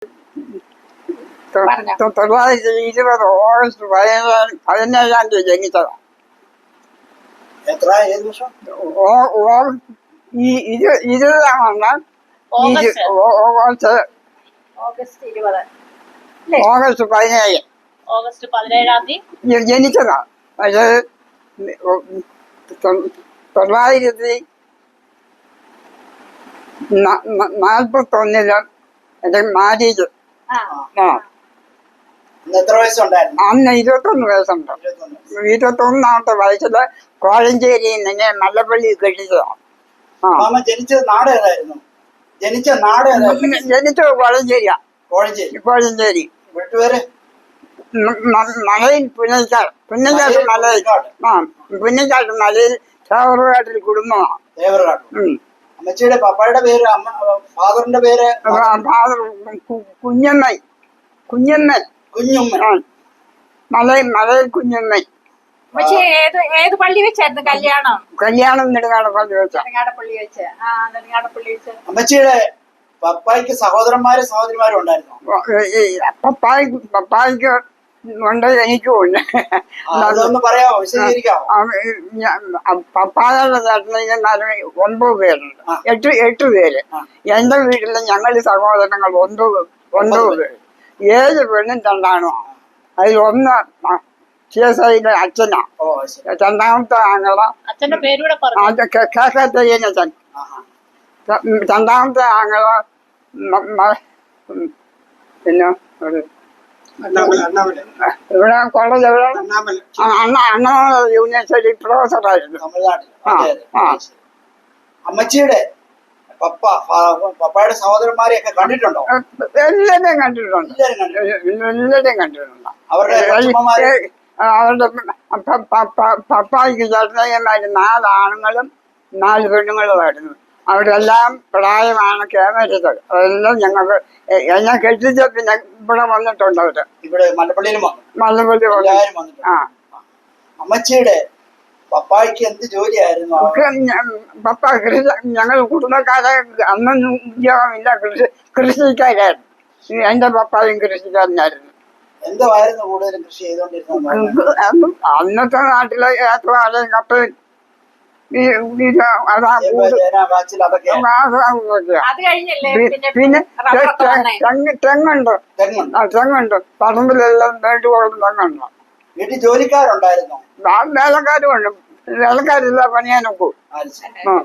1920 August 17 ജനിച്ചതാണ്. August 17 ജനിച്ചതാണ്. പക്ഷേ 1941 എന്റെ marriage. അന്ന് 21 വയസ്സുണ്ട്. 21ാമത്തെ വയസ്സില് കോഴഞ്ചേരിയിൽ നിന്ന് മല്ലപ്പള്ളി കെട്ടിച്ചതാണ്. ജനിച്ചത് കോഴഞ്ചേരിയാ. കോഴഞ്ചേരി മലയിൽ പുന്നക്കാട് മലയിൽ. പുന്നക്കാട് മലയിൽ ചേവറുകാട്ടിൽ കുടുംബമാണ്. അമ്മച്ചിയുടെ പപ്പായുടെ പേര്, ഫാദറിന്റെ പേര് കുഞ്ഞമ്മൻ. മലയിൽ കുഞ്ഞമ്മൻ. ഏത് പള്ളി വെച്ചായിരുന്നു കല്യാണം? നെടുങ്ങാടപ്പള്ളി വെച്ച. അമ്മച്ചിയുടെ പപ്പായ്ക്ക് സഹോദരന്മാരും സഹോദരിമാരും ഉണ്ടായിരുന്നു. പപ്പായ്ക്ക് ഉണ്ട്, എനിക്കും ഉണ്ട്. അതൊന്ന് പറയാമോ, വിശദീകരിക്കാമോ? പപ്പായുടെ ചേട്ടന്മാര് 9 പേരുണ്ട്. 8 പേര്. എന്റെ വീട്ടില് ഞങ്ങൾ സഹോദരങ്ങൾ 9 പേര്. 7 പെണ്ണും 2 ആണോ. അതിലൊന്ന് CSIയുടെ അച്ഛനാ. രണ്ടാമത്തെ ആങ്ങള കേക്കത്തയ്യനച്ഛൻ. രണ്ടാമത്തെ ആങ്ങള പിന്നെ ഇവിടെ കോളേജ് അണ്ണാ യൂണിവേഴ്സിറ്റി പ്രൊഫസറായിരുന്നു. അമ്മച്ചിയുടെ പപ്പായുടെ സഹോദരന്മാരെയൊക്കെ കണ്ടിട്ടുണ്ടോ? എല്ലാവരെയും കണ്ടിട്ടുണ്ട്. അവരുടെ പപ്പായ്ക്ക് ചേട്ടനയ്യന്മാര് 4 ആണുങ്ങളും 4 പെണ്ണുങ്ങളുമായിരുന്നു. അവരെല്ലാം പ്രായമാണ് കേമരുത്. അതെല്ലാം ഞങ്ങൾക്ക് എന്നെ കെട്ടിച്ച പിന്നെ ഇവിടെ വന്നിട്ടുണ്ട്. അവര് ഇവിടെ മല്ലപ്പള്ളിയിലും മല്ലപ്പള്ളി വന്നിട്ടുണ്ട്. അമ്മച്ചിയുടെ പപ്പായ്ക്ക് എന്ത് ജോലിയായിരുന്നു? പപ്പ ഞങ്ങൾ കുടുംബക്കാരെ അന്നൊന്നും ഉദ്യോഗമില്ല, കൃഷിക്കാരായിരുന്നു. എന്റെ പപ്പായും കൃഷിക്കാരനായിരുന്നു. എന്തായിരുന്നു കൂടുതലും കൃഷി ചെയ്തോണ്ടിരുന്നത്? അന്നത്തെ നാട്ടിലെ ഏത്തവാഴയും കപ്പയും പിന്നെ തെങ്ങുണ്ട്. പറമ്പിലെല്ലാം വേണ്ടുപോകുന്ന തെങ്ങുണ്ട്. വീട്ടിൽ ജോലിക്കാരുണ്ടായിരുന്നു? വേലക്കാരും ഉണ്ട്. വേലക്കാരില്ല, പണിയാനൊക്കെ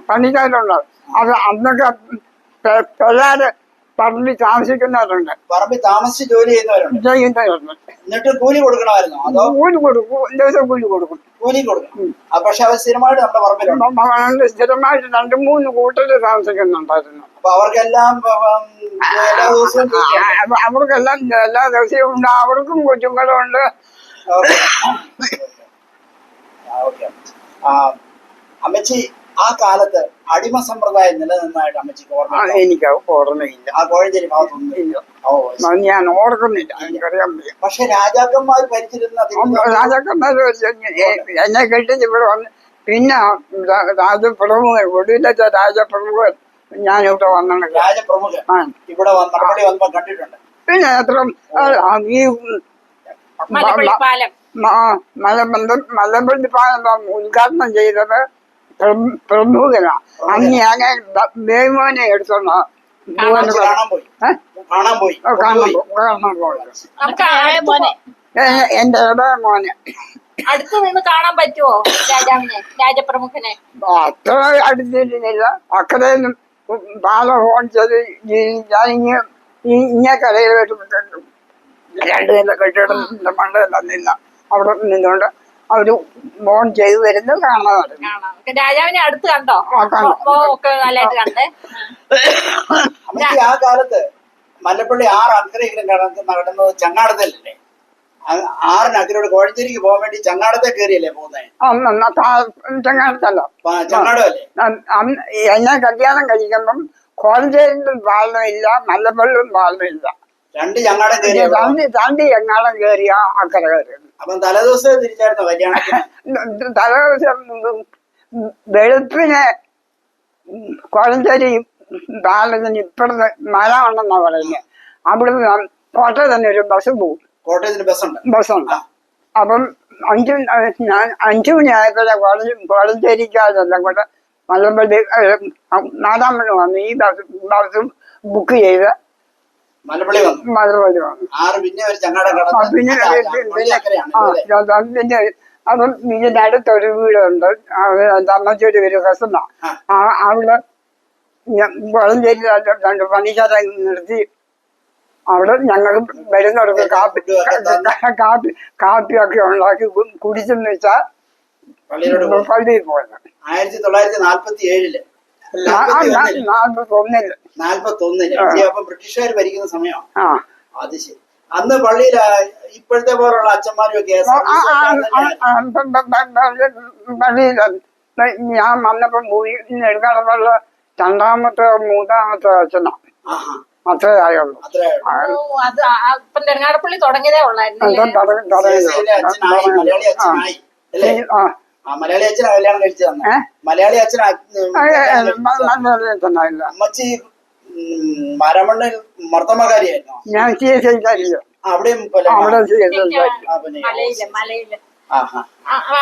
പണിക്കാരുണ്ട്. അത് അന്നൊക്കെ പിള്ളേര് പറമ്പിൽ താമസിക്കുന്നവരുണ്ട്. പറമ്പിൽ താമസിച്ച് ജോലി ചെയ്യുന്നവരുണ്ട്. എന്നിട്ട് കൂലി കൊടുക്കണമായിരുന്നു? അതോ കൂലി കൊടുക്കും, ദിവസം കൂലി കൊടുക്കും. പക്ഷെ അവർ സ്ഥിരമായിട്ട് നമ്മുടെ പറമ്പിലുണ്ട്. സ്ഥിരമായിട്ട് 2-3 കൂട്ടര് താമസിക്കുന്നുണ്ടായിരുന്നു. അപ്പൊ അവർക്കെല്ലാം എല്ലാ ദിവസവും ഉണ്ട്. അവർക്കും കൊച്ചുങ്ങളും ഉണ്ട്. അമ്മച്ചി ആ കാലത്ത് അടിമ സമ്പ്രദായം നിലനിന്നതായിട്ട് അമ്മച്ചിക്ക് ഓർമ്മ? എനിക്ക് ഓർമ്മയില്ല. ആ കോഴഞ്ചേരി ഭാഗത്തൊന്നും ഞാൻ ഓർക്കുന്നില്ല, എനിക്കറിയാൻ വയ്യ. പക്ഷെ രാജാക്കന്മാർ ഭരിച്ചിരുന്ന എന്നെ കെട്ടിച്ച് ഇവിടെ വന്ന് പിന്നെ രാജപ്രമുഖൻ, ഒടുവിലത്തെ രാജപ്രമുഖൻ ഞാനിവിടെ വന്നിട്ടുണ്ട്. രാജപ്രമുഖൻ ഇവിടെ വന്നപ്പോ കണ്ടിട്ടുണ്ട്. പിന്നെ എത്ര ഈ മലമ്പള്ളി പാലം ഉദ്ഘാടനം ചെയ്തത് പ്രമുഖനാ. അന്ന് ഞാൻ ബേമോനെ എടുത്തോണ്ട കാണാൻ പോയി. എന്റെ ഇടയ മോനെ അടുത്ത് നിന്ന് കാണാൻ പറ്റുമോ രാജപ്രമുഖനെ? അത്ര അടുത്തിരുന്നില്ല. അക്കരയിലും പാലം ഫോൺ ചെയ്ത് ഇങ്ങനെ കരയിൽ വെച്ചിട്ടുണ്ട്. 2 നില കെട്ടിടം മണ്ടല്ല നിന്ന അവിടെ നിന്നുകൊണ്ട് അവര് ഫോൺ ചെയ്ത് വരുന്നത് കാണാറുണ്ട്. രാജാവിനെ അടുത്ത് കണ്ടോ? നല്ലതായിട്ട് കണ്ടേ. ആ കാലത്ത് മല്ലപ്പള്ളി 6 അക്കരയിലും നടന്നത് ചങ്ങാടത്തല്ലേ? 6 അക്കരോട് കോഴഞ്ചേരിക്ക് പോകാൻ വേണ്ടി ചങ്ങാടത്തെ കയറിയല്ലേ പോകുന്നത്? ചങ്ങാടത്തല്ലോ, ചങ്ങാടമല്ലേ? എന്നെ കല്യാണം കഴിക്കുമ്പം കോഴഞ്ചേരിയിലും പാലമില്ല, മല്ലപ്പള്ളിയും പാലമില്ല. 2 ചങ്ങാടം കയറിയ 2 ചങ്ങാടം കയറിയ അക്കര കയറി. അപ്പം തലേദിവസം തിരിച്ചായിരുന്നു കല്യാണത്തിന്? തലേദിവസം വെളുപ്പിന് കോഴഞ്ചേരി പാലത്തിന് ഇപ്പുറത്ത് മല ഉണ്ടെന്നാ പറയുന്നത്. അവിടുന്ന് കോട്ടയം തന്നെ ഒരു ബസ് പോകും. കോട്ടയത്തിന് ബസ്സുണ്ട്. ബസ്സുണ്ട്. അപ്പം 5 മണിയായപ്പോഴേ കോഴഞ്ചേരിക്കാരെല്ലാം കൂടെ മലമ്പള്ളി 4 മണി വന്നു. ഈ ബസ് ബുക്ക് ചെയ്ത് മലപ്പള്ളി വന്നു. മലമ്പള്ളി വന്നു. പിന്നെ ഒരു ചങ്ങാടം കടന്ന് പിന്നെ പിന്നെ അപ്പം ഇതിന്റെ അടുത്തൊരു വീടുണ്ട്. അമ്മച്ചൊരു ഒരു കസന്ന. അവിടെ കോഴഞ്ചേരി 2 പണിക്കാരെ നിർത്തി അവിടെ ഞങ്ങൾ വരുന്നവർക്ക് കാപ്പിയൊക്കെ ഉണ്ടാക്കി കുടിച്ചെന്ന് വെച്ചാൽ പള്ളിയിൽ പോയത്. 1947 41 അപ്പൊ ബ്രിട്ടീഷുകാർ ഭരിക്കുന്ന സമയമാണ്. അത് ശരി. അന്ന് പള്ളിയിൽ ഇപ്പോഴത്തെ പോലുള്ള അച്ഛന്മാരും ഒക്കെ പള്ളിയിൽ ഞാൻ വന്നപ്പോ എടുക്കാനുള്ള 2ാമത്തെ 3ാമത്തെ അച്ഛനാ. അത്രേ ആയുള്ളൂ. അത് നെടുങ്ങാടപ്പള്ളി തുടങ്ങിയതേ ഉള്ളായിരുന്നു. മലയാളി അച്ഛനാ കല്യാണം കഴിച്ചു തന്നെ. മലയാളി അച്ഛനാ. അമ്മച്ചി മരമണ്ണിൽ മർത്തമകാരിയായിരുന്നു. ഞാൻ അവിടെയും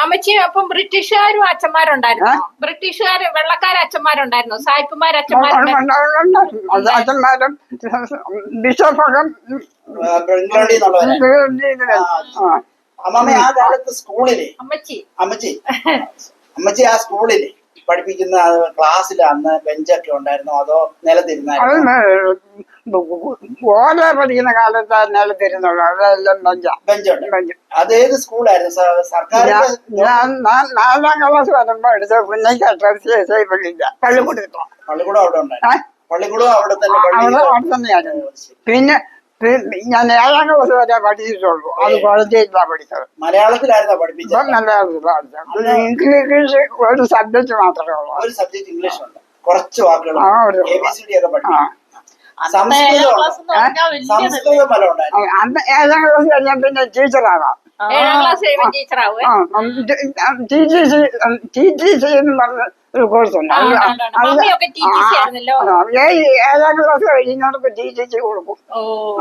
അമ്മച്ചി അപ്പം ബ്രിട്ടീഷുകാരും അച്ഛന്മാരുണ്ടായിരുന്നു. ബ്രിട്ടീഷുകാര് വെള്ളക്കാരെ അച്ഛന്മാരുണ്ടായിരുന്നു. സായിപ്പുമാർ അച്ഛന്മാരും ബിഷപ്പൊക്കെ ഇംഗ്ലണ്ടിൽ നിന്നുള്ളവരെ. അമ്മമ്മ ആ കാലത്ത് സ്കൂളില് അമ്മച്ചി ആ സ്കൂളില് പഠിപ്പിക്കുന്ന ക്ലാസ്സിൽ അന്ന് ബെഞ്ചൊക്കെ ഉണ്ടായിരുന്നോ അതോ നിലത്തിരുന്നായിരുന്നു? ഓല പഠിക്കുന്ന കാലത്ത് നിലത്തിരുന്നുള്ളൂ. അതെല്ലാം ബെഞ്ചുണ്ട്. അതേത് സ്കൂളായിരുന്നു? സർക്കാർ. ഞാൻ 4ാം ക്ലാസ് വരുമ്പോ എടുത്ത പുന്നയ്ക്ക് പള്ളിക്കൂടം അവിടെ ഉണ്ടായിരുന്നു. പള്ളിക്കൂടം അവിടെ തന്നെ തന്നെയായിരുന്നു. പിന്നെ ഞാൻ 7ാം ക്ലാസ് വരെ പഠിച്ചിട്ടുള്ളൂ. അത് കോളേജിലാണ് പഠിച്ചത്. മലയാളത്തിലായിരുന്നോ പഠിപ്പിച്ചത്? മലയാളത്തിലാണ് പഠിച്ചത്. ഇംഗ്ലീഷ് ഒരു സബ്ജക്ട് മാത്രമേ ഉള്ളൂ. ഒരു സബ്ജക്ട് ഇംഗ്ലീഷ് ഉണ്ട്. കുറച്ച് വാക്കുകൾ ABCD ഒക്കെ പഠിക്കും. അന്ന് 7ാം ക്ലാസ് കഴിഞ്ഞാൽ പിന്നെ ടീച്ചറാകാം. TTC എന്ന് പറഞ്ഞ ഒരു കോഴ്സ് ഉണ്ട്. 7ാം ക്ലാസ് കഴിഞ്ഞവർക്ക് TTC കൊടുക്കും.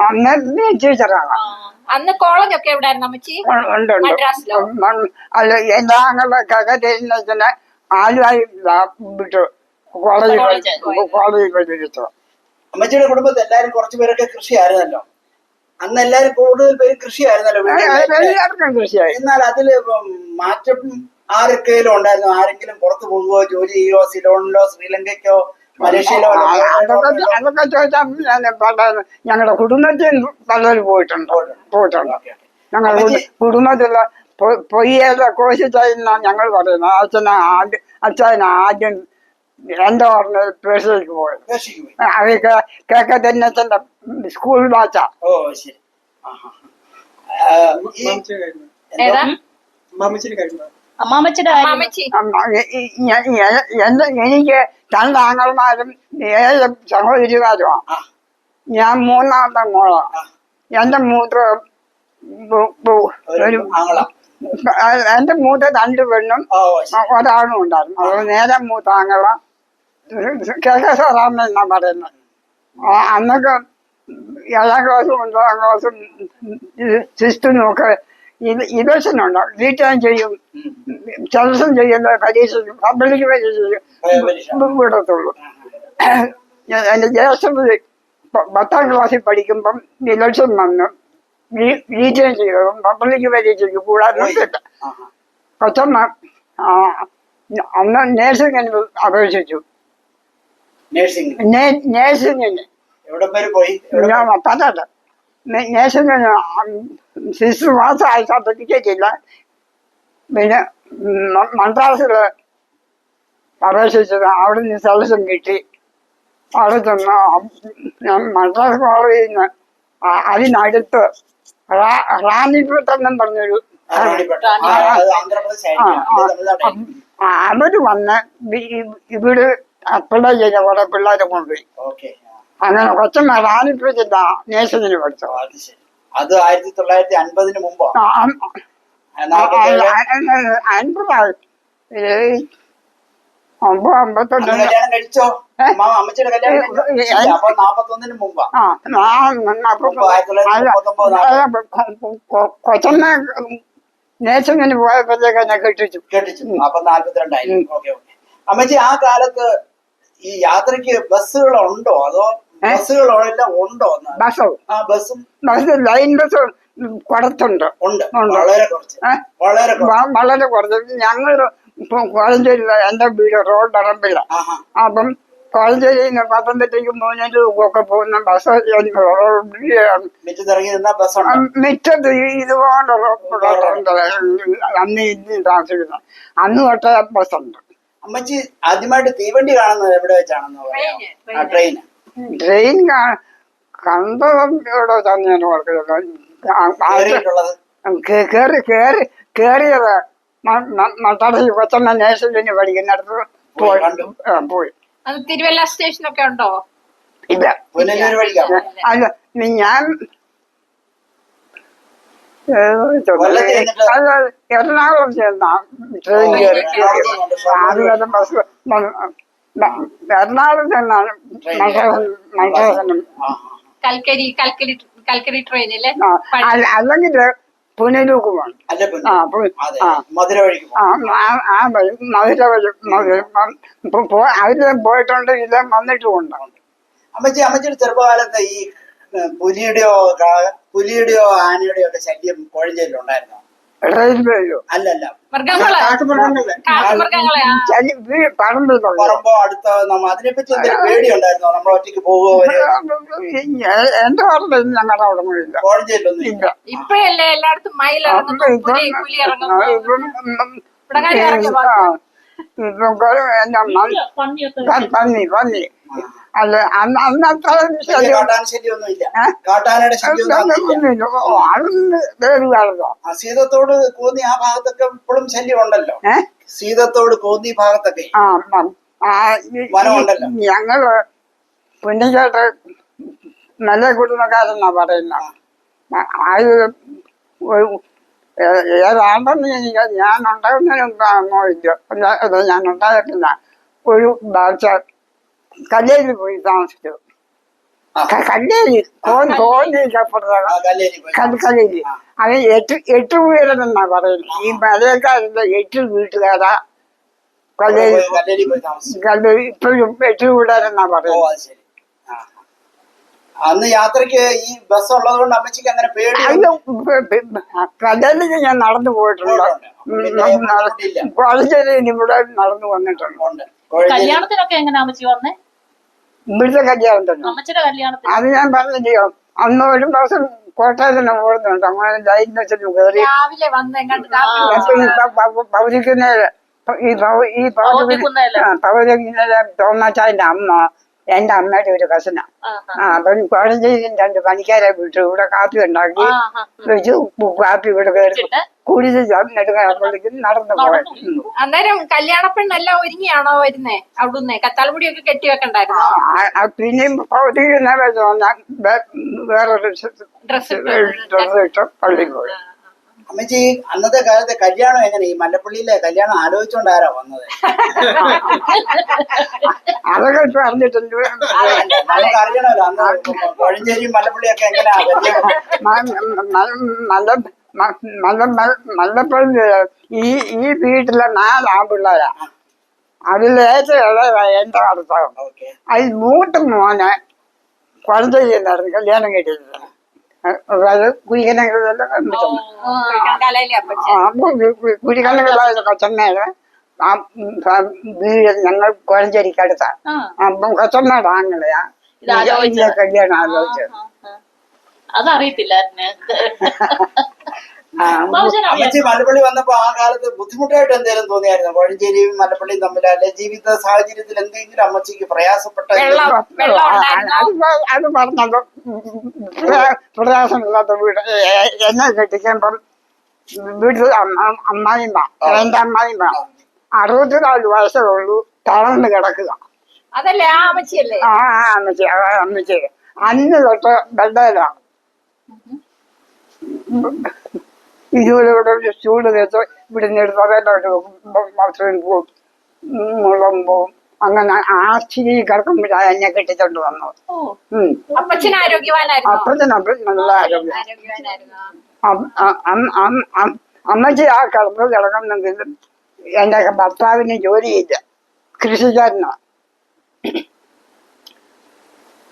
അന്ന് ടീച്ചറാകാം. അന്ന് കോളേജൊക്കെ എവിടെയായിരുന്നു അമ്മച്ചി? ഉണ്ട്. അല്ല എന്റെ ആങ്ങളുടെ കകറ്റേനെ ആദ്യമായി വിട്ടു കോളേജിൽ പഠിപ്പിച്ചു. അമ്മച്ചിയുടെ കുടുംബത്തിൽ എല്ലാരും കുറച്ചുപേരൊക്കെ കൃഷിയായിരുന്നല്ലോ. അന്ന് എല്ലാരും കൂടുതൽ പേര് കൃഷിയായിരുന്നല്ലോ. എന്നാൽ അതില് മാറ്റം ആരൊക്കെയും ഉണ്ടായിരുന്നു? ആരെങ്കിലും പുറത്തു പോകുകയോ ജോലി ചെയ്യുകയോ സിലോണിലോ ശ്രീലങ്കയ്ക്കോ മലേഷ്യയിലോ? അതൊക്കെ ചോദിച്ചാൽ ഞങ്ങളുടെ കുടുംബത്തിൽ പലരും പോയിട്ടുണ്ട്. ഞങ്ങളുടെ കുടുംബത്തിലുള്ള പൊയ്യേല കോശിച്ചായിരുന്ന ഞങ്ങൾ പറയുന്നത്. അച്ഛൻ ആദ്യം എന്റെ ഓർമ്മ പേഴ്സിലേക്ക് പോയത്. അതൊക്കെ കേക്കത്തന്നച്ചന്റെ സ്കൂൾ ബാച്ചാ. എനിക്ക് 2 ആങ്ങളമാരും 7 സഹോദരിമാരുമാണ്. ഞാൻ 3ാമത്തെ മോളാ. എന്റെ മൂത്ത എന്റെ മൂത്ത 2 പെണ്ണും 1 ആണും ഉണ്ടായിരുന്നു. അത് നേരെ മൂത്ത ആങ്ങള കേസാറാമ എന്നാ പറയുന്നത്. അന്നൊക്കെ 7ാം ക്ലാസ്സും 9ാം ക്ലാസ്സും 6th ഒക്കെ ഇലക്ഷനുണ്ട്. റീറ്റേൺ ചെയ്യും, സെലക്ഷൻ ചെയ്യുന്ന പരീക്ഷ പബ്ലിക് പരീക്ഷ വിടത്തുള്ളൂ. എന്റെ ജ്യേഷ്ഠൻ 10ാം ക്ലാസ്സിൽ പഠിക്കുമ്പം ഇലക്ഷൻ വന്നു റീറ്റേൺ ചെയ്തതും പബ്ലിക് പരീക്ഷയ്ക്ക് കൂടാതെ നിർത്തില്ല. കൊച്ചമ്മ അന്ന് നേഴ്സിംഗിന് അപേക്ഷിച്ചു. നേഴ്സിംഗിന് ഞാൻ പറ്റാത്ത നേഴ്സിംഗിന് 6 മാസമായി സർട്ടിഫിക്കറ്റ് ഇല്ല. പിന്നെ മദ്രാസിൽ അപേക്ഷിച്ചത് അവിടെ നിന്ന് സെലക്ഷൻ കിട്ടി. അവിടെ ചെന്ന് ഞാൻ മദ്രാസ് കോളേജിൽ നിന്ന് അതിനടുത്ത് റാണിപെട്ടെന്നും പറഞ്ഞൊരു അവര് വന്ന് ഇവിടെ അപ്ലൈ ചെയ്ത കുറെ പിള്ളേരെ കൊണ്ടുപോയി. അങ്ങനെ കൊച്ചമ്മ റാണിപ്പേറ്റില്ല നേഴ്സിംഗിന് പഠിച്ചു. അത് 1950 മുമ്പോ? 50 50 അന്ന് കല്യാണം കഴിച്ചോ? അമ്മച്ചിയുടെ കല്യാണം കഴിച്ചോ? ഇല്ല, അപ്പൊ 41 മുമ്പാ. കൊച്ചമ്മ നേഴ്സിങ്ങിന് പോയപ്പോഴത്തേക്ക് എന്നെ കെട്ടിച്ചു. അപ്പൊ 42 ഓക്കെ ഓക്കെ. അമ്മച്ചി ആ കാലത്ത് ഈ യാത്രക്ക് ബസ്സുകളുണ്ടോ അതോ ബസ്സുകളെല്ലാം ഉണ്ടോ? ബസ്സും ലൈൻ ബസ് കുറച്ചുണ്ട്. ഉണ്ട്, വളരെ കുറച്ച്, വളരെ കുറച്ച്. ഞങ്ങൾ കോഴഞ്ചേരിയില, എന്റെ വീട് റോഡ് ഇറമ്പില്ല. അപ്പം കോഴഞ്ചേരിയിൽ നിന്ന് പത്തനംതിട്ടയ്ക്ക് ഒക്കെ പോകുന്ന ബസ് മിറ്റത്ത് ഇതുപോലുള്ള അന്ന് ഇന്ന് താമസിക്കുന്ന അന്ന് തൊട്ട ബസ്സുണ്ട്. അമ്മച്ചി ആദ്യമായിട്ട് തീവണ്ടി കാണുന്നത് എവിടെ വെച്ചാണെന്ന് പറയാം? ട്രെയിൻ കണ്ടതും ഇവിടെ തന്നെയാണ് കേറിയത് മട്ടാടി കൊച്ചമ്മ നേഴ്സിംഗിന് പഠിക്കുന്നിടത്ത് പോയി. തിരുവല്ല സ്റ്റേഷനൊക്കെ ഉണ്ടോ? ഇല്ല. അല്ല, ഞാൻ എറണാകുളം ചെന്ന ട്രെയിൻ കയറി ആദ്യം ബസ് എറണാകുളം ചെന്നാണ് മദ്രാസനം. കൽക്കരി ട്രെയിനില് അല്ലെങ്കിൽ പുനലൂക്ക് പോകണം. മധുര വഴി അതിലും പോയിട്ടുണ്ട്, ഇല്ല വന്നിട്ടും ഉണ്ടാവും. അമ്മച്ചിയുടെ ചെറുപ്പകാലത്ത് ഈ പുലിയുടെയോ ആനയുടെയോ ഒക്കെ ശല്യം കോഴഞ്ചേരിയിൽ ഉണ്ടായിരുന്നോ? അല്ലല്ല, പറമ്പോ അടുത്ത അതിനെപ്പറ്റി എന്തെങ്കിലും പേടി ഉണ്ടായിരുന്നോ? നമ്മൾ ഒറ്റയ്ക്ക് പോകുമോ? എന്റെ ഓർമ്മ ഞങ്ങളുടെ അവിടെ ഇല്ല, കോഴഞ്ചേരിയിലൊന്നും ഇല്ല. ഇപ്പഴല്ലേ എല്ലായിടത്തും പന്നി അല്ല അന്നത്തെ സീതത്തോട് കോന്നി ആ ഭാഗത്തൊക്കെ ഇപ്പോഴും ശല്യം ഉണ്ടല്ലോ. സീതത്തോട് കോന്നി ഭാഗത്തൊക്കെ വനമുണ്ടല്ലോ. ഞങ്ങള് പുണ്യചേട്ട് നല്ല കുടുംബക്കാരെന്നാ പറയുന്ന. ഏതാണ്ടെന്ന് എനിക്ക് ഞാൻ ഉണ്ടാകുന്നതിന് മുമ്പാണോ ഇല്ല, ഞാൻ ഉണ്ടായിട്ടില്ല. ഒരു ബാച്ച കല്ലേരിൽ പോയി താമസിച്ചു. കല്ലേരി കല്ലേരി അത് 8 വീടെന്നാ പറയുന്നത്. ഈ മലയക്കാരുടെ 8 വീട്ടുകാരാ കല്ലേരി ഇപ്പോഴും 8 വീട്ടുകാരെന്നാ പറയുന്നത്. അന്ന് യാത്രക്ക് ഈ ബസ് ഉള്ളത് കൊണ്ട് അമ്മച്ചിക്ക് അങ്ങനെ പേടി? കല്ലേരിക്ക് ഞാൻ നടന്നു പോയിട്ടുണ്ട്. കോളേജിൽ ഇവിടെ നടന്നു വന്നിട്ടുണ്ട്. കല്യാണത്തിനൊക്കെ എങ്ങനെയാ അമ്മച്ചി വന്നേ? ഇവിടുത്തെ കല്യാണം അത് ഞാൻ പറഞ്ഞില്ലയോ, അന്ന് ഒരു ദിവസം കോട്ടയത്തിന് പോകുന്നുണ്ട്. അങ്ങനെ ലൈൻ വെച്ചിട്ട് കയറി പൗരിക്കുന്നേല് ഈ പൗരിക്കുന്നേല് തോമാച്ചാന്റെ അമ്മ എന്റെ അമ്മയുടെ ഒരു കസിനാ. അപ്പം കോഴഞ്ചേരിയിൽ 2 പണിക്കാരെ വിട്ടു. ഇവിടെ കാപ്പി ഉണ്ടാക്കി വെച്ച് കാപ്പി ഇവിടെ കയറി കൂടുതൽ നെടുങ്ങാപ്പള്ളിക്കും നടന്നു പോയത്. അന്നേരം കല്യാണ പെണ്ണെല്ലാം ഒരുങ്ങിയാണോ വരുന്നേ? അവിടുന്ന് കത്താൽമുടിയൊക്കെ കെട്ടി വെക്കണ്ടായിരുന്നു. പിന്നെയും വേറൊരു ഡ്രസ് ഇട്ട് പള്ളി പോയി. അമ്മച്ചി അന്നത്തെ കാലത്തെ കല്യാണം എങ്ങനെ? ഈ മല്ലപ്പള്ളിയിലെ കല്യാണം ആലോചിച്ചോണ്ട് ആരാ വന്നത്? അതൊക്കെ ഇപ്പൊ അറിഞ്ഞിട്ടുണ്ട്. നമുക്ക് അറിയണമല്ലോ അന്ന് കോഴഞ്ചേരി മല്ലപ്പള്ളിയൊക്കെ എങ്ങനെയാ? മല്ലപ്പള്ളി ഈ വീട്ടിലെ 4 ആൺപിള്ളേരാ. അതിലേറ്റവും ഇളയതാ എന്റെ ഭർത്താവ്. അതിൽ മൂത്ത മോനെ കോഴഞ്ചേരിയിലായിരുന്നു കല്യാണം കഴിച്ചത്. കുഴിക്കണ്ണകളായ കൊച്ചമ്മയുടെ വീട് ഞങ്ങൾ കോഴഞ്ചേരിക്കടുത്താ. അപ്പം കൊച്ചമ്മയുടെ ആങ്ങളെയാ കല്യാണം ആലോചിച്ചത്. അതറിയത്തില്ല. അമ്മച്ചി മല്ലപ്പള്ളി വന്നപ്പോ ആ കാലത്ത് ബുദ്ധിമുട്ടായിട്ട് എന്തെങ്കിലും തോന്നിയായിരുന്നു? കോഴഞ്ചേരിയും മല്ലപ്പള്ളിയും തമ്മിൽ അല്ലെ ജീവിത സാഹചര്യത്തിൽ എന്തെങ്കിലും അമ്മച്ചിക്ക് പ്രയാസപ്പെട്ട? അത് പറഞ്ഞത് പ്രയാസമില്ലാത്ത വീട്. എന്നെ കെട്ടിക്കുമ്പം വീട്ടിൽ അമ്മായിമ്മ, എന്റെ അമ്മായിമ്മ 64 വയസ്സേ ഉള്ളൂ, തളർന്ന് കിടക്കുക. അതല്ലേ ആ അമ്മച്ചിയല്ലേ? അമ്മച്ചി അന്ന് തൊട്ട് ബെഡേലാണ്. ഇതുപോലെ ഇവിടെ ഒരു ചൂട് വെച്ച് ഇവിടെ നിന്ന് എടുത്ത് അതോട്ട് ബാത്റൂമിൽ പോകും. മുളമ്പും അങ്ങനെ ആർച്ചിരി കിടക്കുമ്പോഴാണ് എന്നെ കെട്ടിച്ചോണ്ട് വന്നത്. ഓ അപ്പച്ചൻ ആരോഗ്യവാനായിരുന്നു. അപ്പച്ചനപ്പം നല്ല ആരോഗ്യം. ആരോഗ്യവാനായിരുന്നു. അമ്മച്ചി ആ കിടക്കുന്നെങ്കിൽ എന്റെ ഭർത്താവിന് ജോലിയില്ല, കൃഷിക്കാരനാ.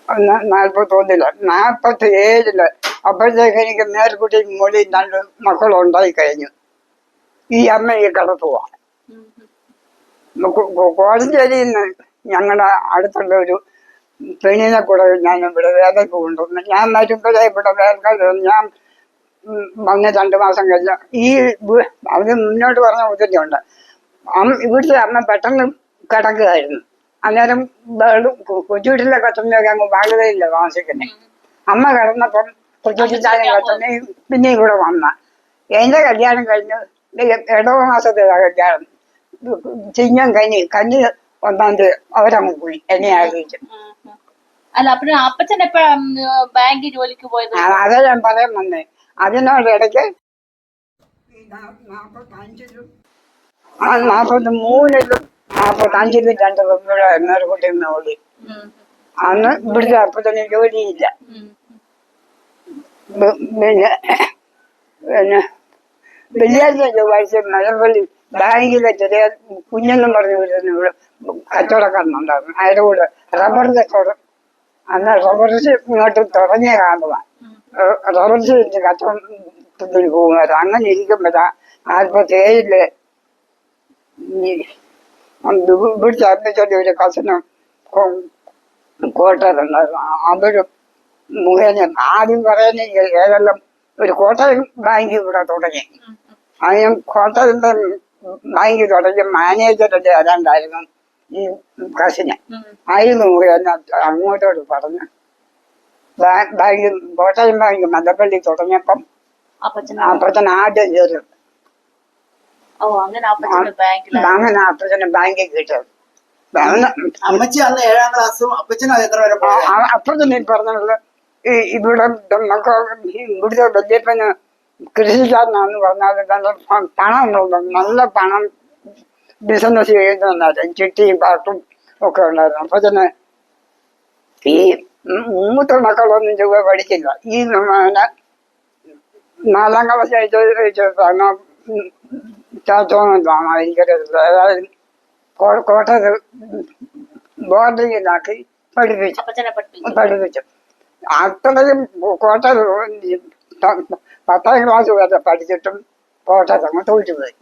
47 അപ്പോഴത്തേക്ക് എനിക്ക് മേൽക്കുട്ടിയും മൊഴിയും 2 മക്കളുണ്ടായി കഴിഞ്ഞു. ഈ അമ്മ ഈ കിടത്തുവാ. കോഴഞ്ചേരിയിൽ നിന്ന് ഞങ്ങളുടെ അടുത്തുള്ള ഒരു പെണ്ണിനെ കൂടെ ഞാൻ ഇവിടെ വേലയ്ക്ക് കൊണ്ടുവന്നു. ഞാൻ വരുമ്പോഴേ ഇവിടെ വേലക്കാർ ഞാൻ വന്ന് 2 മാസം കഴിഞ്ഞ ഈ അവര് മുന്നോട്ട് പറഞ്ഞ ഉദ്ദേശമുണ്ട്. ഇവിടുത്തെ അമ്മ പെട്ടെന്ന് കിടക്കുകയായിരുന്നു. അന്നേരം കൊച്ചുവീട്ടിലെ കത്തുന്നൊക്കെ അങ്ങ് വാഴുകയില്ല താമസിക്കുന്നത്. അമ്മ കിടന്നപ്പം കൊച്ചുവീട്ടിൽ കത്തുന്ന പിന്നെ ഇവിടെ വന്ന എന്റെ കല്യാണം കഴിഞ്ഞ് ഇടവ മാസത്തിലാ കല്യാണം. ചിങ്ങം കന്നി 1-ാം തീയതി അവരങ്ങ് പോയി എന്നെ ആലോചിച്ചു. അല്ല അപ്പഴും അപ്പച്ചൻ എപ്പോഴാ ബാങ്കിൽ ജോലിക്ക് പോയത്? അതേ ഞാൻ പറയാൻ വന്നേ. അതിനോടിടയ്ക്ക് 43-ലും 45-ലും 2 പെൺപിള്ളേർ മേൽക്കുട്ടിന്ന് ഓടി. അന്ന് ഇവിടുത്തെ അപ്പത്തിന് ജോലിയില്ല. പിന്നെ വെള്ളിയാഴ്ച ചൊവ്വാഴ്ച മലപ്പള്ളി ബാങ്കിലെ ചെറിയ കുഞ്ഞെന്നും പറഞ്ഞു വരുന്നു ഇവിടെ കച്ചവടക്കാരനുണ്ടായിരുന്നു. അതിൻ്റെ കൂടെ റബ്ബർ കച്ചവടം. അന്ന് റബ്ബർ ഇങ്ങോട്ട് തുടങ്ങിയ കാലമാണ്. റബ്ബർ കച്ചവടത്തിന് പോകുമായിരുന്നു. അങ്ങനെ ഇരിക്കുമ്പോഴാ 47-ല് ഇവിടുത്തെ അപ്പച്ചോടി ഒരു കസിനും കോട്ടയത്തുണ്ടായിരുന്നു. അവരും മുഖേന ആദ്യം പറയുന്ന ഏതെല്ലാം ഒരു കോട്ടയം ബാങ്ക് ഇവിടെ തുടങ്ങി. അതിന് കോട്ടയത്തെ ബാങ്ക് തുടങ്ങിയ മാനേജറിന്റെ ഏതാണ്ടായിരുന്നു ഈ കസിന്. അതിന് മുഖേന അങ്ങോട്ടോട് പറഞ്ഞു ബാങ്ക് കോട്ടയം ബാങ്ക് മലപ്പള്ളി തുടങ്ങിയപ്പം അപ്പച്ചൻ ആദ്യം കയറി. അങ്ങനെ അപ്പച്ചന് ബാങ്കിൽ കിട്ടും. അമ്മച്ചി അന്ന് 7-ാം ക്ലാസ്സും അപ്പച്ചനും എത്ര വരെ? അപ്പച്ചൻ ഈ പറഞ്ഞത് ഇവിടെ ഇവിടുത്തെ വല്യപ്പന് കൃഷിക്കാരനാന്ന് പറഞ്ഞാൽ നല്ല പണം ബിസിനസ് ചെയ്യുന്നതായിരുന്നു. ചിട്ടിയും പാട്ടും ഒക്കെ ഉണ്ടായിരുന്നു. അപ്പച്ചന് ഈ 3 മക്കളൊന്നും ചൊവ്വ പഠിക്കില്ല. ഈ 4-ാം ക്ലാസ് അയച്ചാണ് ചാത്തോന്നാണ് എനിക്കറിയില്ല. അതായത് കോട്ടയത്ത് ബോർഡിങ്ങിലാക്കി പഠിപ്പിച്ചു. അത്രയും കോട്ടയത്ത് 10-ാം ക്ലാസ് വരെ പഠിച്ചിട്ടും കോട്ടയത്തങ്ങ് തോറ്റുപോയി.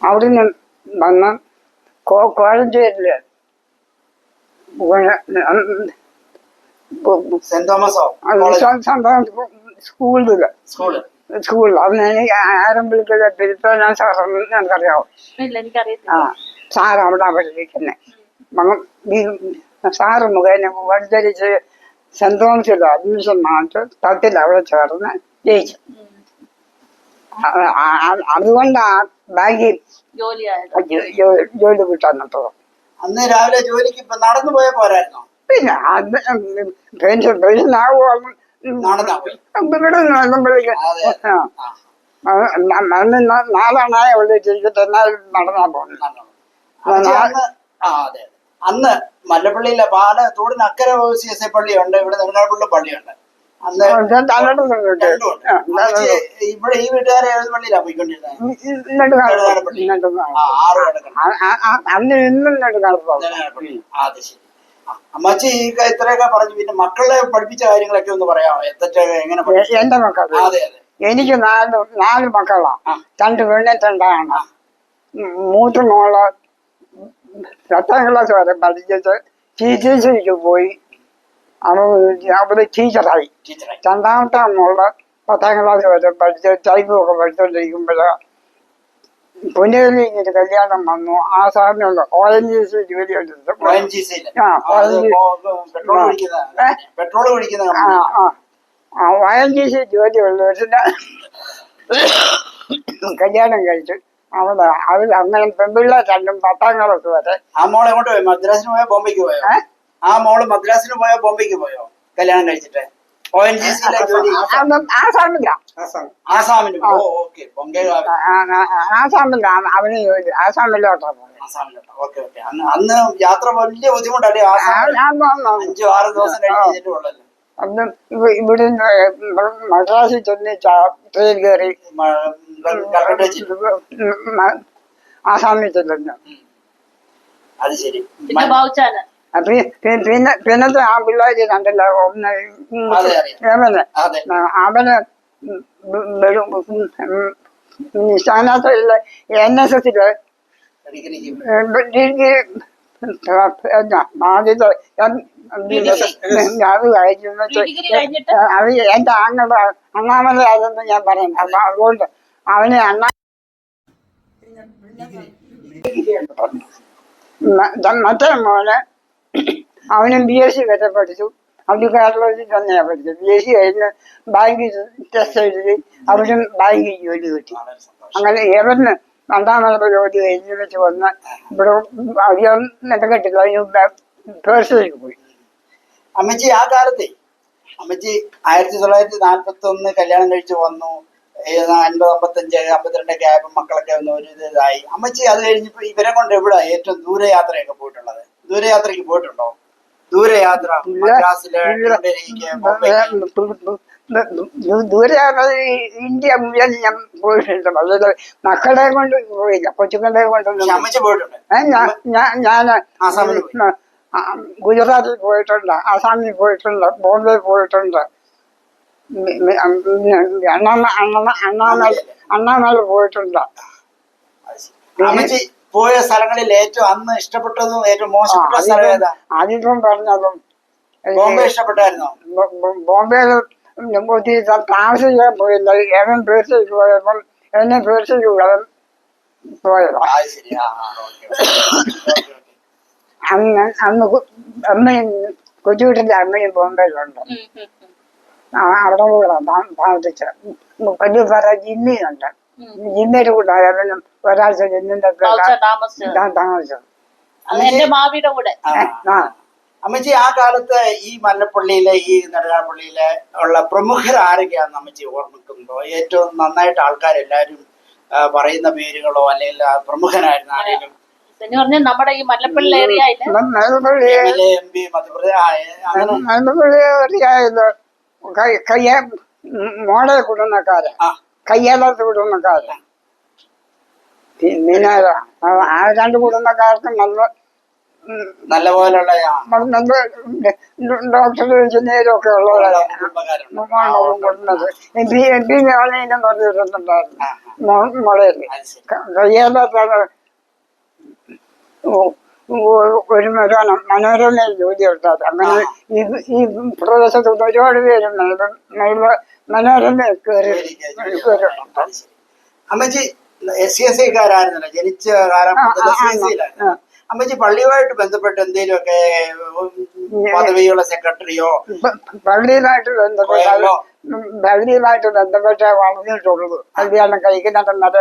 അവിടുന്ന് വന്ന് കോഴഞ്ചേരിയില് സെന്റ് തോമസ് സ്കൂളിൽ അന്ന് എനിക്ക് ആരും വിളിക്കല തിരുത്തോലാൻ സാറെന്ന് എനിക്കറിയാവോ? സാറ് അവിടെ പഠിപ്പിക്കുന്നത്. സാറ് മുഖേന വഴിധരിച്ച് സെന്റ് തോമസിൽ അഡ്മിഷൻ വാങ്ങിച്ച് 10-ൽ അവിടെ ചേർന്ന് ജയിച്ചു. അതുകൊണ്ട് ആ ബാങ്കിൽ ജോലി കിട്ടാന്നിട്ടോ. അന്ന് രാവിലെ ജോലിക്ക് നടന്നു പോയാൽ പോരായിരുന്നോ? പിന്നെ പെൻഷൻ ആവുമോ ഇവിടെ നാലാണായ ഉള്ളിൽ ചെയ്തിട്ട് എന്നാലും നടന്നാ പോകുന്നത്. അന്ന് മല്ലപ്പള്ളിയിലെ തോടിന് അക്കരെ CSI പള്ളിയുണ്ട്, ഇവിടെ നെടുങ്ങാപ്പള്ളി പള്ളിയുണ്ട്. അന്ന് ഇവിടെ ഈ വീട്ടുകാരെ ഏത് പള്ളിയിലാ പോയിക്കൊണ്ടിരുന്നത്? അത് ശരി. അമ്മച്ചി ഇത്രയൊക്കെ പറഞ്ഞു. പിന്നെ മക്കളെ പഠിപ്പിച്ച കാര്യങ്ങളൊക്കെ ഒന്ന് പറയാമോ? എങ്ങനെ? എന്റെ മക്കൾ എനിക്ക് 4 മക്കളാ. 2 പെണ്ണും 2 ആണ്. മൂത്ത മോള് 10-ാം ക്ലാസ് വരെ പഠിച്ചിട്ട് TTCക്ക് പോയി. അവിടെ ടീച്ചറായി. 2ാമത്തെ മോള് 10-ാം ക്ലാസ് വരെ പഠിച്ച് ടൈപ്പൊക്കെ പഠിച്ചോണ്ടിരിക്കുമ്പോഴാ പുനേലി ഒരു കല്യാണം വന്നു. ആ സാറിനുള്ള ONGC ജോലി എടുത്തു. ONGC ജോലി ഉള്ളവരുടെ കല്യാണം കഴിച്ചു. അവിടെ അവർ അങ്ങനെ പെൺപിള്ളേർ 2 10-ാം ക്ലാസ് വരെ. ആ മോളെ എങ്ങോട്ട് പോയി? മദ്രാസിന് പോയോ ബോംബെക്ക് പോയോ? ആ മോള് മദ്രാസിന് പോയോ ബോംബെക്ക് പോയോ കല്യാണം കഴിച്ചിട്ട്? ONGC-ലെ ജോലി ആസാമില്ല. ആസാമിൽ. ഓക്കെ. ബൊംഗൈഗാവ് ആസാമില്ല അവന് ജോലി. ആസാമിലോട്ടാ പോയത്. ആസാമിലോട്ട്. Okay okay. അന്ന് യാത്ര വലിയ ബുദ്ധിമുട്ടല്ലേ? ആസാമിൽ 5-6 ദിവസം കഴിഞ്ഞിട്ടുള്ളല്ലോ. അന്ന് ഇവിടെ മദ്രാസിൽ ചെന്ന് ട്രെയിൻ കയറി ആസാമിൽ ചെല്ലുന്നു. അത് ശരി. പിന്നെ ബാബുച്ചാന് പിന്നത്തെ ആ പിള്ളേര് കണ്ടല്ലോ, ഒന്ന് അവന് സ്ഥാനാർത്ഥിയില്ല NSS-ല് ആദ്യത്തെ അത് കഴിഞ്ഞിട്ട് അത് എന്റെ അണ്ണാമല അതെന്ന് ഞാൻ പറയുന്നത്. അപ്പൊ അതുകൊണ്ട് അവന് മറ്റേ മോന് അവനും BSc വരെ പഠിച്ചു. അവന് കേരളത്തിൽ തന്നെയാണ് പഠിച്ചത്. BSc കഴിഞ്ഞ് ബാങ്കിൽ ടെസ്റ്റ് എഴുതി അവനും ബാങ്കിൽ ജോലി കിട്ടി. അങ്ങനെ ഇവന് 2ാമത് ജോലി കഴിഞ്ഞ് വെച്ച് വന്ന് ഇവിടെ അധികം നെട്ടക്കെട്ടില്ല. പേഴ്സിലേക്ക് പോയി. അമ്മച്ചി ആ കാലത്തെ അമ്മച്ചി 1941 കല്യാണം കഴിച്ച് വന്നു. 50, 55, 52 ആയപ്പോൾ മക്കളൊക്കെ ഒന്ന് ഒരു ഇതായി. അമ്മച്ചി അത് കഴിഞ്ഞപ്പോ ഇവരെ കൊണ്ട് എവിടെ ഏറ്റവും ദൂരയാത്രയൊക്കെ പോയിട്ടുള്ളത്? ദൂരയാത്രയ്ക്ക് പോയിട്ടുണ്ടോ? ദൂരയാത്ര മദ്രാസില്, ദൂരെയാണ് ഇന്ത്യ മുഴുവൻ ഞാൻ പോയിട്ടുണ്ട്. അതുപോലെ മക്കളെ കൊണ്ട് പോയില്ല, കൊച്ചുങ്ങളെ കൊണ്ടൊന്നും. അമ്മച്ചി പോയിട്ടുണ്ട്? ഞാൻ ആസാമിൽ പോയി. ഗുജറാത്തിൽ പോയിട്ടുണ്ട്, ആസാമിൽ പോയിട്ടുണ്ട്, ബോംബെ പോയിട്ടുണ്ട്, അണ്ണാമല പോയിട്ടുണ്ട്. അമ്മച്ചി പോയ സ്ഥലങ്ങളിൽ ഏറ്റവും അന്ന് ഇഷ്ടപ്പെട്ടതും ഏറ്റവും മോശപ്പെട്ട സ്ഥലം ഏതാ? അതിപ്പം പറഞ്ഞതും ബോംബെ ഇഷ്ടപ്പെട്ടായിരുന്നോ? ബോംബെയിൽ ഒത്തിരി താമസിക്കാൻ പോയില്ല. ഏവൻ പേഴ്സിലേക്ക് പോയപ്പം എന്നെ പേഴ്സിലേക്ക് വിടാൻ പോയതാ. അന്ന് അമ്മയും കൊച്ചുകുട്ടിന്റെ അമ്മയും ബോംബെയിലുണ്ട്. അവിടെ കൂടെ താമസിച്ച് വലിയ പറ ജിമ്മിയുണ്ട്. ജിമ്മിയുടെ കൂടെ അവനും ഒരാഴ്ച ജിമ്മിന്റെ താമസിച്ചത്. എന്റെ മാവിയുടെ കൂടെ. അമ്മച്ചി ആ കാലത്ത് ഈ മല്ലപ്പള്ളിയിലെ ഈ നെടുകാപ്പള്ളിയിലെ ഉള്ള പ്രമുഖർ ആരൊക്കെയാണെന്ന് അമ്മച്ചി ഓർമ്മിക്കുന്നുണ്ടോ? ഏറ്റവും നന്നായിട്ട് ആൾക്കാരെല്ലാരും പറയുന്ന പേരുകളോ അല്ലെങ്കിൽ പ്രമുഖനായിരുന്ന ആരെങ്കിലും? നമ്മുടെ ഈ മല്ലപ്പള്ളി ഏരിയയില് MP മോളെ കുടുംബക്കാര്, കയ്യാലത്ത് കുടുംബക്കാര്, പിന്നെ ആ 2 കുടുംബക്കാർക്കും നല്ല പോലുള്ള ഡോക്ടർ എഞ്ചിനീയറും ഒക്കെ ഉള്ളവരാണ് കൊടുക്കുന്നത്. MP ഓൺലൈനും പറഞ്ഞിട്ടുണ്ടായിരുന്നു മോളേല്. കയ്യാലത്താണ് ഒരു മനോരമയിൽ ജോലി എടുത്തത്. അങ്ങനെ ഈ പ്രദേശത്ത് ഒരുപാട് പേര് മനോരമ കയറി. അമ്മച്ചി SCSI-കാരായിരുന്നല്ലോ, ജനിച്ച കാലം മുതൽ SCSI-യിലായിരുന്നു. അമ്മച്ചി പള്ളിയുമായിട്ട് ബന്ധപ്പെട്ട് എന്തെങ്കിലുമൊക്കെ പദവിയുള്ള സെക്രട്ടറിയോ പള്ളിയുമായിട്ട് ബന്ധപ്പെട്ടേ വളർന്നിട്ടുള്ളൂ. കല്യാണം കഴിക്കുന്നുണ്ടെന്നത്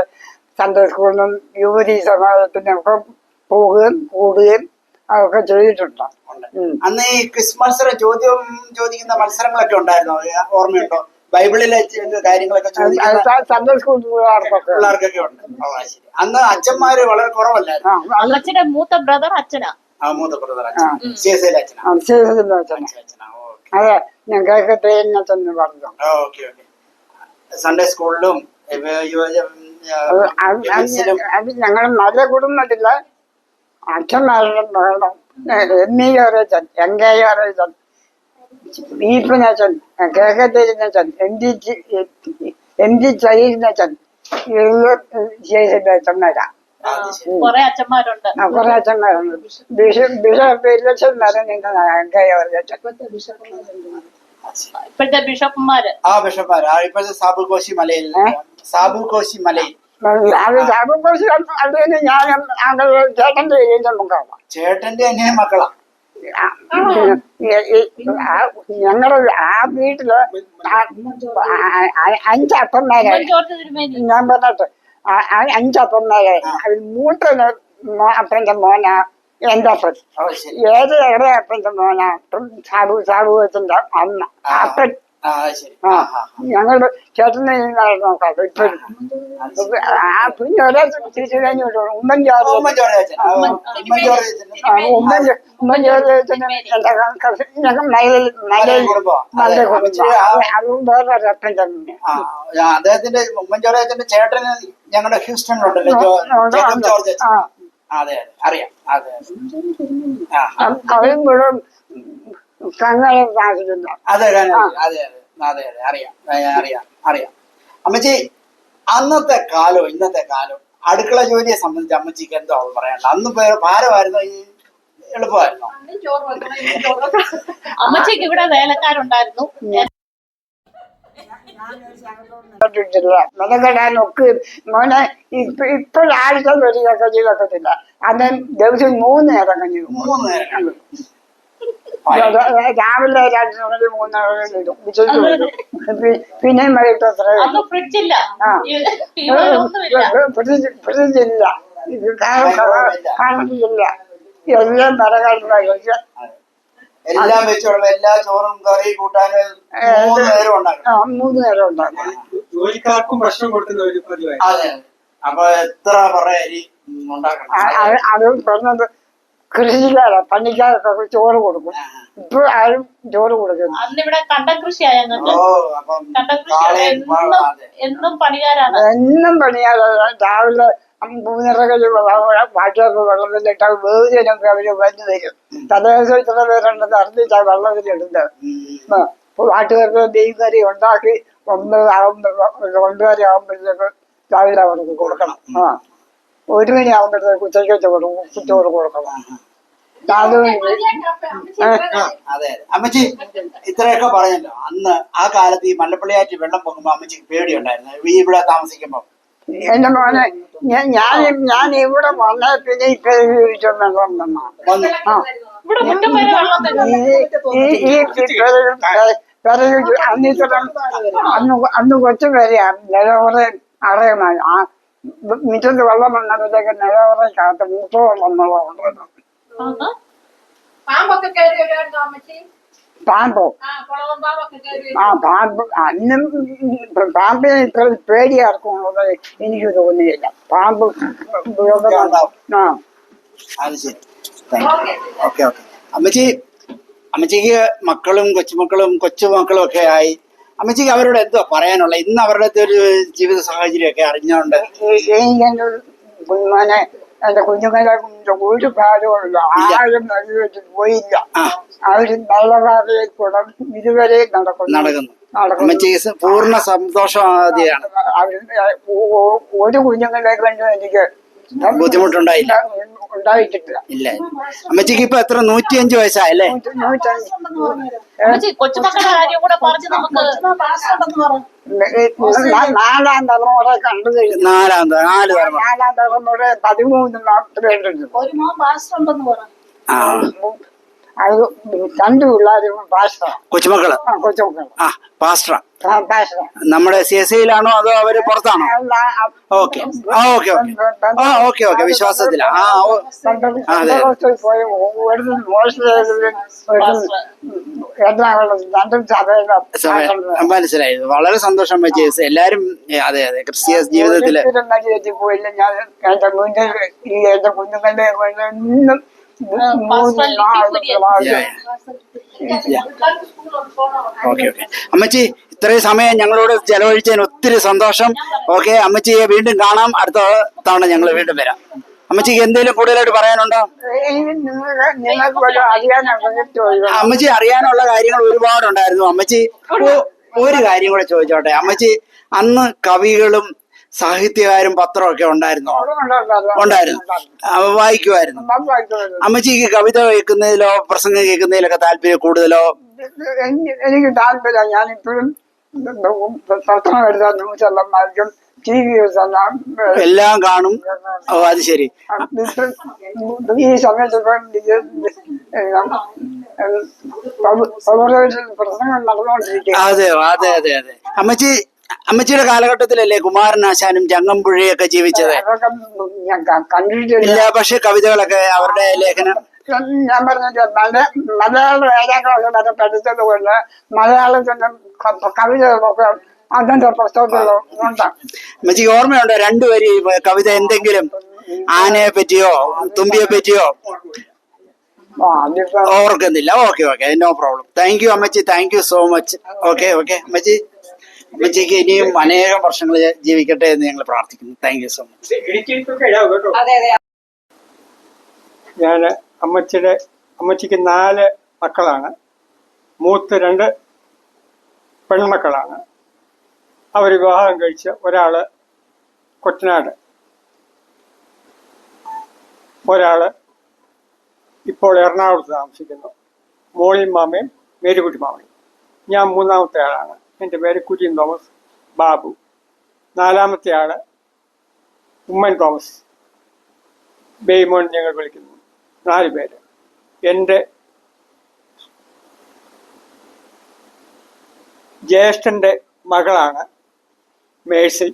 സൺഡേ സ്കൂളിനും യുവതി സമാജത്തിനും ഒക്കെ പോവുകയും കൂടുകയും അതൊക്കെ ചെയ്തിട്ടുണ്ട്. അന്ന് ഈ ക്വിസ് മത്സരം ചോദിക്കുന്ന മത്സരങ്ങളൊക്കെ ഉണ്ടായിരുന്നോ? ഓർമ്മയുണ്ടോ? ബൈബിളിലെ കാര്യങ്ങളൊക്കെ സൺഡേ സ്കൂൾ പിള്ളേർക്കൊക്കെ ഉണ്ട്. അന്ന് അച്ഛന്മാര് വളരെ കുറവല്ലായിരുന്നു. അച്ഛന്റെ മൂത്ത ബ്രദർ അച്ഛനാ. മൂത്ത ബ്രദർ അച്ഛൻ CSI-ലെ അച്ഛനാ. അതെ, ഞാൻ കേൾക്കട്ടെ എന്ന് പറഞ്ഞു. Okay okay. സൺഡേ സ്കൂളിലും ഞങ്ങൾ നല്ല കുടുംബത്തില്ല. അച്ഛന്മാരുടെ മരണം എന്നീയോരച്ചൻ, എങ്കയോരച്ചൻ, ഈപ്പനച്ചൻ, കേക്കത്തേരിനച്ചൻ, MG ചൈനച്ചൻ, അച്ഛന്മാരാ. കുറെ അച്ഛന്മാരുണ്ട്. കുറെ അച്ഛന്മാരുണ്ട്. ബിഷപ്പ് ഇലക്ഷൻ നടന്നിട്ട് എങ്കയോരച്ചൻ. ഇപ്പോഴത്തെ ബിഷപ്പുമാര് ഇപ്പോഴത്തെ സാബുകോശി മലയിൽ ചേട്ടന്റെ അന്യ മക്കളാ. ഞങ്ങളുടെ ആ വീട്ടില് 5 അപ്പന്മാരായി. ഞാൻ പറഞ്ഞിട്ട് 5 അപ്പന്മാരായി. അതിൽ മൂത്തന് അപ്പന്റെ മോനാ എന്റെ അപ്പൻ. ഏറെ അപ്പന്റെ മോനാ സാബുവച്ചന്റെ അമ്മ. ആ ശരി. ആ ഞങ്ങളുടെ ചേട്ടനെ നോക്കാം ഇപ്പോഴും. പിന്നെ ഒരാ തിരിച്ചു കഴിഞ്ഞോട്ടോ ഉമ്മൻചാറി ഉമ്മൻചാറിന് എന്റെ ഞങ്ങൾ നല്ല കുടുംബം. അതും വേറെ രക്തം തന്നെ. അദ്ദേഹത്തിന്റെ ഉമ്മൻചാറി അച്ഛന്റെ ചേട്ടന് ഞങ്ങളുടെ ഹ്യൂസ്റ്റണിലുണ്ടല്ലോ ജോർജ് അച്ഛൻ. അതെ അതെ അറിയാം. അതെ അവരും കൂടെ കങ്ങളെ താമസിക്കുന്ന. അതെ അതെ അതെ അതെ അതെ അറിയാം അറിയാം. അമ്മച്ചി അന്നത്തെ കാലവും ഇന്നത്തെ കാലവും അടുക്കള ജോലിയെ സംബന്ധിച്ച് അമ്മച്ചിക്ക് എന്തോ പറയാനുള്ളത്? അന്ന് ഭാരമായിരുന്നോ ഈ എളുപ്പമായിരുന്നോ? അമ്മച്ചിക്ക് ഇവിടെ വേലക്കാരുണ്ടായിരുന്നു. മെനക്കെടാനൊക്കെ മോനെ ഇപ്പോഴാഴ്ച ഒരു കഞ്ഞി വെക്കത്തില്ല. അന്ന് ദിവസം 3 നേരം കഞ്ഞി വെക്കും. 3 നേരം രാവിലെ 2 മണി 3 നേരം ഇടും. ഉച്ചയ്ക്ക് വരും. പിന്നെയും വൈകിട്ട് അത്ര ഫ്രിഡ്ജില്ല. ഫ്രിഡ്ജില്ല, കറണ്ടില്ല, എല്ലാം വിറകാട്ടില്ല. എല്ലാം വെച്ചോളൂ. എല്ലാ ചോറും കറി കൂട്ടാനും 3 നേരം ഉണ്ടാക്കണം. 3 നേരം ഉണ്ടാക്കണം. ജോലിക്കാർക്കും ഭക്ഷണം കൊടുക്കുന്ന ഒരു പതിവായി. അതെ. അപ്പൊ എത്ര പറ അരി ഉണ്ടാക്കണം? അത് പറഞ്ഞത് കൃഷിക്കാരാ, പണിക്കാർക്കൊക്കെ ചോറ് കൊടുക്കും. ഇപ്പൊ ആരും ചോറ് കൊടുക്കുന്നു. അന്നിവിടെ കണ്ടം കൃഷിയായ ഞങ്ങൾക്ക്. കണ്ടം കൃഷി എന്നും പണിക്കാരാണ്. എന്നും പണിയാതെ രാവിലെ 3:30 വാട്ടിയൊക്കെ വെള്ളത്തിലിട്ട് വേദിനൊക്കെ അവര് വന്നു തരും. തലേദിവസം ഇത്ര പേരുണ്ടെന്ന് അറിഞ്ഞിട്ടാ വെള്ളത്തിലിടുന്നത്. വാട്ടുകാർക്ക് മീൻ കറി ഉണ്ടാക്കി 9 കറി ആകുമ്പോഴത്തേക്ക് രാവിലെ അവർക്ക് കൊടുക്കണം. 1 മണി ആകുമ്പോഴത്തേക്ക് ഉച്ചയ്ക്ക് ചോറ് കൊടുക്കണം. അതെ. അമ്മച്ചി ഇത്രയൊക്കെ പറഞ്ഞല്ലോ. അന്ന് ആ കാലത്ത് ഈ മല്ലപ്പള്ളിയാറ്റ് വെള്ളം പൊങ്ങുമ്പോ അമ്മച്ചിക്ക് പേടിയുണ്ടായിരുന്നു ഈ ഇവിടെ താമസിക്കുമ്പോ? എന്റെ മോനെ ഞാൻ ഇവിടെ വന്ന പിന്നെ ഈ അന്ന് കൊച്ചു വരെയാ നിലവറ അറിയണം. ആ മിറ്റത്ത് വെള്ളം വന്നപ്പോഴത്തേക്ക് നിലവറയ്ക്കകത്ത് മൂത്തോളം വെള്ളം പാമ്പോ? പാമ്പ് അന്നും പാമ്പിനെ ഇത്ര പേടിയാർക്കുള്ളത് എനിക്ക് തോന്നിയില്ല. പാമ്പ് അത് ശരി. Okay okay. അമ്മച്ചിക്ക് മക്കളും കൊച്ചുമക്കളും ഒക്കെ ആയി. അമ്മച്ചിക്ക് അവരോട് എന്തോ പറയാനുള്ള ഇന്ന് അവരുടെ ഒരു ജീവിത സാഹചര്യം ഒക്കെ അറിഞ്ഞോണ്ട്? കുഞ്ഞുമോനെ എന്റെ കുഞ്ഞുങ്ങളെ ഒരു കാര്യമുള്ളൂ. ആരും വെച്ച് പോയില്ല. അവര് നല്ല കാര്യത്തിൽ കൂടെ ഇതുവരെ നടക്കുന്നു. അമ്മച്ചിക്ക് പൂർണ്ണ സന്തോഷമാണ്. ഒരു കുഞ്ഞുങ്ങളെ കൊണ്ട് എനിക്ക് ബുദ്ധിമുട്ടുണ്ടായില്ല. ഉണ്ടായിട്ടില്ല. ഇല്ല. അമ്മച്ചിക്ക് ഇപ്പൊ എത്ര 105 വയസ്സായല്ലേ? കൊച്ചുമക്കളുടെ കാര്യം കൂടെ പറഞ്ഞ് നമുക്ക് 4ാം തലമുറ കണ്ടു കഴിഞ്ഞു. 4ാം തലമുറ 13 പേരുണ്ട്. അത് 2 പിള്ളേരും പാസ്റ്ററാ. കൊച്ചുമക്കള് പാസ്റ്ററാ. നമ്മുടെ CSIയിലാണോ അതോ അവര് പുറത്താണോ? ഓക്കെ വിശ്വാസത്തിലാ. മനസ്സിലായി. വളരെ സന്തോഷം വെച്ച് എല്ലാരും. അതെ അതെ. ക്രിസ്തീയ ജീവിതത്തില് പോയില്ല. ഞാൻ എന്റെ കുഞ്ഞുങ്ങളുടെ ഓക്കെ. അമ്മച്ചി ഇത്രയും സമയം ഞങ്ങളോട് ചെലവഴിച്ചതിന് ഒത്തിരി സന്തോഷം. ഓക്കെ. അമ്മച്ചിയെ വീണ്ടും കാണാം. അടുത്ത തവണ ഞങ്ങൾ വീണ്ടും വരാം. അമ്മച്ചിക്ക് എന്തെങ്കിലും കൂടുതലായിട്ട് പറയാനുണ്ടോ? അമ്മച്ചി അറിയാനുള്ള കാര്യങ്ങൾ ഒരുപാടുണ്ടായിരുന്നു. അമ്മച്ചി ഒരു കാര്യം കൂടെ ചോദിച്ചോട്ടെ. അമ്മച്ചി അന്ന് കവികളും സാഹിത്യകാരും പത്രമൊക്കെ ഉണ്ടായിരുന്നു. വായിക്കുമായിരുന്നു. അമ്മച്ചിക്ക് കവിത കേൾക്കുന്നതിലോ പ്രസംഗം കേൾക്കുന്നതിലൊക്കെ താല്പര്യം കൂടുതലോ? എനിക്ക് താല്പര്യം. ഞാനിപ്പോഴും പത്രം എഴുതാൻ ന്യൂസെല്ലാം വായിക്കും, TV എല്ലാം കാണും. ഓ അത് ശരി. ഈ സമയത്ത് പ്രസംഗം നടന്നുകൊണ്ടിരിക്കും. അതെ. അമ്മച്ചിയുടെ കാലഘട്ടത്തിലല്ലേ കുമാരനാശാനും ചങ്ങമ്പുഴയൊക്കെ ജീവിച്ചത്? കണ്ടിട്ടില്ല. പക്ഷെ കവിതകളൊക്കെ അവരുടെ ലേഖനം ഞാൻ പറഞ്ഞത് മലയാളം 7ാം ക്ലാസ് വരെ പഠിച്ചത് കൊണ്ട് മലയാളത്തിന്റെ കവിതകളൊക്കെ അതിന്റെ പുസ്തകത്തിലുണ്ട്. അമ്മച്ചി ഓർമ്മയുണ്ടോ രണ്ടുപേരും ഈ കവിത എന്തെങ്കിലും ആനയെ പറ്റിയോ തുമ്പിയെ പറ്റിയോ അതിപ്പോ ഓർക്കുന്നില്ല? Okay no problem. Thank you അമ്മച്ചി, thank you so much. Okay അമ്മച്ചിക്ക് ഇനിയും അനേകം വർഷങ്ങൾ ജീവിക്കട്ടെ എന്ന് ഞങ്ങൾ പ്രാർത്ഥിക്കുന്നു. Thank you so much. ഇടുക്കിയിലൊക്കെ ഇടാവും കേട്ടോ. അതെ അതെ. ഞാൻ അമ്മച്ചിക്ക് 4 മക്കളാണ്. മൂത്ത് 2 പെൺമക്കളാണ്. അവർ വിവാഹം കഴിച്ച് ഒരാള് കൊറ്റനാട്, ഒരാള് ഇപ്പോൾ എറണാകുളത്ത് താമസിക്കുന്നു. മോളിയും മാമയും മേരിക്കുട്ടി മാമയും. ഞാൻ 3ാമത്തെ ആളാണ്. എൻ്റെ പേര് കുര്യൻ തോമസ് ബാബു. 4ാമത്തെ ആള് ഉമ്മൻ തോമസ് ബേയ്മോൻ ഞങ്ങൾ വിളിക്കുന്നു. 4 പേര്. എൻ്റെ ജ്യേഷ്ഠൻ്റെ മകളാണ് മേഴ്സി.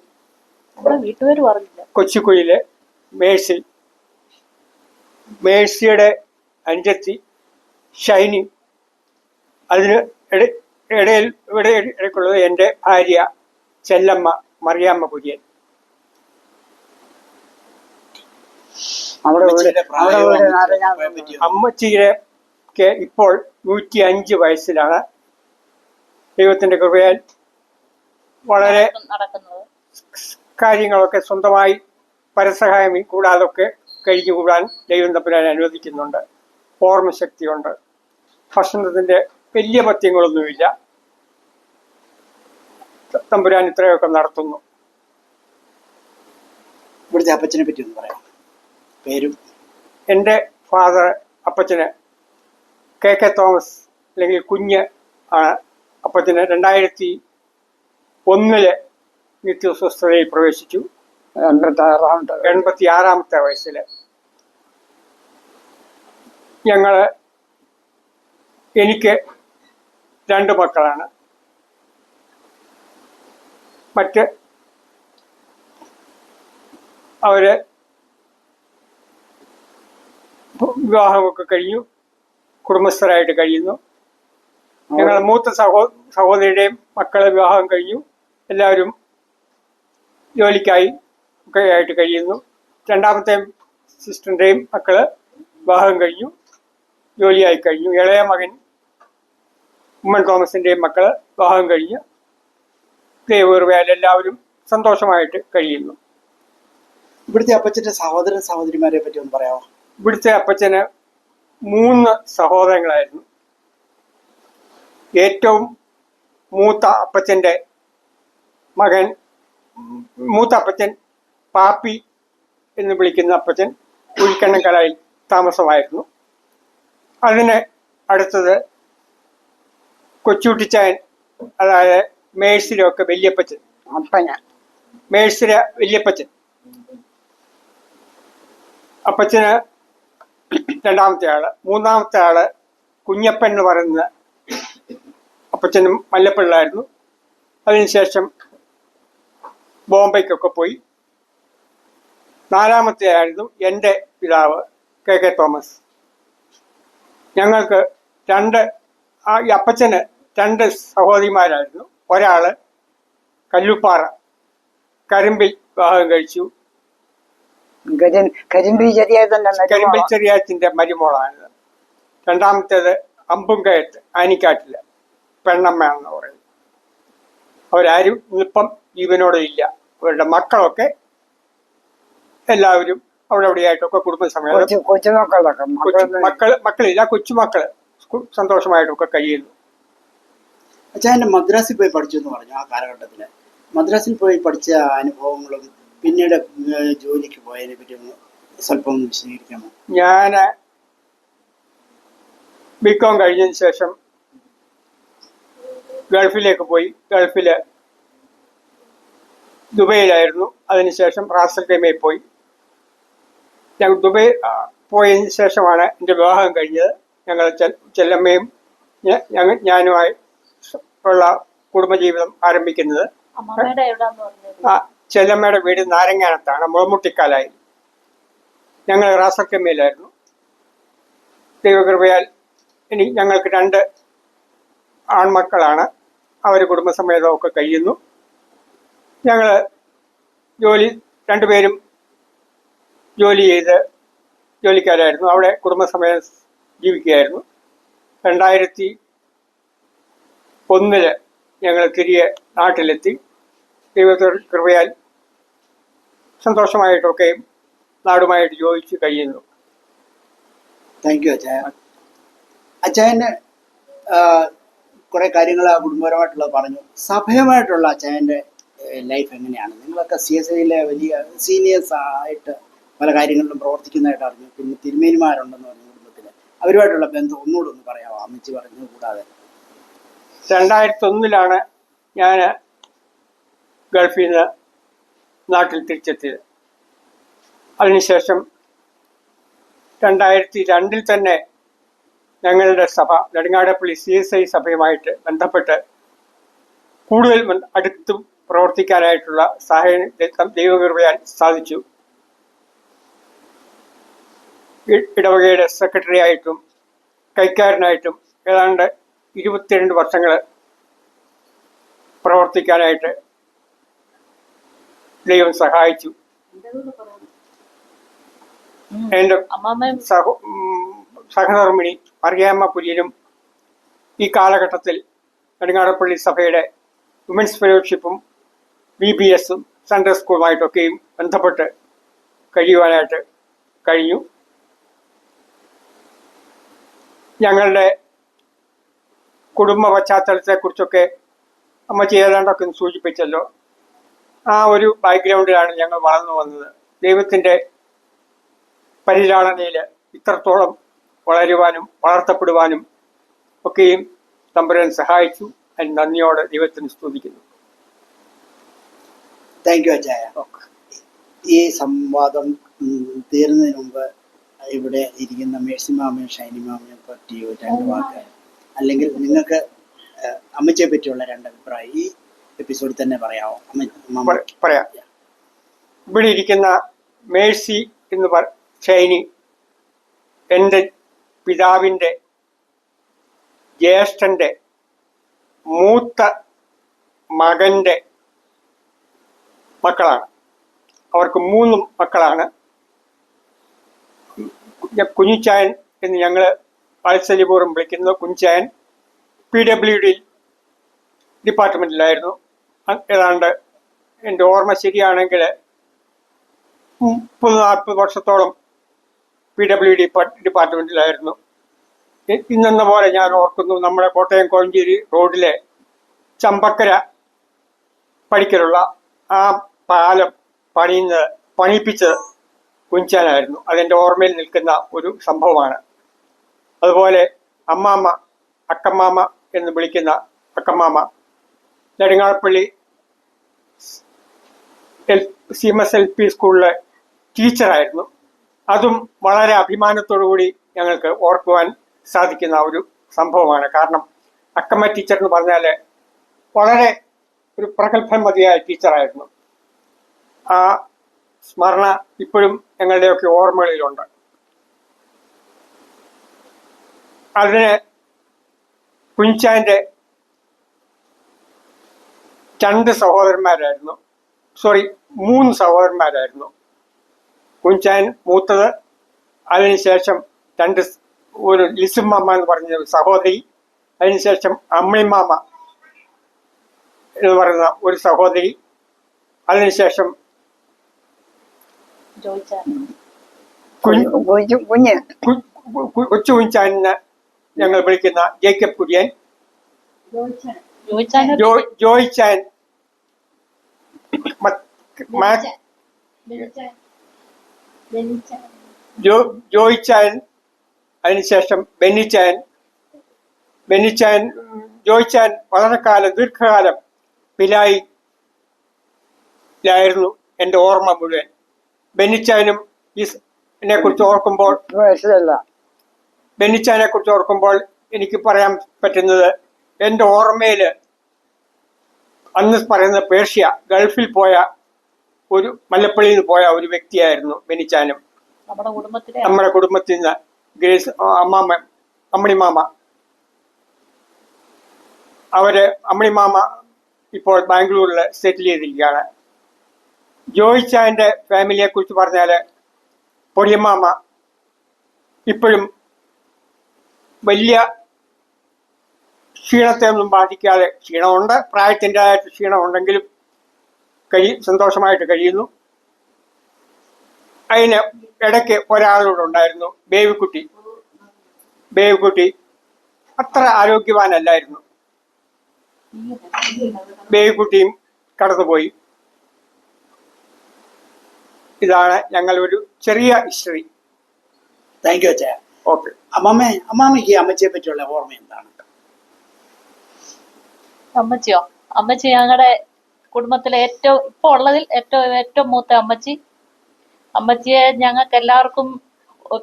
വീട്ടുപേര് പറഞ്ഞില്ല. കൊച്ചിക്കുഴിയിലെ മേഴ്സി. മേഴ്സിയുടെ അനുജത്തി ഷൈനി. അതിന് ഇടയ്ക്കുള്ളത് എൻ്റെ ഭാര്യ ചെല്ലമ്മ മറിയാമ്മ കുര്യൻ. അമ്മച്ചിക്ക് ഇപ്പോൾ 105 വയസ്സിലാണ്. ദൈവത്തിന്റെ കൃപയാൽ വളരെ നടക്കുന്നത്. കാര്യങ്ങളൊക്കെ സ്വന്തമായി പരസഹായം കൂടാതൊക്കെ കഴിഞ്ഞുകൂടാൻ ദൈവം തമ്പുരാൻ അനുവദിക്കുന്നുണ്ട്. ഓർമ്മശക്തിയുണ്ട്. ഭക്ഷണത്തിന്റെ വലിയ പഥ്യങ്ങളൊന്നുമില്ല. തമ്പുരാൻ ഇത്രയൊക്കെ നടത്തുന്നു. ഇവിടുത്തെ അപ്പച്ചനെ പറ്റി ഒന്ന് പറയാം, പേരും. എൻ്റെ ഫാദർ അപ്പച്ചന് കെ തോമസ് അല്ലെങ്കിൽ കുഞ്ഞ് ആണ്. അപ്പച്ചന് 2001 നിത്യസ്വസ്ഥതയിൽ പ്രവേശിച്ചു. 86ാമത്തെ വയസ്സിൽ. എനിക്ക് 2 മക്കളാണ്. മറ്റ് അവര് വിവാഹമൊക്കെ കഴിഞ്ഞു, കുടുംബസ്ഥരായിട്ട് കഴിയുന്നു. ഞങ്ങൾ മൂത്ത സഹോദരിയുടെയും മക്കളെ വിവാഹം കഴിഞ്ഞു. എല്ലാവരും ജോലിക്കായി ഒക്കെ ആയിട്ട് കഴിയുന്നു. 2ാമത്തെ സിസ്റ്ററിൻ്റെയും മക്കള് വിവാഹം കഴിഞ്ഞു, ജോലിയായി കഴിഞ്ഞു. ഇളയ മകൻ ഉമ്മൻ തോമസിൻ്റെയും മക്കള് വിവാഹം കഴിഞ്ഞ് ദൈവകൃപയാൽ എല്ലാവരും സന്തോഷമായിട്ട് കഴിയുന്നു. ഇവിടുത്തെ അപ്പച്ചന്റെ സഹോദരന്മാരെ പറ്റി ഒന്ന് പറയാമോ? ഇവിടുത്തെ അപ്പച്ചന് 3 സഹോദരങ്ങളായിരുന്നു. ഏറ്റവും മൂത്ത അപ്പച്ചൻ്റെ മകൻ, മൂത്ത അപ്പച്ചൻ പാപ്പി എന്ന് വിളിക്കുന്ന അപ്പച്ചൻ കുഴിക്കണ്ണങ്കലായിൽ താമസമായിരുന്നു. അതിന് അടുത്തത് കൊച്ചുകുട്ടിച്ചായൻ, അതായത് മേഴ്സിലൊക്കെ വല്യപ്പച്ചൻ, മേഴ്സിലെ വല്യപ്പച്ചൻ. അപ്പച്ചന് 2ാമത്തെ ആള്. 3ാമത്തെ ആള് കുഞ്ഞപ്പൻ എന്ന് പറയുന്ന അപ്പച്ചനും മല്ലപ്പിള്ളായിരുന്നു. അതിനുശേഷം ബോംബെക്കൊക്കെ പോയി. 4ാമത്തെ ആയിരുന്നു എൻ്റെ പിതാവ് കെ തോമസ്. ഞങ്ങൾക്ക് അപ്പച്ചന് 2 സഹോദരിമാരായിരുന്നു. ഒരാള് കല്ലുപ്പാറ കരിമ്പിൽ വിവാഹം കഴിച്ചു. കരിമ്പിൽ ചെറിയാച്ചന്റെ മരുമോളാണിത്. 2ാമത്തേത് അമ്പുംകയത്ത് ആനിക്കാട്ടില് പെണ്ണമ്മയാണെന്ന് പറയും. അവരാരും ഇപ്പം ജീവനോടെ ഇല്ല. അവരുടെ മക്കളൊക്കെ എല്ലാവരും അവിടെയായിട്ടൊക്കെ കുടുംബസമേതം, മക്കളില്ല, കൊച്ചുമക്കള് സന്തോഷമായിട്ടൊക്കെ കഴിയുന്നു. അച്ഛാ, മദ്രാസിൽ പോയി പഠിച്ചു എന്ന് പറഞ്ഞു. ആ കാലഘട്ടത്തില് മദ്രാസിൽ പോയി പഠിച്ച അനുഭവങ്ങളും പിന്നീട് ജോലിക്ക് പോയതിനെ പറ്റി ഒന്ന് സ്വല്പം വിശദീകരിക്കാമോ? ഞാൻ ബികോം കഴിഞ്ഞതിന് ശേഷം ഗൾഫിലേക്ക് പോയി. ഗൾഫില് ദുബൈയിലായിരുന്നു. അതിനുശേഷം റാസൽ ഖൈമയിൽ പോയി. ഞങ്ങൾ ദുബൈ പോയതിന് ശേഷമാണ് എൻ്റെ വിവാഹം കഴിഞ്ഞത്. ഞങ്ങൾ ചെല്ലമ്മയും ഞാനുമായി ഉള്ള കുടുംബജീവിതം ആരംഭിക്കുന്നത്. ചെല്ലമ്മയുടെ വീട് നാരങ്ങാനത്താണ്, മുളമുട്ടിക്കാലായി. ഞങ്ങൾ റാസൽ ഖൈമയിലായിരുന്നു. ദൈവകൃപയാൽ ഞങ്ങൾക്ക് 2 ആൺമക്കളാണ്. അവർ കുടുംബസമേതമൊക്കെ കഴിയുന്നു. ഞങ്ങൾ രണ്ടുപേരും ജോലി ചെയ്ത് ജോലിക്കാരായിരുന്നു. അവിടെ കുടുംബസമേതം ജീവിക്കുകയായിരുന്നു. 2001 ഞങ്ങൾ തിരികെ നാട്ടിലെത്തി. ദൈവത്തിന്റെ കൃപയാൽ സന്തോഷമായിട്ടൊക്കെ നാടുമായിട്ട് യോജിച്ച് കഴിയുന്നു. താങ്ക് യു അച്ചായ. അച്ചായന് കുറെ കാര്യങ്ങൾ കുടുംബപരമായിട്ടുള്ളത് പറഞ്ഞു. സഭയമായിട്ടുള്ള അച്ചായന്റെ ലൈഫ് എങ്ങനെയാണ്? നിങ്ങളൊക്കെ CSIയിലെ വലിയ സീനിയേഴ്സ് ആയിട്ട് പല കാര്യങ്ങളിലും പ്രവർത്തിക്കുന്നതായിട്ട് അറിഞ്ഞു. പിന്നെ തിരുമേനിമാരുണ്ടെന്ന് പറഞ്ഞു കുടുംബത്തിൽ. അവരുമായിട്ടുള്ള ബന്ധം ഒന്നുകൂടെ ഒന്ന് പറയാമോ? അമ്മച്ചി പറഞ്ഞു കൂടാതെ. 2001 ഞാൻ ഗൾഫിൽ നിന്ന് നാട്ടിൽ തിരിച്ചെത്തിയത്. അതിനുശേഷം 2002 തന്നെ ഞങ്ങളുടെ സഭ നെടുങ്ങാടപ്പള്ളി CSI സഭയുമായിട്ട് ബന്ധപ്പെട്ട് കൂടുതൽ അടുത്ത് പ്രവർത്തിക്കാനായിട്ടുള്ള സാഹചര്യം ദൈവകൃപയാൽ സാധിച്ചു. ഇടവകയുടെ സെക്രട്ടറി ആയിട്ടും കൈക്കാരനായിട്ടും ഏതാണ്ട് 22 വർഷങ്ങൾ പ്രവർത്തിക്കാനായിട്ട് ദൈവം സഹായിച്ചു. എൻ്റെ സഹധർമ്മിണി മറിയാമ്മ കുര്യനും ഈ കാലഘട്ടത്തിൽ നെടുങ്ങാടപ്പള്ളി സഭയുടെ വിമൻസ് ഫെലോഷിപ്പും VBSഉം സെൻട്രൽ സ്കൂളുമായിട്ടൊക്കെയും ബന്ധപ്പെട്ട് കഴിയുവാനായിട്ട് കഴിഞ്ഞു. ഞങ്ങളുടെ കുടുംബ പശ്ചാത്തലത്തെക്കുറിച്ചൊക്കെ അമ്മച്ചി ഏതാണ്ടൊക്കെ സൂചിപ്പിച്ചല്ലോ. ആ ഒരു ബാക്ക്ഗ്രൗണ്ടിലാണ് ഞങ്ങൾ വളർന്നു വന്നത്. ദൈവത്തിൻ്റെ പരിലാളനയിൽ ഇത്രത്തോളം വളരുവാനും വളർത്തപ്പെടുവാനും ഒക്കെയും തമ്പുരാൻ സഹായിച്ചു. അതിന് നന്ദിയോടെ ദൈവത്തിന് സ്തുതിക്കുന്നു. താങ്ക് യു അച്ചായ. ഈ സംവാദം തീർന്നതിന് മുമ്പ് ഇവിടെ ഇരിക്കുന്ന മേഴ്സി മാമയും ഷൈനി മാമയെ പറ്റി 2 വാക്ക്, അല്ലെങ്കിൽ നിങ്ങൾക്ക് അമ്മച്ചിയെ പറ്റിയുള്ള 2 അഭിപ്രായം ഈ എപ്പിസോഡിൽ തന്നെ പറയാമോ? പറയാം. ഇവിടെ ഇരിക്കുന്ന മേഴ്സി എന്ന് ഷൈനി എൻ്റെ പിതാവിൻ്റെ ജ്യേഷ്ഠൻ്റെ മൂത്ത മകൻ്റെ മക്കളാണ്. അവർക്ക് 3 മക്കളാണ്. കുഞ്ഞിച്ചായൻ എന്ന് ഞങ്ങൾ വാത്സല്യപൂർവ്വം വിളിക്കുന്നത്. കുഞ്ഞിച്ചായൻ PWD ഡിപ്പാർട്ട്മെൻറ്റിലായിരുന്നു. ഏതാണ്ട് എൻ്റെ ഓർമ്മ ശരിയാണെങ്കിൽ 30-40 വർഷത്തോളം PWD ഡിപ്പാർട്ട്മെൻറ്റിലായിരുന്നു. ഇന്നെന്ന പോലെ ഞാൻ ഓർക്കുന്നു, നമ്മുടെ കോട്ടയം കോഴഞ്ചേരി റോഡിലെ ചമ്പക്കര പടിക്കലുള്ള ആ പാലം പണിയിപ്പിച്ചത് കുഞ്ചാനായിരുന്നു. അതെൻ്റെ ഓർമ്മയിൽ നിൽക്കുന്ന ഒരു സംഭവമാണ്. അതുപോലെ അമ്മാമ്മ, അക്കമ്മാമ എന്ന് വിളിക്കുന്ന അക്കമ്മാമ നെടുങ്ങാടപ്പള്ളി CMS LP സ്കൂളിലെ ടീച്ചറായിരുന്നു. അതും വളരെ അഭിമാനത്തോടുകൂടി ഞങ്ങൾക്ക് ഓർക്കുവാൻ സാധിക്കുന്ന ഒരു സംഭവമാണ്. കാരണം അക്കമ്മ ടീച്ചർ എന്ന് പറഞ്ഞാൽ വളരെ ഒരു പ്രഗത്ഭമതിയായ ടീച്ചറായിരുന്നു. ആ സ്മരണ ഇപ്പോഴും ഞങ്ങളുടെയൊക്കെ ഓർമ്മകളിലുണ്ട്. അതിന് കുഞ്ചാൻ്റെ 2 സഹോദരന്മാരായിരുന്നു. 3 സഹോദരന്മാരായിരുന്നു. കുഞ്ചാൻ മൂത്തത്. അതിനുശേഷം 2 ഒരു ലിസുമാമ എന്ന് പറഞ്ഞ ഒരു സഹോദരി. അതിനുശേഷം അമ്മിമാമ എന്ന് പറയുന്ന ഒരു സഹോദരി. അതിനുശേഷം കൊച്ചു കുഞ്ചാനിന് ഞങ്ങൾ വിളിക്കുന്ന ജേക്കബ് കുര്യൻ, ജോയിച്ചാൻ, ജോയിച്ചാൻ, അതിനുശേഷം ബെന്നിച്ചാൻ. ജോയിച്ചാൻ വളരെ ദീർഘകാലം പിലായിലായിരുന്നു എൻ്റെ ഓർമ്മ മുഴുവൻ. ബെന്നിച്ചാനും എന്നെ കുറിച്ച് ഓർക്കുമ്പോൾ എനിക്ക് പറയാൻ പറ്റുന്നത്, എൻ്റെ ഓർമ്മയിൽ അന്ന് പറയുന്ന പേർഷ്യ ഗൾഫിൽ പോയ ഒരു മല്ലപ്പള്ളിയിൽ നിന്ന് പോയ ഒരു വ്യക്തിയായിരുന്നു ബെന്നിച്ചാനും. നമ്മുടെ കുടുംബത്തിൽ നിന്ന് ഗ്രേസ് അമ്മാമ്മ, അമ്മിണിമാമ. അമ്മിണിമാമ ഇപ്പോൾ ബാംഗ്ലൂരിൽ സെറ്റിൽ ചെയ്തിരിക്കുകയാണ്. ജോയിച്ചാൻ്റെ ഫാമിലിയെ കുറിച്ച് പറഞ്ഞാൽ പൊടിയമ്മാമ ഇപ്പോഴും വലിയ ക്ഷീണത്തെ ഒന്നും ബാധിക്കാതെ, ക്ഷീണമുണ്ട്, പ്രായത്തിൻ്റെതായിട്ട് ക്ഷീണമുണ്ടെങ്കിലും സന്തോഷമായിട്ട് കഴിയുന്നു. അതിന് ഇടയ്ക്ക് ഒരാളോട് ഉണ്ടായിരുന്നു, ബേബിക്കുട്ടി അത്ര ആരോഗ്യവാനല്ലായിരുന്നു. ബേബിക്കുട്ടിയും കടന്നുപോയി. ഇതാണ് ഞങ്ങളൊരു ചെറിയ ഹിസ്റ്ററി. താങ്ക് യു അച്ഛാ. ഓക്കെ. അമ്മാമ്മയ്ക്ക് അമ്മച്ചിയെ പറ്റിയുള്ള ഓർമ്മ എന്താണ്? അമ്മച്ചി ഞങ്ങളുടെ കുടുംബത്തിലെ ഇപ്പൊ ഉള്ളതിൽ ഏറ്റവും മൂത്ത അമ്മച്ചിയെ ഞങ്ങൾക്ക് എല്ലാവർക്കും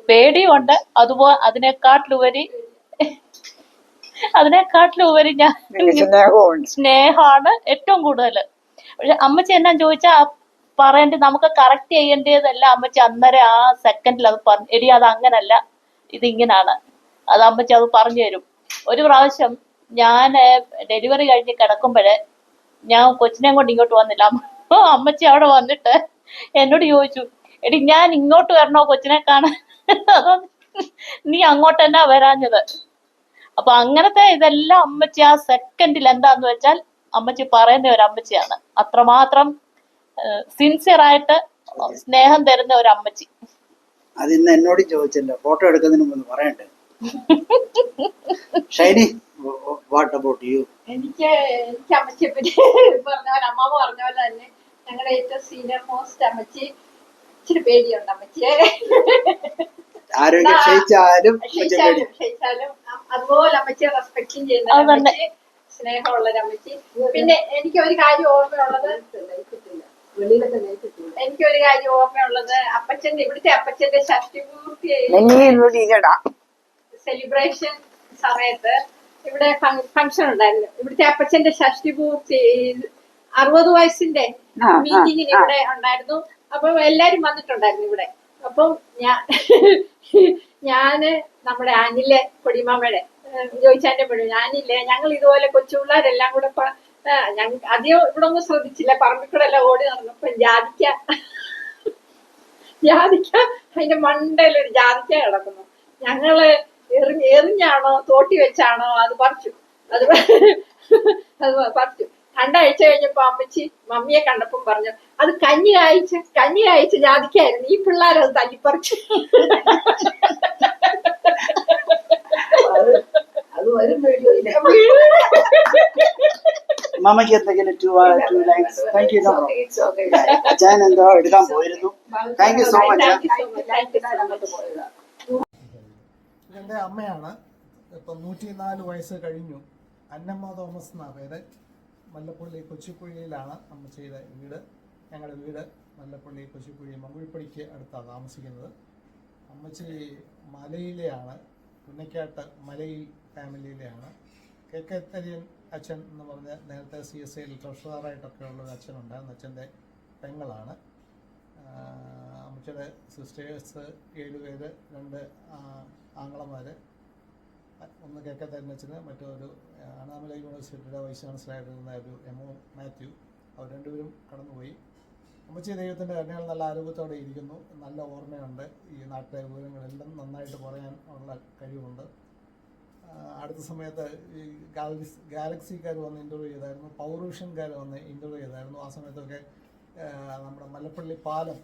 പേടിയുണ്ട്. അതുപോലെ അതിനെക്കാട്ടിലുപരി ഞാൻ സ്നേഹമാണ് ഏറ്റവും കൂടുതൽ. പക്ഷെ അമ്മച്ചി എന്നാ ചോദിച്ചാ പറയേണ്ടത്, നമുക്ക് കറക്റ്റ് ചെയ്യേണ്ടതല്ല. അമ്മച്ചി അന്നേരം ആ സെക്കൻഡിൽ അത് എടി അത് അങ്ങനല്ല, ഇതിങ്ങനാണ്, അത് അമ്മച്ചി അത് പറഞ്ഞു തരും. ഒരു പ്രാവശ്യം ഞാൻ ഡെലിവറി കഴിഞ്ഞ് കിടക്കുമ്പോഴേ ഞാൻ കൊച്ചിനെ കൊണ്ട് ഇങ്ങോട്ട് വന്നില്ല. അമ്മച്ചി അവിടെ വന്നിട്ട് എന്നോട് ചോദിച്ചു, എടി ഞാൻ ഇങ്ങോട്ട് വരണോ കൊച്ചിനെ കാണാൻ, അതോ നീ അങ്ങോട്ട് തന്നെ വരാഞ്ഞത്? അപ്പൊ അങ്ങനത്തെ ഇതെല്ലാം അമ്മച്ചി ആ സെക്കൻഡിൽ എന്താന്ന് വെച്ചാൽ അമ്മച്ചി പറയുന്ന ഒരു അമ്മച്ചിയാണ്. അത്രമാത്രം സിൻസിയർ ആയിട്ട് സ്നേഹം തരുന്ന ഒരു അമ്മച്ചി. അത് ഇന്ന് എന്നോട് ചോദിച്ചല്ലോ, ഫോട്ടോ എടുക്കുന്നതിന് മുമ്പ് പറയണ്ടേ? Shiny, what about you? എനിക്ക് അമ്മച്ചിയെ പറ്റി അമ്മാമ പറഞ്ഞ പോലെ തന്നെ ഞങ്ങളുടെ ഏറ്റവും സീനിയർ മോസ്റ്റ് അമ്മച്ചി. ഇച്ചിരി പേടിയുണ്ട് അമ്മച്ചിയെ. ആരോഗ്യം ക്ഷയിച്ചാലും അതുപോലെ അമ്മച്ചിയെ റെസ്പെക്റ്റും ചെയ്യുന്ന അമ്മച്ചി, സ്നേഹമുള്ളൊരു അമ്മച്ചി. പിന്നെ എനിക്കൊരു കാര്യം ഓർമ്മയുള്ളത് ഇവിടുത്തെ അപ്പച്ചന്റെ ഷഷ്ടിപൂർത്തി സെലിബ്രേഷൻ സമയത്ത് ഇവിടെ ഫംഗ്ഷൻ ഉണ്ടായിരുന്നു. ഇവിടുത്തെ അപ്പച്ചന്റെ ഷഷ്ടിപൂർത്തി 60 വയസ്സിന്റെ മീറ്റിങ്ങിന് ഇവിടെ ഉണ്ടായിരുന്നു. അപ്പം എല്ലാരും വന്നിട്ടുണ്ടായിരുന്നു ഇവിടെ. അപ്പം ഞാന് നമ്മുടെ അനിലെ കൊടിമാമയുടെ ജോയിച്ചാന്റെ പെണ്ണു ഞാനില്ലേ, ഞങ്ങൾ ഇതുപോലെ കൊച്ചു പിള്ളേരെല്ലാം കൂടെ അധികം ഇവിടെ ഒന്നും ശ്രദ്ധിച്ചില്ല, പറമ്പിക്കൂടെ എല്ലാം ഓടി നടന്നപ്പോ ജാതിക്ക അതിന്റെ മണ്ടയിലൊരു ജാതിക്ക കിടക്കുന്നു. ഞങ്ങള് എറിഞ്ഞാണോ തോട്ടി വെച്ചാണോ അത് പറിച്ചു. അത് പറിച്ചു. 2 ആഴ്ച കഴിഞ്ഞപ്പോ അമ്മച്ചി മമ്മിയെ കണ്ടപ്പം പറഞ്ഞു, അത് കഞ്ഞി കായ്ച്ച ജാതിക്കായിരുന്നു, ഈ പിള്ളേരത് തല്ലിപ്പറിച്ചു. മാമയ്ക്ക് എന്തെങ്കിലും ഞാൻ എന്തോ എടുക്കാൻ പോയിരുന്നു. Thank you so much. എൻ്റെ അമ്മയാണ്. ഇപ്പം 104 വയസ്സ് കഴിഞ്ഞു. അന്നമ്മ തോമസ് എന്നാ പേര്. മല്ലപ്പള്ളി കൊച്ചിക്കുഴിയിലാണ് അമ്മച്ചിയുടെ വീട്. ഞങ്ങളുടെ വീട് മല്ലപ്പള്ളി കൊച്ചിക്കുഴി മങ്കുഴിപ്പടിക്ക് അടുത്താണ് താമസിക്കുന്നത്. അമ്മച്ചി മലയിലെയാണ്, പുന്നക്കാട്ട് മലയിൽ ഫാമിലിയിലെയാണ്. KK തരിയൻ അച്ഛൻ എന്ന് പറഞ്ഞ നേരത്തെ CSIയിൽ ട്രഷററായിട്ടൊക്കെ ഉള്ളൊരു അച്ഛനുണ്ടായിരുന്നു. അച്ഛൻ്റെ പെങ്ങളാണ്. അമ്മച്ചിയുടെ സിസ്റ്റേഴ്സ് 7 പേര്, 2 ആങ്ങളമാർ, ഒന്ന് KK തരിയൻ അച്ഛന്, മറ്റൊരു അണ്ണാമല യൂണിവേഴ്സിറ്റിയുടെ വൈസ് ചാൻസലറായിരുന്ന ഒരു MO മാത്യു. അവർ 2 പേരും കടന്നുപോയി. അമ്മച്ചി ദൈവത്തിൻ്റെ കരുണയാൽ നല്ല ആരോഗ്യത്തോടെ ഇരിക്കുന്നു. നല്ല ഓർമ്മയുണ്ട്. ഈ നാട്ടിലെ വിവരങ്ങളെല്ലാം നന്നായിട്ട് പറയാൻ ഉള്ള കഴിവുണ്ട്. അടുത്ത സമയത്ത് ഈ ഗാലക്സിക്കാർ വന്ന് ഇൻ്റർവ്യൂ ചെയ്തായിരുന്നു, പൗർവിഷൻകാർ വന്ന് ഇൻ്റർവ്യൂ ചെയ്തായിരുന്നു. ആ സമയത്തൊക്കെ നമ്മുടെ മല്ലപ്പള്ളി പാലം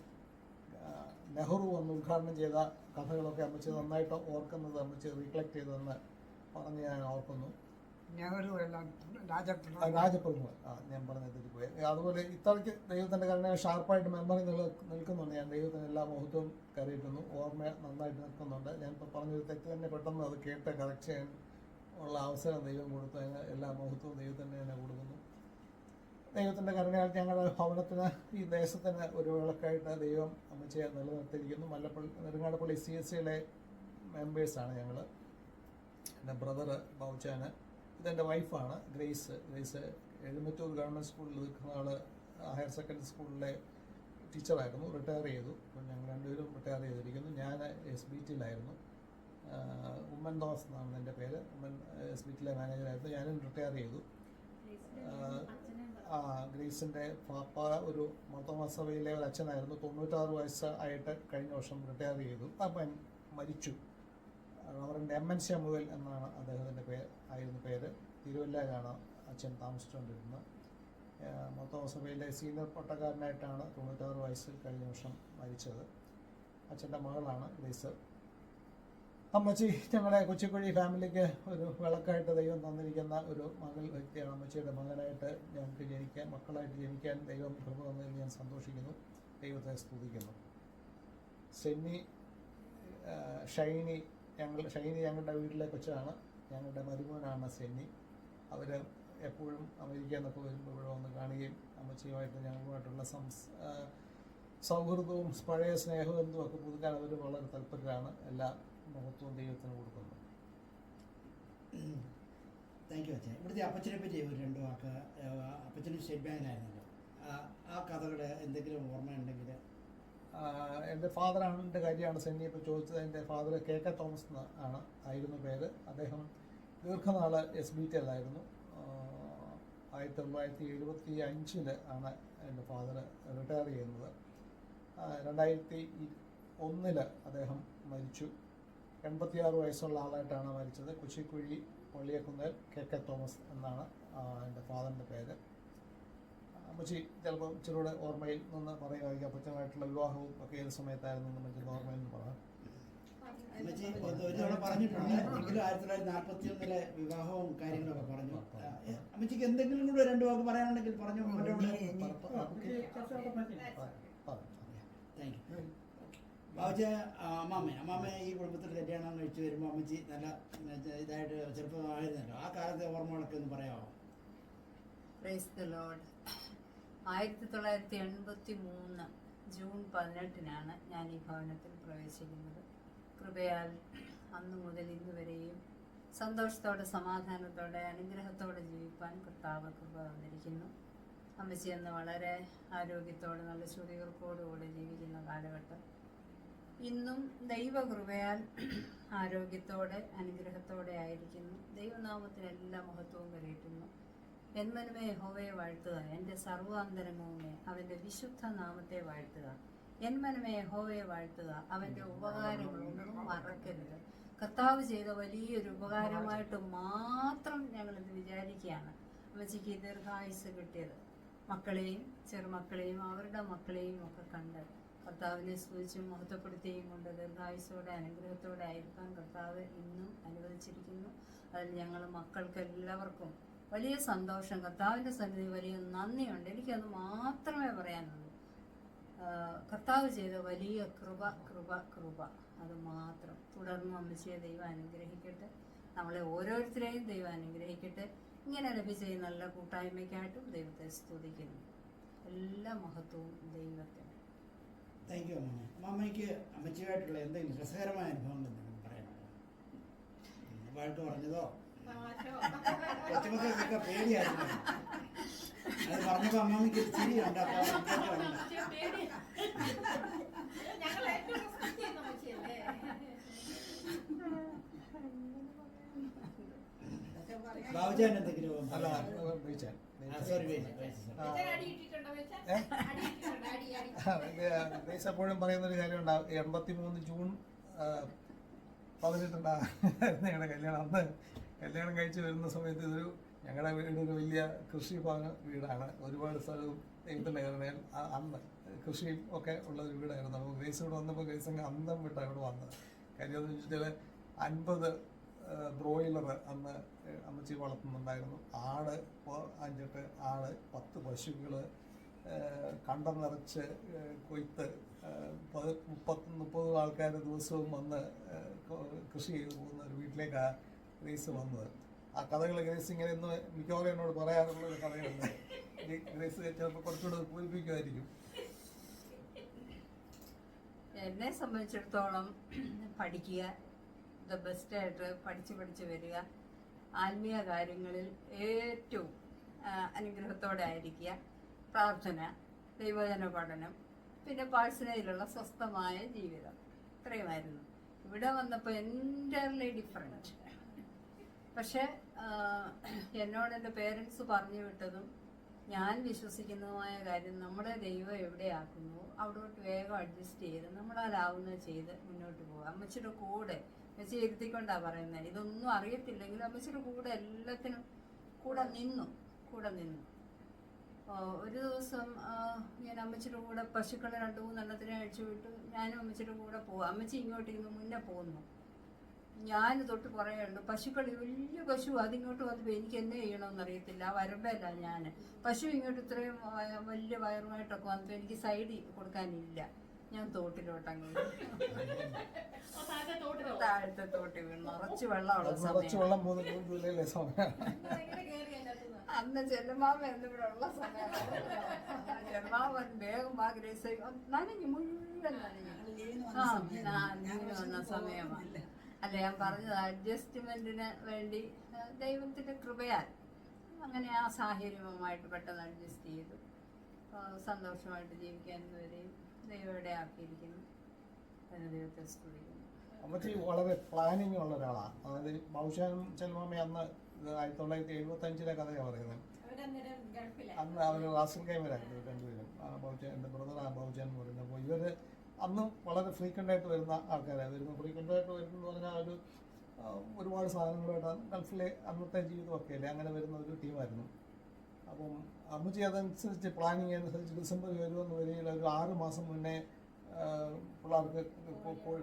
നെഹ്റു വന്ന് ഉദ്ഘാടനം ചെയ്ത കഥകളൊക്കെ അമ്മച്ചി നന്നായിട്ട് ഓർക്കുന്നത് അമ്മച്ചി റീകളക്ട് ചെയ്തതെന്ന് പറഞ്ഞ് ഞാൻ ഓർക്കുന്നു. രാജപ്രഭു ഞാൻ പറഞ്ഞ തെറ്റിപ്പോയി. അതുപോലെ ഇത്രയ്ക്ക് ദൈവത്തിൻ്റെ കരുണ ഷാർപ്പായിട്ട് മെമ്മറി നിൽക്കുന്നുണ്ട്. ഞാൻ ദൈവത്തിന് എല്ലാ മുഹൂർത്തവും കരയിട്ടുന്നു. ഓർമ്മ നന്നായിട്ട് നിൽക്കുന്നുണ്ട്. ഞാനിപ്പോൾ പറഞ്ഞൊരു തെറ്റ് തന്നെ പെട്ടെന്ന് അത് കേട്ട് കറക്റ്റ് ചെയ്യാൻ ഉള്ള അവസരം ദൈവം കൊടുത്തു. അതിന് എല്ലാ മുഹൂർത്തവും ദൈവത്തിൻ്റെ തന്നെ കൊടുക്കുന്നു. ദൈവത്തിൻ്റെ കരുണയാൽ ഞങ്ങളുടെ ഭവനത്തിന്, ഈ ദേശത്തിന് ഒരു വിളക്കായിട്ട് ദൈവം അമ്മച്ചിയെ നിലനിർത്തിയിരിക്കുന്നു. നെടുങ്ങാടപ്പള്ളി CSIയിലെ മെമ്പേഴ്സാണ് ഞങ്ങൾ. എൻ്റെ ബ്രദറ് ബൗച്ചാന്, ഇതെൻ്റെ വൈഫാണ് ഗ്രേസ്. എഴുമറ്റൂർ ഗവൺമെൻറ് സ്കൂളിൽ നിൽക്കുന്ന ആൾ ഹയർ സെക്കൻഡറി സ്കൂളിലെ ടീച്ചറായിരുന്നു, റിട്ടയർ ചെയ്തു. അപ്പം ഞങ്ങൾ 2 പേരും റിട്ടയർ ചെയ്തിരിക്കുന്നു. ഞാൻ SBTയിലായിരുന്നു. ഉമ്മൻ തോമസ് എന്നാണ് എൻ്റെ പേര്. ഉമ്മൻ ഹോസ്പിറ്റലിലെ മാനേജറായിരുന്നു. ഞാനും റിട്ടയർ ചെയ്തു. ഗ്രേസിൻ്റെ പാപ്പ ഒരു മോർത്തോമാ സഭയിലെ ഒരു അച്ഛനായിരുന്നു. 96 വയസ്സ് ആയിട്ട് കഴിഞ്ഞ വർഷം റിട്ടയർ ചെയ്തു. അപ്പം മരിച്ചു. റവറൻഡ് MN ശമുവേൽ എന്നാണ് അദ്ദേഹത്തിൻ്റെ പേര്. തിരുവല്ലയിലാണ് അച്ഛൻ താമസിച്ചുകൊണ്ടിരുന്നത്. മോർത്തോമാ സഭയിലെ സീനിയർ പട്ടക്കാരനായിട്ടാണ് 96 വയസ്സിൽ കഴിഞ്ഞ വർഷം മരിച്ചത്. അച്ഛൻ്റെ മകളാണ് ഗ്രേസ്. അമ്മച്ചി ഞങ്ങളുടെ കൊച്ചിക്കുഴി ഫാമിലിക്ക് ഒരു വിളക്കായിട്ട് ദൈവം തന്നിരിക്കുന്ന ഒരു മകൾ വ്യക്തിയാണ്. അമ്മച്ചിയുടെ മകനായിട്ട് ഞങ്ങൾക്ക് മക്കളായിട്ട് ജനിക്കാൻ ദൈവം കൃപ തന്നതിൽ ഞാൻ സന്തോഷിക്കുന്നു, ദൈവത്തെ സ്തുതിക്കുന്നു. ഷൈനി ഞങ്ങളുടെ വീട്ടിലെ കൊച്ചാണ്. ഞങ്ങളുടെ മരുമോനാണ് സെന്നി. അവർ എപ്പോഴും അമേരിക്കയിൽ നിന്നൊക്കെ വരുമ്പോൾ ഇവിടെ വന്ന് കാണുകയും അമ്മച്ചിയുമായിട്ട് ഞങ്ങളുമായിട്ടുള്ള സൗഹൃദവും പഴയ സ്നേഹബന്ധവും ഒക്കെ പുതുക്കാൻ അവർ വളരെ താല്പര്യമാണ്. എല്ലാ മഹത്വവും ദൈവത്തിന് കൊടുക്കുന്നു. താങ്ക് യു അച്ഛൻ. ഇവിടുത്തെ അപ്പച്ചനെ പറ്റി ഒരു 2 വാക്ക്. അപ്പച്ചനും സ്റ്റേറ്റ് ബാങ്കിലായിരുന്നല്ലോ. ആ കഥകളുടെ എന്തെങ്കിലും ഓർമ്മയുണ്ടെങ്കിൽ. എൻ്റെ ഫാദറിൻ്റെ കാര്യമാണ് സെന്നി ഇപ്പോൾ ചോദിച്ചത്. എൻ്റെ ഫാദർ KK തോമസ് ആയിരുന്നു പേര്. അദ്ദേഹം ദീർഘനാൾ SBTയിലായിരുന്നു. 1975 ആണ് എൻ്റെ ഫാദർ റിട്ടയർ ചെയ്യുന്നത്. 2001 അദ്ദേഹം മരിച്ചു. 86 വയസ്സുള്ള ആളായിട്ടാണ് മരിച്ചത്. കൊച്ചിക്കുഴി പള്ളിയക്കുന്നേൽ KK തോമസ് എന്നാണ് എൻ്റെ ഫാദറിൻ്റെ പേര്. അമ്മച്ചി ചിലപ്പോൾ ഇച്ചിരൂടെ ഓർമ്മയിൽ നിന്ന് പറയുമായിരിക്കും. അപ്പച്ചനായിട്ടുള്ള വിവാഹവും ഒക്കെ ഏത് സമയത്തായിരുന്നു അമ്മച്ചിൻ്റെ ഓർമ്മയിൽ നിന്ന് പറയാം. അമ്മച്ചി ഒരു തവണ പറഞ്ഞിട്ടുണ്ട്, എങ്കിലും 1941 വിവാഹവും കാര്യങ്ങളൊക്കെ പറഞ്ഞു. അമ്മച്ചിക്ക് എന്തെങ്കിലും കൂടെ 2 വാക്ക് പറയാനുണ്ടെങ്കിൽ പറഞ്ഞു. Thank you. ബാബുജ, അമ്മാമ്മ ഈ കുടുംബത്തിൽ കല്യാണം കഴിച്ച് വരുമ്പോൾ അമ്മച്ചി നല്ല ഇതായിട്ട് ചെറുപ്പമായിരുന്നല്ലോ. ആ കാലത്തെ ഓർമ്മകളൊക്കെ ഒന്ന് പറയാമോ? Praise the Lord. 1983 ജൂൺ 18 ഞാൻ ഈ ഭവനത്തിൽ പ്രവേശിക്കുന്നത്. കൃപയാൽ അന്നു മുതൽ ഇന്ന് വരെയും സന്തോഷത്തോടെ, സമാധാനത്തോടെ, അനുഗ്രഹത്തോടെ ജീവിപ്പാൻ കർത്താവ് കൃപ തന്നിരിക്കുന്നു. അമ്മച്ചി അന്ന് വളരെ ആരോഗ്യത്തോടെ, നല്ല ശ്രുതികൾക്കോടുകൂടെ ജീവിക്കുന്ന കാലഘട്ടം. ഇന്നും ദൈവകൃപയാൽ ആരോഗ്യത്തോടെ, അനുഗ്രഹത്തോടെ ആയിരിക്കുന്നു. ദൈവനാമത്തിന് എല്ലാ മഹത്വവും കരയറ്റുന്നു. എന്മനുമേ യഹോവയെ വാഴ്ത്തുക, എൻ്റെ സർവാന്തരംഗവുമേ അവൻ്റെ വിശുദ്ധ നാമത്തെ വാഴ്ത്തുക. എന്മനുമേ യഹോവയെ വാഴ്ത്തുക, അവൻ്റെ ഉപകാരങ്ങളൊന്നും മറക്കരുത്. കർത്താവ് ചെയ്ത വലിയൊരു ഉപകാരമായിട്ട് മാത്രം ഞങ്ങളിത് വിചാരിക്കുകയാണ്. അമ്മച്ചിക്ക് ദീർഘായുസ് കിട്ടിയത്, മക്കളെയും ചെറുമക്കളെയും അവരുടെ മക്കളെയും ഒക്കെ കണ്ട് കർത്താവിനെ സ്തുതിച്ചും മഹത്വപ്പെടുത്തുകയും കൊണ്ട് ദീർഘായുസോടെ, അനുഗ്രഹത്തോടെ ആയിരിക്കാൻ കർത്താവ് ഇന്നും അനുവദിച്ചിരിക്കുന്നു. അതിൽ ഞങ്ങൾ മക്കൾക്ക് എല്ലാവർക്കും വലിയ സന്തോഷം, കർത്താവിൻ്റെ സന്നിധി വലിയ നന്ദിയുണ്ട്. എനിക്കത് മാത്രമേ പറയാനുള്ളൂ. കർത്താവ് ചെയ്ത വലിയ കൃപ കൃപ കൃപ, അത് മാത്രം. തുടർന്നും അമ്മച്ചിയെ ദൈവം അനുഗ്രഹിക്കട്ടെ, നമ്മളെ ഓരോരുത്തരെയും ദൈവം അനുഗ്രഹിക്കട്ടെ. ഇങ്ങനെ ലഭിച്ച ഈ നല്ല കൂട്ടായ്മയ്ക്കായിട്ടും ദൈവത്തെ സ്തുതിക്കുന്നു. എല്ലാ മഹത്വവും ദൈവത്തിന്. താങ്ക് യു അമ്മ. അമ്മയ്ക്ക് അമ്മച്ചിയായിട്ടുള്ള എന്തെങ്കിലും രസകരമായ അനുഭവം എന്തെങ്കിലും പറയാനുണ്ടോ? വഴക്ക് പറഞ്ഞതോ? കൊച്ചുമക്കൾക്കൊക്കെ പേടിയായിരുന്നു. അത് പറഞ്ഞപ്പോ അമ്മമ്മയ്ക്ക് ചിരി ഉണ്ടാക്കാം. ബാബുജാൻ എന്തെങ്കിലും എപ്പോഴും പറയുന്നൊരു കാര്യം ഉണ്ടാവും. 83 ജൂൺ 18 ഞങ്ങളുടെ കല്യാണം. അന്ന് കല്യാണം കഴിച്ച് വരുന്ന സമയത്ത് ഇതൊരു ഞങ്ങളുടെ വീടൊരു വലിയ കൃഷിഭവന വീടാണ്. ഒരുപാട് സ്ഥലവും ദൈവത്തിൻ്റെ കരുണയിൽ അന്ന് കൃഷിയും ഒക്കെ ഉള്ള ഒരു വീടായിരുന്നു. അപ്പോൾ ഗ്രേസ് ഇവിടെ വന്നപ്പോൾ ഗ്രേസ് അങ്ങ് അന്തം വിട്ടാണ് ഇവിടെ വന്നത്. കാര്യം എന്ന് വെച്ചാൽ 50 ബ്രോയിലർ അന്ന് അമ്മച്ചി വളർത്തുന്നുണ്ടായിരുന്നു. 5-8 ആട്, 10 പശുക്കൾ, കണ്ടം നിറച്ച് കൊയ്ത്ത്, 30 ആൾക്കാർ ദിവസവും വന്ന് കൃഷി ചെയ്ത് പോകുന്ന ഒരു വീട്ടിലേക്കാണ് ഗ്രേസ് വന്നത്. ആ കഥകൾ ഗ്രേസ് ഇങ്ങനെ ഇന്ന് മിക്കവാറും എന്നോട് പറയാറുള്ള ഒരു കഥയുണ്ട്. ഗ്രേസ് ചിലപ്പോൾ കുറച്ചുകൂടെ പൂരിപ്പിക്കുമായിരിക്കും. എന്നെ സംബന്ധിച്ചിടത്തോളം പഠിക്കുക, ദ ബെസ്റ്റായിട്ട് പഠിച്ച് വരിക, ആത്മീയ കാര്യങ്ങളിൽ ഏറ്റവും അനുഗ്രഹത്തോടെ ആയിരിക്കുക, പ്രാർത്ഥന, ദൈവജന പഠനം, പിന്നെ പാഴ്സനയിലുള്ള സ്വസ്ഥമായ ജീവിതം, ഇത്രയുമായിരുന്നു. ഇവിടെ വന്നപ്പോൾ എൻ്റയർലി ഡിഫറെൻറ്റ്. പക്ഷെ എന്നോട് എൻ്റെ പേരൻസ് പറഞ്ഞു വിട്ടതും ഞാൻ വിശ്വസിക്കുന്നതുമായ കാര്യം നമ്മുടെ ദൈവം എവിടെയാക്കുന്നു അവിടോട്ട് വേഗം അഡ്ജസ്റ്റ് ചെയ്ത് നമ്മളാലാവുന്നത് ചെയ്ത് മുന്നോട്ട് പോകുക. അമ്മച്ചിയുടെ കൂടെ അമ്മച്ചി ഇരുത്തിക്കൊണ്ടാണ് പറയുന്നത്. ഇതൊന്നും അറിയത്തില്ലെങ്കിലും അമ്മച്ചിയുടെ കൂടെ എല്ലാത്തിനും കൂടെ നിന്നു. ഒരു ദിവസം ഞാൻ അമ്മച്ചിയുടെ കൂടെ പശുക്കളെ 2-3 എണ്ണത്തിനെ അഴിച്ചു വിട്ടു. ഞാനും അമ്മച്ചിയുടെ കൂടെ പോവാം. അമ്മച്ചി ഇങ്ങോട്ടിരുന്ന് മുന്നേ പോകുന്നു. ഞാൻ തൊട്ട് പറയുന്നുണ്ട് പശുക്കൾ വലിയ പശു അതിങ്ങോട്ട് വന്നപ്പോൾ എനിക്ക് എന്നെ ചെയ്യണമെന്ന് അറിയത്തില്ല. ആ വരമ്പല്ല ഞാൻ പശു ഇങ്ങോട്ട് ഇത്രയും വലിയ വയറുമായിട്ടൊക്കെ വന്നപ്പോൾ എനിക്ക് സൈഡ് കൊടുക്കാനില്ല. ഞാൻ തോട്ടിലോട്ടങ്ങ് താഴത്തെ തോട്ടി വീണ് നിറച്ച് വെള്ളമുള്ള സമയം. അന്ന് ചെല്ലമാമ എന്നിവിടെ ഉള്ള സമയം ചെല്ലമാമൻ വേഗം നനഞ്ഞു മുഴുവൻ നനഞ്ഞു വന്ന സമയമാണ്. അല്ല ഞാൻ പറഞ്ഞത് അഡ്ജസ്റ്റ്മെന്റിന് വേണ്ടി ദൈവത്തിന്റെ കൃപയാൽ അങ്ങനെ ആ സാഹചര്യവുമായിട്ട് പെട്ടെന്ന് അഡ്ജസ്റ്റ് ചെയ്തു സന്തോഷമായിട്ട് ജീവിക്കാൻ വരെയും ദൈവം ഇവിടെ ആക്കിയിരിക്കുന്നു. ദൈവത്തെ സ്തുതിക്കുന്നു. അമ്മച്ചി വളരെ പ്ലാനിങ് ഉള്ള ഒരാളാണ്. അതായത് ബൗഷാനും ചെലമാമ അന്ന് 1975 കഥയാണ് പറയുന്നത്. അന്ന് അവർ റാസൽ കൈമരായിരുന്നു രണ്ടുപേരും. എൻ്റെ ബ്രദർ ബൗഷാൻ എന്ന് പറയുന്നത്. അപ്പോൾ ഇവർ അന്നും വളരെ ഫ്രീക്വൻ്റ് ആയിട്ട് വരുന്ന ആൾക്കാരാണ്. ഫ്രീക്വൻ്റ് ആയിട്ട് വരുന്നതെന്ന് പറഞ്ഞാൽ ഒരു ഒരുപാട് സാധനങ്ങളായിട്ട് ഗൾഫിലെ അന്നത്തെ ജീവിതമൊക്കെ അല്ലേ അങ്ങനെ വരുന്ന ഒരു ടീമായിരുന്നു. അപ്പം അമ്മച്ചി അതനുസരിച്ച് പ്ലാനിങ് അനുസരിച്ച് ഡിസംബർ വരുമെന്ന് വരികയിൽ ഒരു 6 മാസം മുന്നേ പിള്ളേർക്ക്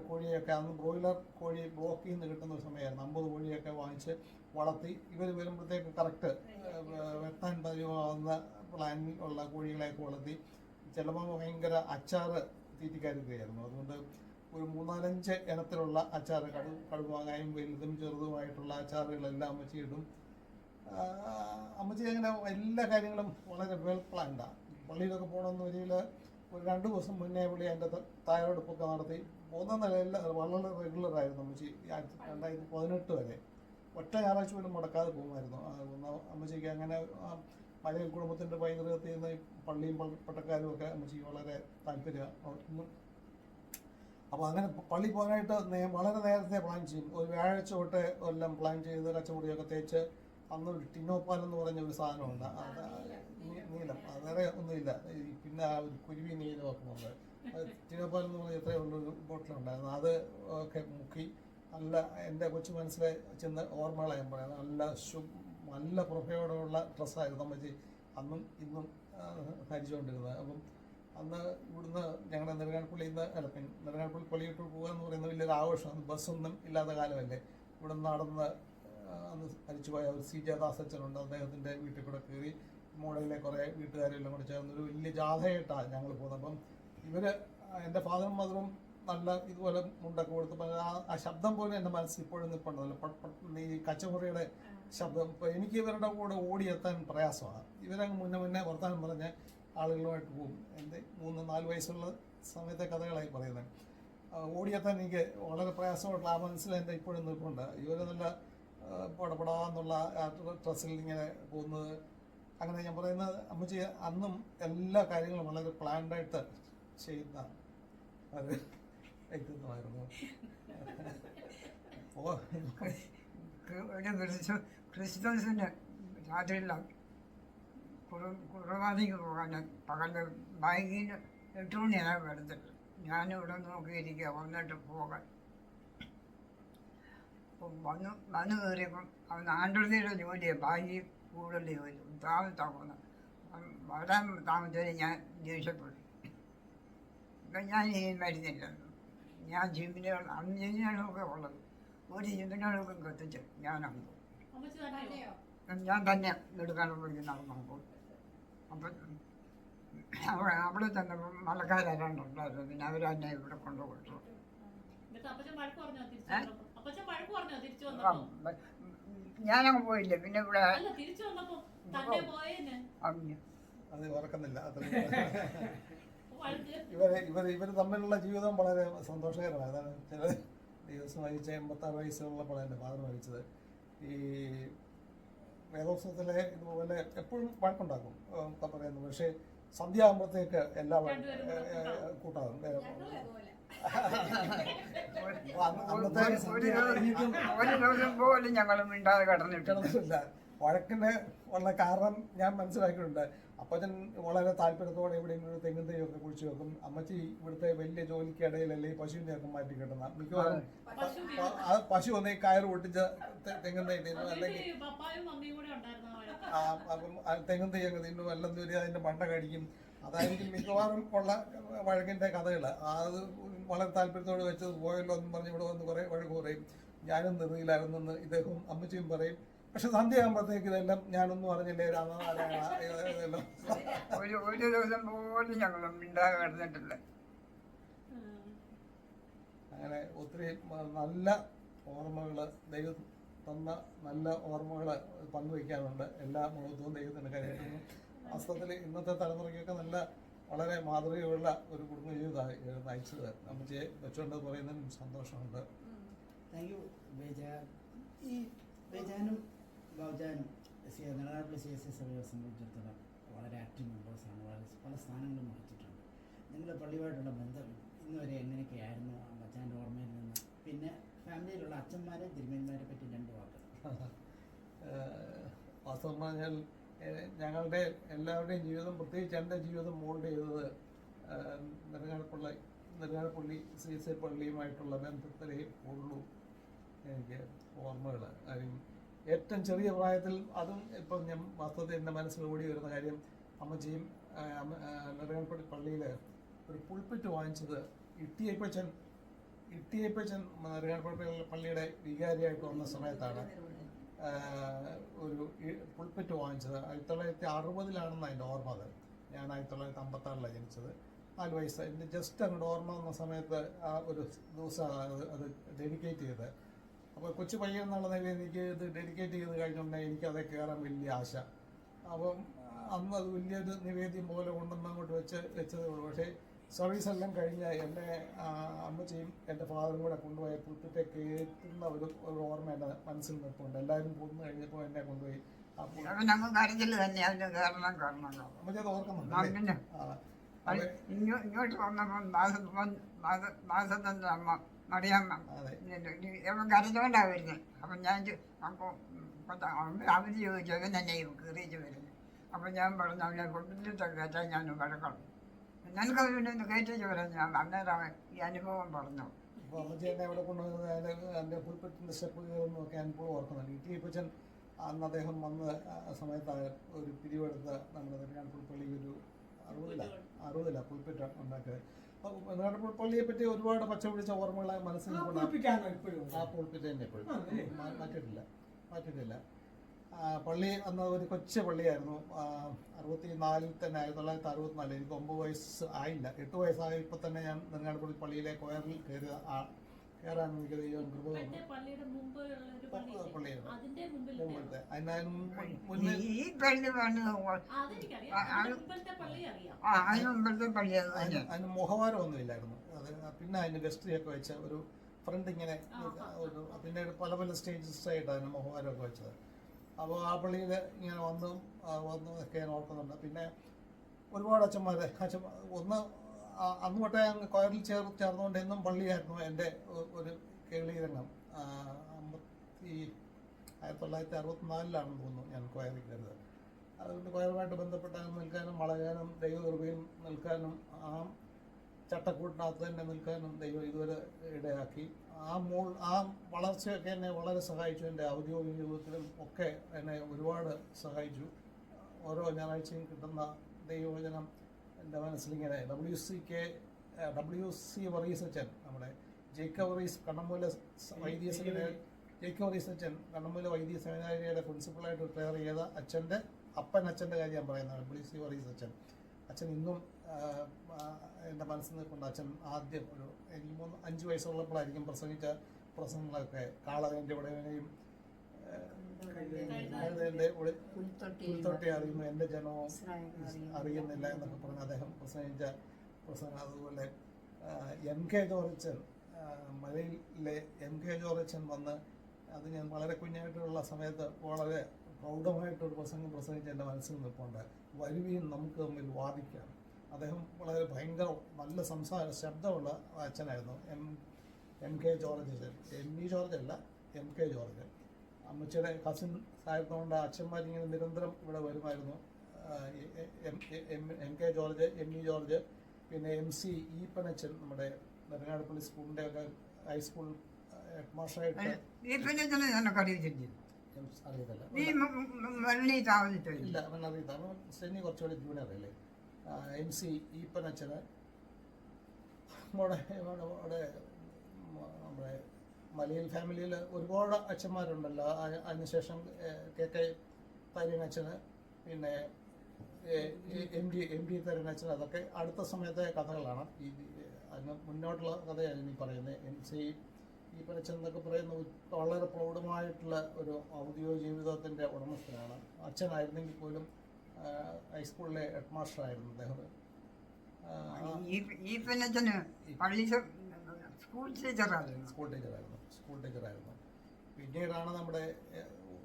കോഴിയൊക്കെ അന്ന് ബ്രോയിലർ കോഴി ബ്ലോക്കിൽ നിന്ന് കിട്ടുന്ന ഒരു സമയമായിരുന്നു. 50 കോഴിയൊക്കെ വാങ്ങിച്ച് വളർത്തി ഇവർ വരുമ്പോഴത്തേക്ക് കറക്റ്റ് വെട്ടാൻ പതിവാകുന്ന പ്ലാനിൽ ഉള്ള കോഴികളെയൊക്കെ വളർത്തി. ചിലപ്പോൾ ഭയങ്കര അച്ചാറ് തീറ്റിക്കാരുകയായിരുന്നു. അതുകൊണ്ട് ഒരു 3-4 ഇനത്തിലുള്ള അച്ചാറ് കടുമാങ്ങായും വലുതും ചെറുതുമായിട്ടുള്ള അച്ചാറുകളെല്ലാം അമ്മച്ചി ഇടും. അമ്മച്ചി അങ്ങനെ എല്ലാ കാര്യങ്ങളും വളരെ വെൽ പ്ലാൻഡാണ്. പള്ളിയിലൊക്കെ പോകണമെന്ന് വരികയിൽ ഒരു 2 ദിവസം മുന്നേ പുള്ളി എൻ്റെ തയ്യാറെടുപ്പൊക്കെ നടത്തി പോകുന്ന നിലയെല്ലാം വളരെ റെഗുലറായിരുന്നു അമ്മച്ചി. 2018 വരെ ഒറ്റ ഞായറാഴ്ച പോലും മുടക്കാതെ പോകുമായിരുന്നു. അമ്മച്ചിക്ക് അങ്ങനെ മലയാളി കുടുംബത്തിൻ്റെ പൈതൃകത്തിൽ നിന്ന് പള്ളിയും പട്ടക്കാരും ഒക്കെ അമ്മച്ചിക്ക് വളരെ താല്പര്യമാണ്. അപ്പോൾ അങ്ങനെ പള്ളി പോകാനായിട്ട് വളരെ നേരത്തെ പ്ലാൻ ചെയ്യും. ഒരു വ്യാഴാഴ്ച തൊട്ട് എല്ലാം പ്ലാൻ ചെയ്ത് കച്ചമുറിയൊക്കെ തേച്ച് അന്ന് ടിനോപ്പാൽ എന്ന് പറഞ്ഞ ഒരു സാധനമുണ്ട്. നീലം വേറെ ഒന്നുമില്ല. പിന്നെ ആ ഒരു കുരുവി നീലമൊക്കെ ഉണ്ട്. ടിനോപ്പാൽ എന്ന് പറഞ്ഞ എത്രയുള്ളൊരു ബോട്ടിലുണ്ടായിരുന്നു. അത് ഒക്കെ മുക്കി നല്ല എൻ്റെ കൊച്ചു മനസ്സിലെ ചെന്ന് ഓർമ്മകളായും പറയാം. നല്ല പ്രഭയോടുള്ള ഡ്രസ്സായിരുന്നു അമ്മച്ചി അന്നും ഇന്നും ധരിച്ചുകൊണ്ടിരുന്നത്. അപ്പം അന്ന് ഇവിടുന്ന് ഞങ്ങളുടെ നെടുങ്ങാനപ്പള്ളിയിൽ നിന്ന് നെടുങ്ങാനപ്പള്ളി പള്ളിയിട്ട് പോകുക എന്ന് പറയുന്നത് വലിയൊരു ആഘോഷമാണ്. ബസ്സൊന്നും ഇല്ലാത്ത കാലമല്ലേ. ഇവിടെ നടന്ന് അന്ന് മരിച്ചുപോയ ഒരു CJ ദാസച്ചനുണ്ട്. അദ്ദേഹത്തിൻ്റെ വീട്ടിൽ കൂടെ കയറി മോഡലിലെ കുറേ വീട്ടുകാരെല്ലാം കൂടെ ചേർന്നൊരു വലിയ ജാഥയായിട്ടാണ് ഞങ്ങൾ പോകുന്നത്. അപ്പം ഇവർ എൻ്റെ ഫാദറും മദറും നല്ല ഇതുപോലെ മുണ്ടൊക്കെ കൊടുത്തപ്പോൾ ആ ശബ്ദം പോലും എൻ്റെ മനസ്സിൽ ഇപ്പോഴും നിൽപ്പുണ്ടല്ലോ. ഈ കച്ചമുറിയുടെ ശബ്ദം. ഇപ്പോൾ എനിക്ക് ഇവരുടെ കൂടെ ഓടിയെത്താൻ പ്രയാസമാണ്. ഇവരങ്ങ് മുന്നേ വർത്താനം പറഞ്ഞ് ആളുകളുമായിട്ട് പോകും. എൻ്റെ 3-4 വയസ്സുള്ള സമയത്തെ കഥകളായി പറയുന്നത്. ഓടിയെത്താൻ എനിക്ക് വളരെ പ്രയാസമുള്ള ആ മനസ്സിൽ എൻ്റെ ഇപ്പോഴും നിൽപ്പുണ്ട്. ഇവർ നല്ല പടപടാന്നുള്ള ഡ്രസ്സിൽ ഇങ്ങനെ പോകുന്നത്. അങ്ങനെ ഞാൻ പറയുന്നത് അമ്മച്ചി അന്നും എല്ലാ കാര്യങ്ങളും വളരെ പ്ലാൻഡായിട്ട് ചെയ്യുന്ന ഒരു വ്യക്തിത്വമായിരുന്നു. ക്രിസ്ത്യൻസിന് രാത്രിയില്ല കുർബാനയ്ക്ക് പോകാൻ പകല് ബാങ്കിന് 8 മണിയാണ് വരുന്നത്. ഞാനിവിടെ നോക്കിയിരിക്കുക വന്നിട്ട് പോകാൻ. അപ്പം വന്നു കയറിയപ്പം അവൻ ആണ്ടുള്ളിയുടെ ജോലിയാണ്. ബാങ്കിൽ കൂടുതൽ ജോലി താമസം വരാൻ താമസിച്ചാൽ ഞാൻ ദേഷ്യപ്പെട്ടു. ഇപ്പം ഞാൻ ഈ മരുന്നില്ല. ഞാൻ ജിമ്മിനുകൾ അന്ന് ജിമ്മിനുകളൊക്കെ ഉള്ളത് ഒരു ജിമ്മിനുകളൊക്കെ കത്തിച്ച് ഞാനാണ് ഞാൻ തന്നെ എടുക്കാനുള്ളിൽ നടന്നു. അപ്പം അവിടെ തന്നെ മലക്കാരുണ്ടായിരുന്നു. പിന്നെ അവരെന്നെ ഇവിടെ കൊണ്ടുപോയിട്ടു. ഞാനങ്ങ് പോയില്ല. പിന്നെ ഇവിടെ അത് ഓർക്കുന്നില്ല. ഇവർ തമ്മിലുള്ള ജീവിതം വളരെ സന്തോഷകരമാണ്. അതാണ് ചില ദിവസം മരിച്ച 86 വയസ്സുള്ളപ്പോഴാണ് എൻ്റെ ഫാദർ മരിച്ചത്. ഈ വേദോത്സവത്തിലെ ഇതുപോലെ എപ്പോഴും വഴക്കുണ്ടാക്കും പറയുന്നു. പക്ഷേ സന്ധ്യ ആകുമ്പോഴത്തേക്ക് എല്ലാം കൂട്ടാകും. അന്നത്തെ ഒരു ദിവസം പോലും ഞങ്ങൾ മിണ്ടാതെ കിടന്നിട്ടുണ്ട്. കിടന്നിട്ടില്ല. വഴക്കിന് ഉള്ള കാരണം ഞാൻ മനസ്സിലാക്കിയിട്ടുണ്ട്. അപ്പച്ചൻ വളരെ താല്പര്യത്തോടെ എവിടെയെങ്കിലും ഒരു തെങ്ങും തൈയൊക്കെ കുഴിച്ചു വെക്കും. അമ്മച്ചി ഇവിടുത്തെ വലിയ ജോലിക്കിടയിലല്ലേ ഈ പശുവിനെയൊക്കെ മാറ്റി കിട്ടുന്ന മിക്കവാറും ആ പശു ഒന്നേ കയറ് പൊട്ടിച്ച തെങ്ങും തൈ തിന്നു, അല്ലെങ്കിൽ അപ്പം തെങ്ങും തൈയൊക്കെ തിന്നു, അല്ലെങ്കിൽ അതിന്റെ മണ്ട കടിക്കും. അതായിരിക്കും മിക്കവാറും ഉള്ള വഴക്കിന്റെ കഥകൾ. അത് വളരെ താല്പര്യത്തോടെ വെച്ചത് പോയല്ലോ എന്ന് പറഞ്ഞ് ഇവിടെ വന്ന് കുറെ വഴക്ക് പറയും. ഞാനും നെറുകയിലായിരുന്നെന്ന് ഇദ്ദേഹവും അമ്മച്ചിയും പറയും. പക്ഷെ സന്ധ്യ ആകുമ്പോഴത്തേക്ക് ഇതെല്ലാം ഞാനൊന്നും അറിഞ്ഞില്ലേ ഇതെല്ലാം ഒരു ദിവസം പോലും ഞങ്ങൾ മിണ്ടാതെ കിടന്നിട്ടില്ല. അങ്ങനെ ഒത്തിരി നല്ല ഓർമ്മകൾ ദൈവം തന്ന നല്ല ഓർമ്മകൾ പങ്കുവയ്ക്കാനുണ്ട്. എല്ലാ മുഖത്തും ദൈവത്തിൻ്റെ കരുതുന്നു. വാസ്തവത്തിൽ ഇന്നത്തെ തലമുറയ്ക്കൊക്കെ നല്ല വളരെ മാതൃകയുള്ള ഒരു കുടുംബജീവിതമായി നയിച്ചത് അമ്മച്ചിയെ വെച്ചുകൊണ്ട് പറയുന്നതിനും സന്തോഷമുണ്ട്. Thank you Bejan. ഈ ബേജാനും ബൗജാനും നെടുങ്ങാടി CSI സഭയെ സംബന്ധിച്ചിടത്തോളം വളരെ ആക്റ്റീവ് മെമ്പേഴ്സാണ്. വളരെ പല സ്ഥാനങ്ങളും വഹിച്ചിട്ടുണ്ട്. നിങ്ങളുടെ പള്ളിയുമായിട്ടുള്ള ബന്ധം ഇന്ന് വരെ എങ്ങനെയൊക്കെയായിരുന്നു ബച്ചാൻ്റെ ഓർമ്മയിൽ നിന്ന്? പിന്നെ ഫാമിലിയിലുള്ള അച്ഛന്മാരെ തിരുമേന്മാരെ പറ്റി 2 വാക്ക്. വാസ്തവം പറഞ്ഞാൽ ഞങ്ങളുടെ എല്ലാവരുടെയും ജീവിതം, പ്രത്യേകിച്ച് എൻ്റെ ജീവിതം മോൾഡ് ചെയ്തത് നെടുങ്ങാടി CSI പള്ളിയുമായിട്ടുള്ള ബന്ധത്തിലേ ഉള്ളൂ എനിക്ക് ഓർമ്മകൾ. കാര്യം ഏറ്റവും ചെറിയ പ്രായത്തിൽ, അതും ഇപ്പം ഞാൻ വാസ്തവത്തിൽ എൻ്റെ മനസ്സിൽ ഓടി വരുന്ന കാര്യം, അമ്മച്ചിയും നെടുങ്ങാടി പള്ളിയിൽ ഒരു പുൾപ്പിറ്റ് വാങ്ങിച്ചത് ഇട്ടിയപ്പച്ചൻ നെടുങ്ങാടി പള്ളിയുടെ വികാരിയായിട്ട് വന്ന സമയത്താണ് ഒരു പുൾപ്പിറ്റ് വാങ്ങിച്ചത്. 1960 അതിൻ്റെ ഓർമ്മ. അത് ഞാൻ 1956 ജനിച്ചത്. 4 വയസ്സ്. എൻ്റെ ജസ്റ്റ് അങ്ങോട്ട് ഓർമ്മ വന്ന സമയത്ത് ആ ഒരു ദിവസം അത് ഡെഡിക്കേറ്റ് ചെയ്ത്. അപ്പോൾ കൊച്ചു പയ്യൻ എന്നുള്ള നിലയിൽ എനിക്ക് ഇത് ഡെഡിക്കേറ്റ് ചെയ്ത് കഴിഞ്ഞുണ്ടെങ്കിൽ എനിക്കത് കയറാൻ വലിയ ആശ. അപ്പം അന്ന് അത് വലിയൊരു നിവേദ്യം പോലെ കൊണ്ടുവന്ന് അങ്ങോട്ട് വെച്ചതേ ഉള്ളൂ. പക്ഷേ സർവീസ് എല്ലാം കഴിഞ്ഞ് എൻ്റെ അമ്മച്ചിയും എൻ്റെ ഫാദറും കൂടെ കൊണ്ടുപോയി പുൽപ്പിറ്റെ കയറ്റുന്ന ഒരു ഓർമ്മ എൻ്റെ മനസ്സിൽ നിൽപ്പുണ്ട്. എല്ലാവരും പോന്നു കഴിഞ്ഞപ്പോൾ എന്നെ കൊണ്ടുപോയി അമ്മച്ചി അത് ഓർക്കുന്നുണ്ട്. ഇങ്ങോട്ട് വന്നപ്പോൾ നാസത്തിന്റെ അമ്മ മറിയാമ്മ കരഞ്ഞോണ്ടാ വരുന്നത്. അപ്പം ഞാൻ അവധി ചോദിച്ചത് തന്നെ കയറിച്ച് വരുന്നത്. അപ്പം ഞാൻ പറഞ്ഞു അവനെ കൊണ്ടിട്ടൊക്കെ കയറ്റാൻ ഞാൻ വഴക്കണം. നിനക്കത് പിന്നെ ഒന്ന് കയറ്റിച്ച് വരാൻ ഞാൻ അന്നേരം ഈ അനുഭവം പറഞ്ഞു. അപ്പോൾ അമ്മച്ചി എന്നെ അവിടെ കൊണ്ടുവന്നത് എൻ്റെ പുൽപ്പറ്റിൻ്റെ സ്റ്റെപ്പ് കയറുന്നതൊക്കെ ഞാൻ ഇപ്പോഴും ഓർക്കുന്നുണ്ട്. ഇട്ടിയപ്പച്ചൻ അന്ന് അദ്ദേഹം വന്ന സമയത്ത് ഒരു പിരിവെടുത്ത് നമ്മുടെ നെടുങ്ങാടി പുൽപ്പള്ളിയിൽ ഒരു 60 പുൽപ്പറ്റ ഉണ്ടാക്കിയത്. നെടുങ്ങാടി പള്ളിയെ പറ്റി ഒരുപാട് പച്ച പിടിച്ച ഓർമ്മകളെ മനസ്സിൽ ആ പുൽപ്പറ്റ തന്നെ എപ്പോഴും മാറ്റിയിട്ടില്ല. പള്ളി അന്ന് ഒരു കൊച്ചു പള്ളിയായിരുന്നു. 64 തന്നെ, 1964. എനിക്ക് 9 വയസ്സ് ആയില്ല, 8 വയസ്സായപ്പോൾ തന്നെ ഞാൻ നെടുങ്ങാടി പള്ളിയിലെ കൊയറിൽ കയറാൻ എനിക്ക് ദൈവം കൃപ തന്നു. പള്ളിയാണ് അതിന് മുഖവാരമൊന്നും ഇല്ലായിരുന്നു. അത് പിന്നെ അതിന് വെസ്ട്രിയൊക്കെ വെച്ച ഒരു ഫ്രണ്ട് ഇങ്ങനെ ഒരു, പിന്നെ പല പല സ്റ്റേജസ് ആയിട്ട് അതിന് മുഖവാരമൊക്കെ വെച്ചത്. അപ്പോൾ ആ പള്ളിയിൽ ഇങ്ങനെ വന്നതൊക്കെ ഞാൻ ഓർക്കുന്നുണ്ട്. പിന്നെ ഒരുപാട് ഒന്ന് അന്ന് തൊട്ടേ അങ്ങ് കൊയറിൽ ചേർന്നുകൊണ്ട് എന്നും പള്ളിയായിരുന്നു എൻ്റെ ഒരു കേളീരംഗം. 1964 തോന്നുന്നു ഞാൻ കൊയറിൽ കയറുന്നത്. അതുകൊണ്ട് കൊയറുമായിട്ട് ബന്ധപ്പെട്ട് നിൽക്കാനും വളരാനും ദൈവകൃപയിൽ നിൽക്കാനും ആ ചട്ടക്കൂട്ടിനകത്ത് തന്നെ നിൽക്കാനും ദൈവം ഇതുവരെ ഇടയാക്കി. ആ വളർച്ചയൊക്കെ എന്നെ വളരെ സഹായിച്ചു. എൻ്റെ ഔദ്യോഗിക ജീവിതത്തിലും ഒക്കെ എന്നെ ഒരുപാട് സഹായിച്ചു. ഓരോ ഞായറാഴ്ചയും കിട്ടുന്ന ദൈവവചനം എൻ്റെ മനസ്സിലിങ്ങനെ WC വർഗീസ് അച്ഛൻ, നമ്മുടെ ജേക്കബ് വർഗീസ് കണ്ണമ്മൂല വൈദ്യ സെമിനാരി, ജേക്കബ് വർഗീസ് അച്ഛൻ കണ്ണമ്മൂല വൈദ്യ സെമിനാരിയുടെ പ്രിൻസിപ്പളായിട്ട് റിട്ടയർ ചെയ്ത അച്ഛൻ്റെ അച്ഛൻ്റെ കാര്യം ഞാൻ പറയുന്നത്. WC വർഗീസ് അച്ഛൻ ഇന്നും എൻ്റെ മനസ്സിൽ നിൽക്കുന്ന അച്ഛൻ ആദ്യം എനിക്ക് 5 വയസ്സുള്ളപ്പോഴായിരിക്കും പ്രസംഗിച്ച പ്രസംഗങ്ങളൊക്കെ കാളകൻ്റെ ഉടയവനെയും പുൽത്തൊട്ടി അറിയുന്നു എൻ്റെ ജനവും അറിയുന്നില്ല എന്നൊക്കെ പറഞ്ഞ് അദ്ദേഹം പ്രസംഗിച്ച പ്രസംഗം. അതുപോലെ MK ജോർജൻ, മലയിലെ MK ജോർജൻ വന്ന്, അത് ഞാൻ വളരെ കുഞ്ഞായിട്ടുള്ള സമയത്ത് വളരെ പ്രൗഢമായിട്ടൊരു പ്രസംഗിച്ച് എൻ്റെ മനസ്സിൽ നിൽപ്പുണ്ട്. വരുവിയും നമുക്ക് തമ്മിൽ വാദിക്കാം, അദ്ദേഹം വളരെ ഭയങ്കര നല്ല ശബ്ദമുള്ള അച്ഛനായിരുന്നു. എം കെ ജോർജ് അച്ഛൻ. MV ജോർജ് അല്ല, MK ജോർജ്. അമ്മച്ചിയുടെ കസിൻ ആയിരുന്നുകൊണ്ട് അച്ഛന്മാരിങ്ങനെ നിരന്തരം ഇവിടെ വരുമായിരുന്നു. MK ജോർജ്, MV ജോർജ്, പിന്നെ MC ഈപ്പനച്ചൻ, നമ്മുടെ നെടുങ്ങാടുപള്ളി സ്കൂളിൻ്റെ ഒക്കെ ഹൈസ്കൂൾ ഹെഡ് മാസ്റ്ററായിട്ട്. അറിയത്തില്ല. ഇല്ല, അവൻ അറിയത്തില്ല. അവൻ സെന്നി കുറച്ചുകൂടി ജൂനിയർ അല്ലേ. MC ഈപ്പനച്ചന് നമ്മുടെ മലയിൽ ഫാമിലിയിൽ ഒരുപാട് അച്ഛന്മാരുണ്ടല്ലോ. അതിനുശേഷം KK തരീനച്ഛന്, പിന്നെ MD തരീനച്ഛൻ. അതൊക്കെ അടുത്ത സമയത്തെ കഥകളാണ്. അതിന് മുന്നോട്ടുള്ള കഥയാണ് ഈ പറയുന്നത്. MC ഈപ്പനച്ഛൻ എന്നൊക്കെ പറയുന്ന വളരെ പ്രൗഢമായിട്ടുള്ള ഒരു ഔദ്യോഗിക ജീവിതത്തിൻ്റെ ഉടമസ്ഥനാണ്. അച്ഛനായിരുന്നെങ്കിൽ പോലും ഹൈസ്കൂളിലെ ഹെഡ് മാസ്റ്റർ ആയിരുന്നു അദ്ദേഹം. സ്കൂൾ ടീച്ചറായിരുന്നു. പിന്നീടാണ് നമ്മുടെ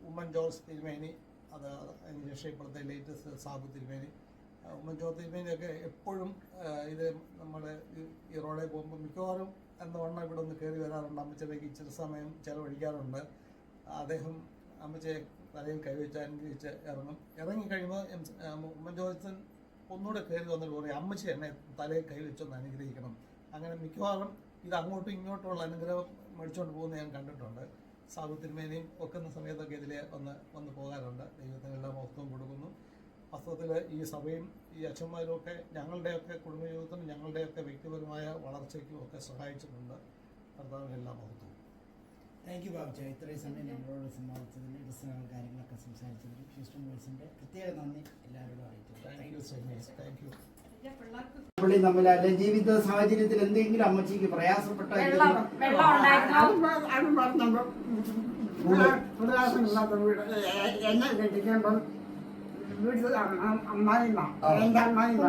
ഉമ്മൻ ജോർജ് തിരുമേനി, അത് അതിനുശേഷം ഇപ്പോഴത്തെ ലേറ്റസ്റ്റ് സാബു തിരുമേനി. ഉമ്മൻ ജോർജ് തിരുമേനിയൊക്കെ എപ്പോഴും ഇത് നമ്മുടെ ഈ റോഡിൽ പോകുമ്പോൾ മിക്കവാറും എന്നവണ്ണം ഇവിടെ ഒന്ന് കയറി വരാറുണ്ട്. അമ്മച്ചിലേക്ക് ഇച്ചിരി സമയം ചിലവഴിക്കാറുണ്ട്. അദ്ദേഹം അമ്മച്ചയെ തലയിൽ കൈവച്ച് അനുഗ്രഹിച്ച് ഇറങ്ങിക്കഴിയുമ്പോൾ ഉമ്മൻ ജോർജ് ഒന്നുകൂടെ കയറി വന്നിട്ട് പറയും, അമ്മച്ചി എന്നെ തലയിൽ കൈവച്ചൊന്ന് അനുഗ്രഹിക്കണം. അങ്ങനെ മിക്കവാറും ഇത് അങ്ങോട്ടും ഇങ്ങോട്ടുമുള്ള അനുഗ്രഹം മേടിച്ചുകൊണ്ട് പോകുന്നത് ഞാൻ കണ്ടിട്ടുണ്ട്. സാബു തിരുമേനിയും ഒക്കുന്ന സമയത്തൊക്കെ ഇതിൽ വന്ന് പോകാറുണ്ട്. ദൈവത്തിനെല്ലാം മഹത്വം കൊടുക്കുന്നു. വാസ്തവത്തിൽ ഈ സഭയും ഈ അച്ഛന്മാരും ഒക്കെ ഞങ്ങളുടെയൊക്കെ കുടുംബജീവിതത്തിനും ഞങ്ങളുടെയൊക്കെ വ്യക്തിപരമായ വളർച്ചയ്ക്കും ഒക്കെ സഹായിച്ചിട്ടുണ്ട്. കർത്താവിനെല്ലാം മഹത്വം. താങ്ക് യു ബാബുച്ച. ഇത്രയും സമയം ഞങ്ങളോട് സംബന്ധിച്ചതിന് ക്രിസ്ത്യൻ കാര്യങ്ങളൊക്കെ സംസാരിച്ചതിന് ഹ്യൂസ്റ്റൺ വേഴ്സിൻ്റെ പ്രത്യേക നന്ദി എല്ലാവരോടും അറിയിച്ചു. Thank you. പുള്ളി തമ്മിലല്ല ജീവിത സാഹചര്യത്തിൽ എന്തെങ്കിലും അമ്മച്ചിക്ക് പ്രയാസപ്പെട്ട അത് പറഞ്ഞപ്പോ എന്നെ കെട്ടിക്കുമ്പം വീട്ടിൽ അമ്മായിമ്മ, എന്റെ അമ്മായിമ്മ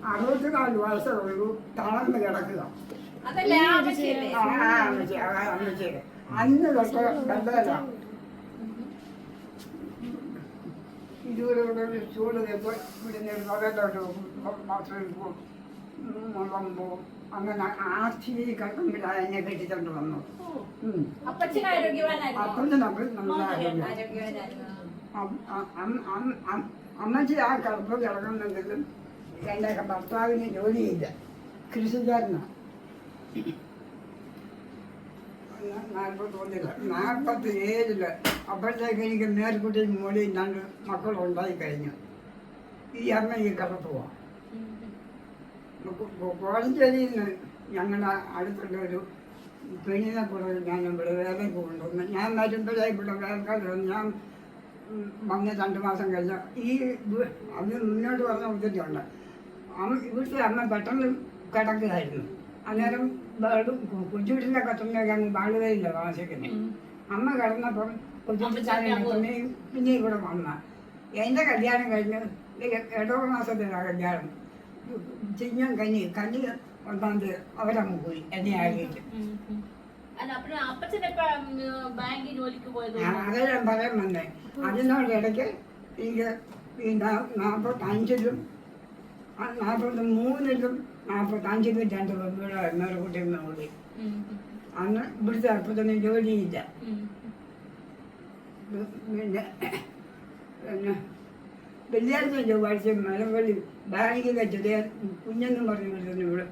64 വയസ്സേ ഉള്ളൂ, തളർന്ന് കിടക്കുക. അതല്ലേ ആ അമ്മച്ചിയല്ലേ? അമ്മച്ചി അന്ന് തൊട്ട് ബന്ധമല്ല. ഇതുവരെ ചൂട് ഇവിടുന്ന് പകലോട്ട് ബാത്റൂമിൽ പോകും, മുളം പോവും. അങ്ങനെ ആർച്ചി കട്ടുമ്പിലാണ് എന്നെ കെട്ടിച്ചോണ്ട് വന്നു. അപ്പച്ചൻ ആരോഗ്യവാനായിരുന്നു. അപ്പച്ചൻ നല്ല അമ്മച്ചി ആ കറുപ്പ് കിടക്കുന്നെങ്കിലും എൻ്റെ ഭർത്താവിന് ജോലിയില്ല, കൃഷിക്കാരനാണ്. 47 അപ്പോഴത്തേക്ക് എനിക്ക് മേൽക്കുട്ടിയും മോളിയും 2 മക്കളുണ്ടായി കഴിഞ്ഞു. ഈ അമ്മ ഈ കറുപ്പ് പോവാം. കോഴഞ്ചേരിയിൽ നിന്ന് ഞങ്ങളുടെ അടുത്തുള്ള ഒരു പെണ്ണിനെ കൂടെ ഞാൻ ഇവിടെ വേലയ്ക്ക് കൊണ്ടുവന്നു. ഞാൻ വരുമ്പോഴേ ഇവിടെ വേൽക്കാതെ ഞാൻ വന്ന് 2 മാസം കഴിഞ്ഞ ഈ അന്ന് മുന്നോട്ട് പറഞ്ഞ ഉദ്ദേശമുണ്ട്. ഇവിടുത്തെ അമ്മ പെട്ടെന്ന് കിടക്കുകയായിരുന്നു. അന്നേരം കൊച്ചുകുട്ടിൻ്റെ കത്തുന്നൊക്കെ അങ്ങ് ബാളുകയില്ല താമസിക്കുന്നത്. അമ്മ കിടന്നപ്പം കൊച്ചുകുട്ടി പിന്നെ ഇവിടെ വന്ന എൻ്റെ കല്യാണം കഴിഞ്ഞ് 7 മാസത്തിലാണ് കല്യാണം. ചിങ്ങം കഞ്ഞി 1-ാം തീയതി അവരങ്ങ് പോയി എന്നെ ആയിട്ട്. അതെല്ലാം പറയാൻ വന്നേ. അതിനോടിടയ്ക്ക് എനിക്ക് 45-ലും 43-ലും 45-ലും 2 പെൺപിള്ളേർ മേൽക്കുട്ടിയിൽ കൂടി. അന്ന് ഇവിടുത്തെ അപ്പത്തിന് ജോലിയില്ല. പിന്നെ വെള്ളിയാഴ്ച ചൊവ്വാഴ്ച മലമ്പള്ളി ബാങ്കിൽ വെച്ചത് കുഞ്ഞെന്നും പറഞ്ഞു വിടുന്നു. ഇവിടെ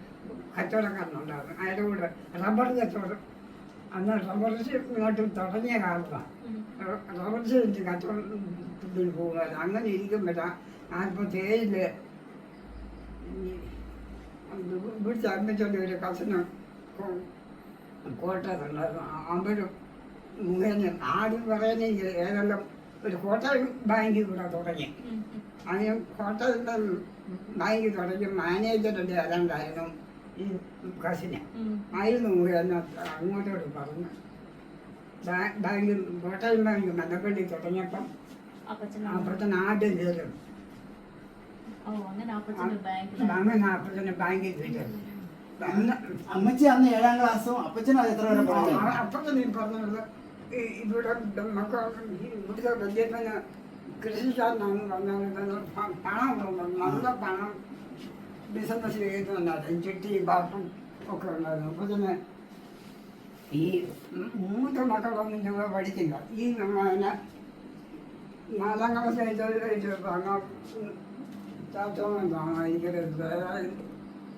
കച്ചവടക്കാരനുണ്ടാകും. അതിൻ്റെ കൂടെ റബ്ബർ കച്ചവടം. അന്ന് റബ്ബർ ഇങ്ങോട്ട് തുടങ്ങിയ കാലത്താണ്. റബ്ബർ കച്ചവടത്തിന് പോകുന്നത്. അങ്ങനെ ഇരിക്കുമ്പോഴാ 47-ല് ഇവിടുത്തെ അമ്മച്ചോണ്ട് ഒരു കസിന് കോട്ടയത്തുണ്ടായിരുന്നു. അവര് മുഖേന ആദ്യം പറയുന്ന ഏതെല്ലാം ഒരു കോട്ടയം ബാങ്കിൽ കൂടെ തുടങ്ങി. അതിന് കോട്ടയത്തെ ബാങ്കിൽ തുടങ്ങി മാനേജറിൻ്റെ ഏതാണ്ടായിരുന്നു ഈ കസിന്. ആയിരുന്നു മുഖേന അങ്ങോട്ടോട് പറഞ്ഞു. ബാങ്കിൽ കോട്ടയം ബാങ്ക് മലപ്പള്ളി തുടങ്ങിയപ്പം അപ്പുറത്തിന് ആദ്യം കയറും. അങ്ങനെ അപ്പച്ചന് ബാങ്കിൽ കയറും. അമ്മച്ചി അന്ന് 7-ാം ക്ലാസ്സും അപ്പച്ചനും അത് എത്ര വരെ പറഞ്ഞു? അപ്പച്ചൻ ഈ പറഞ്ഞത് ഇവിടെ ഇവിടുത്തെ വലിയപ്പന് കൃഷിക്കാരനാണെന്ന് പറഞ്ഞാൽ പണം നല്ല പണം ബിസിനസ് ചെയ്യുന്നുണ്ടായിരുന്നു, ചിട്ടിയും പാട്ടും ഒക്കെ ഉണ്ടായിരുന്നു. അപ്പോൾ തന്നെ ഈ മൂത്ത മക്കളൊന്നും രൂപ പഠിക്കില്ല. ഈ പിന്നെ 4ാം ക്ലാസ് കഴിഞ്ഞപ്പോൾ ചാച്ചോന്നാണ് എനിക്കത്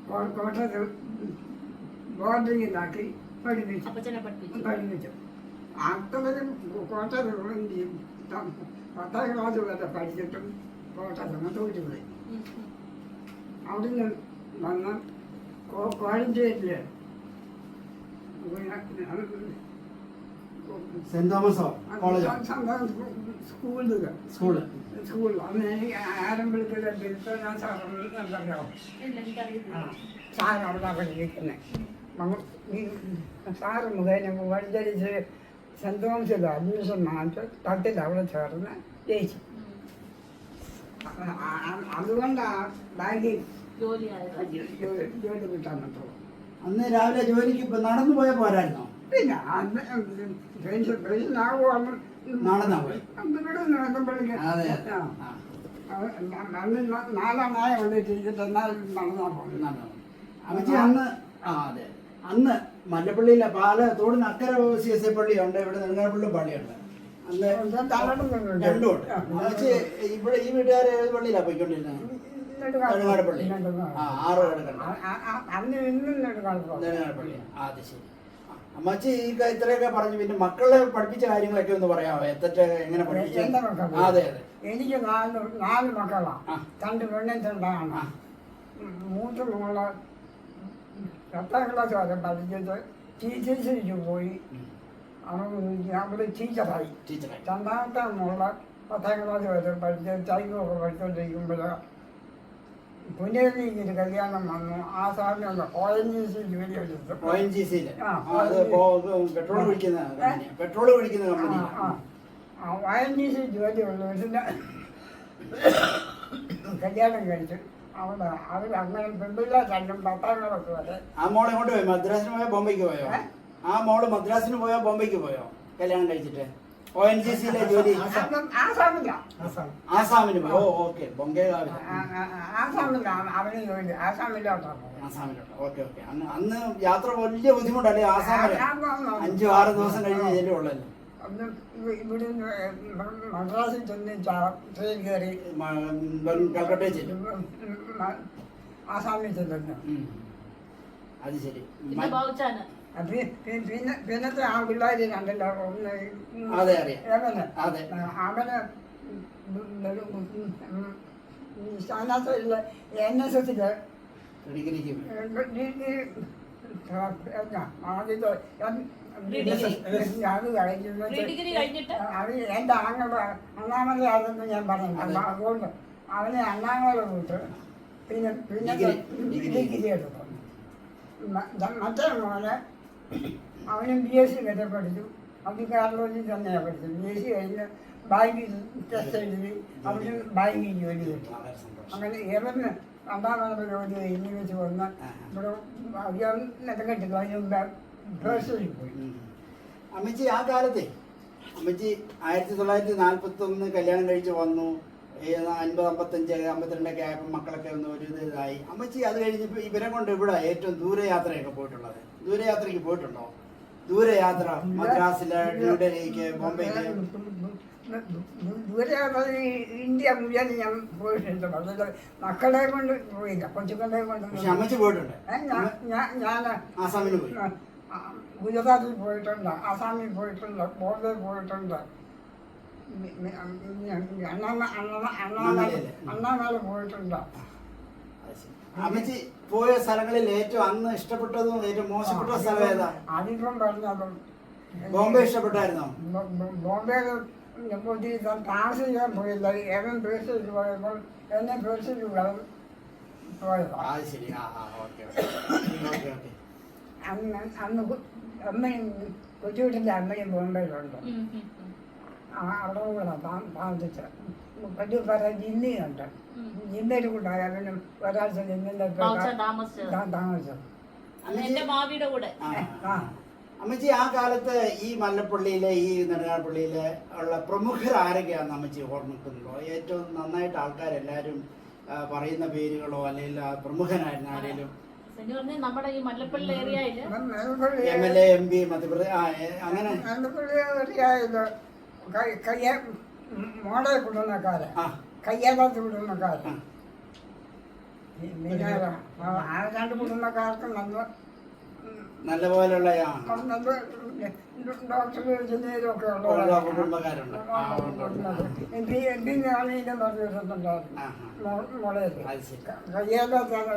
കോട്ടയത്ത് ബോർഡിങ്ങിലാക്കി പഠിപ്പിച്ചു. അത്രയും കോട്ടയത്ത് 10ാം ക്ലാസ് വരെ പഠിച്ചിട്ടും കോട്ടയത്ത് തോറ്റുപോയി. അവിടുന്ന് വന്ന് കോളേജില് സെന്റ് തോമസോ കോളേജോ സ്കൂളിൽ അന്ന് എനിക്ക് ആരും വിളിക്കില്ല. ബിൽപ്പന സാറെന്നറിയോ? സാർ അവിടെ പഠിപ്പിക്കുന്നത്. ഈ സാറ് മുഖേന വഴിചരിച്ച് സെന്റ് തോമസിൽ അഡ്മിഷൻ മാറ്റി 10ൽ അവിടെ ചേർന്ന് ജയിച്ചു. അതുകൊണ്ടാണ് ബാങ്കിൽ ജോലി കിട്ടാൻ പറ്റുള്ളൂ. അന്ന് രാവിലെ ജോലിക്ക് നടന്നു പോയ പോരായിരുന്നോ? പിന്നെ അന്ന് പെൻഷനാകുവാണ് നടന്നാ പോയി. അതെ അന്ന് 4 നായ കൊണ്ടിട്ടിരിക്കട്ടെ, എന്നാലും നടന്നാ പോകും. അമ്മച്ചി അന്ന് അതെ അന്ന് മല്ലപ്പള്ളിയിലെ തോടിന് അക്കരെ CSI പള്ളിയുണ്ട്, ഇവിടെ നെടുങ്ങാപ്പള്ളി പള്ളിയുണ്ട്. അന്ന് രണ്ടുമുണ്ട്. അമ്മച്ചി ഇവിടെ ഈ വീട്ടുകാരെ ഏത് പള്ളിയിലാണ് പോയിക്കൊണ്ടിരുന്നത്? നെടുങ്ങാടപ്പള്ളി. 6 നെടുങ്ങാടപ്പള്ളി. അത് ശരി. അമ്മച്ചി ഈ ഇത്രയൊക്കെ പറഞ്ഞു. പിന്നെ മക്കളെ പഠിപ്പിച്ച കാര്യങ്ങളൊക്കെ ഒന്ന് പറയാമോ? എങ്ങനെ പഠിപ്പിച്ചു? അതെ അതെ. എനിക്ക് 4 മക്കളാണ്. 2 പെണ്ണും 2 ആണ്. മൂത്ത മോള് 10ാം ക്ലാസ് വരെ പഠിച്ചിട്ട് ടീച്ചേഴ്സിലേക്ക് പോയി. അവിടെ ടീച്ചറായി. രണ്ടാമത്തെ മോള് 10ാം ക്ലാസ് വരെ പഠിച്ച് ടൈപ്പൊക്കെ പഠിച്ചുകൊണ്ടിരിക്കുമ്പോൾ പുനേരിയിൽ കല്യാണം വന്നു. ആ സാറിന് ONGC ജോലി എടുത്തു. പെട്രോൾ ഒഴിക്കുന്ന കമ്പനി. ONGC ജോലി ഉള്ളവരുടെ കല്യാണം കഴിച്ചു. അവിടെ അവർ അങ്ങനെ പെൺപിള്ള 2 10ാം ക്ലാസ് വരെ. ആ മോളെ കൊണ്ട് പോയി മദ്രാസിന് പോയോ ബോംബെക്ക് പോയോ? ആ മോള് മദ്രാസിന് പോയോ ബോംബെക്ക് പോയോ കല്യാണം കഴിച്ചിട്ട്? ONGCയിലെ ജോലി ആസാമിന് പോയോ? ഓക്കെ. ബൊങ്കേഗാവിൽ അവന് ജോലി ആസാമിലോട്ടാണ്. Okay okay. അന്ന് യാത്ര വലിയ ബുദ്ധിമുട്ടല്ലേ ആസാമില്? 5-6 ദിവസം കഴിഞ്ഞ് ചെല്ലുള്ളല്ലോ. ഇവിടെ മദ്രാസിൽ ചെന്ന് ട്രെയിൻ കയറി കൽക്കട്ടയിൽ ചെല്ലും. ആസാമിൽ ചെല്ലുന്നു. അത് ശരി. പിന്നത്തെ ആ പിള്ളേര് കണ്ടല്ലോ. അതെ അറിയാം. അവന് സ്ഥാനാർത്ഥിയില് NSSല് ആദ്യത്തെ അത് എൻ്റെ ആങ്ങളുടെ 1ാമത് ആണെന്ന് ഞാൻ പറഞ്ഞു. അതുകൊണ്ട് അവന് 2ാം കൂട്ട് പിന്നെ ഡിഗ്രി എടുത്തു. മറ്റേ മോനെ അവനും BSc വരെ പഠിച്ചു. അത് കേരളത്തിൽ തന്നെയാണ് പഠിച്ചത്. BSc കഴിഞ്ഞ് ബാങ്കിൽ ടെസ്റ്റ് എഴുതി. അവന് ബാങ്കിൽ ജോലി കിട്ടി. അങ്ങനെ ഇറന്ന് 2ാമത് ജോലി കഴിഞ്ഞ് വെച്ച് വന്ന് ഇവിടെ അധികം നെടുങ്കെട്ടി കഴിഞ്ഞ പേഴ്സണിൽ പോയി. അമ്മച്ചി ആ കാലത്തെ അമ്മച്ചി 1941 കല്യാണം കഴിച്ച് വന്നു. 50, 55, 52 ആയപ്പോൾ മക്കളൊക്കെ ഒന്ന് ഒരു ഇതായി. അമ്മച്ചി അത് കഴിഞ്ഞപ്പോൾ ഇവരെ കൊണ്ട് ഇവിടെ ഏറ്റവും ദൂരയാത്രയൊക്കെ പോയിട്ടുള്ളത്? ദൂരയാത്രയ്ക്ക് പോയിട്ടുണ്ടോ? ദൂരയാത്ര മദ്രാസില്, ന്യൂഡൽഹിക്ക്, ബോംബെക്ക്? ദൂരയാത്ര ഇന്ത്യ മുഴുവൻ ഞാൻ പോയിട്ടുണ്ട്. പക്ഷേ മക്കളെ കൊണ്ട് പോയില്ല, കൊച്ചുക്കളെ കൊണ്ട്. പക്ഷെ അമ്മച്ചി പോയിട്ടുണ്ട്. ഞാൻ ആസാമിന് പോയി. ഗുജറാത്തിൽ പോയിട്ടുണ്ട്, ആസാമിൽ പോയിട്ടുണ്ട്, ബോംബെ പോയിട്ടുണ്ട്, അണ്ണാമല പോയിട്ടുണ്ട്. അമ്മച്ചി പോയ സ്ഥലങ്ങളിൽ ഏറ്റവും അന്ന് ഇഷ്ടപ്പെട്ടതും ഏറ്റവും മോശപ്പെട്ട സ്ഥലം ഏതാ? അതിപ്പം പറഞ്ഞതും ബോംബെ ഇഷ്ടപ്പെട്ടായിരുന്നോ? ബോംബെ താമസിക്കാൻ പോയില്ല. ഏവൻ പേഴ്സിൽ പോയപ്പോൾ എന്നെ പേഴ്സിൽ പോയതാ. അന്ന് അമ്മയും കൊച്ചുകുട്ടിൻ്റെ അമ്മയും ബോംബെയിലുണ്ട്. അവിടെ കൂടെ താമസിച്ചത്. വലിയ പറയാൻ ജില്ലയുണ്ട്. ജില്ലയിൽ കൂടായാലും ഒരാഴ്ച ജില്ലയിലെ താമസിച്ചത്. അമ്മച്ചി ആ കാലത്ത് ഈ മല്ലപ്പള്ളിയിലെ ഈ നെടുങ്ങാടപ്പള്ളിയിലെ ഉള്ള പ്രമുഖർ ആരൊക്കെയാണെന്ന് അമ്മച്ചി ഓർമ്മിക്കുന്നുണ്ടോ? ഏറ്റവും നന്നായിട്ട് ആൾക്കാരെല്ലാവരും പറയുന്ന പേരുകളോ അല്ലെങ്കിൽ ആ പ്രമുഖനായിരുന്ന ആരെങ്കിലും എന്ന് പറഞ്ഞാൽ നമ്മുടെ ഈ മല്ലപ്പള്ളി ഏരിയയില് MLA MP മധ്യപ്രദേശ് അങ്ങനെ മോടെ കുടുംബക്കാരൻ ആ കയ്യാളത്ത് കുടുംബക്കാരൻ പിന്നെ ആ രണ്ട് കുടുംബക്കാർക്കും നല്ല പോലുള്ള ഡോക്ടർ എഞ്ചിനീയറൊക്കെ കുടുംബക്കാരുണ്ട് മോളെ അത് ശരി കയ്യാളത്താണ്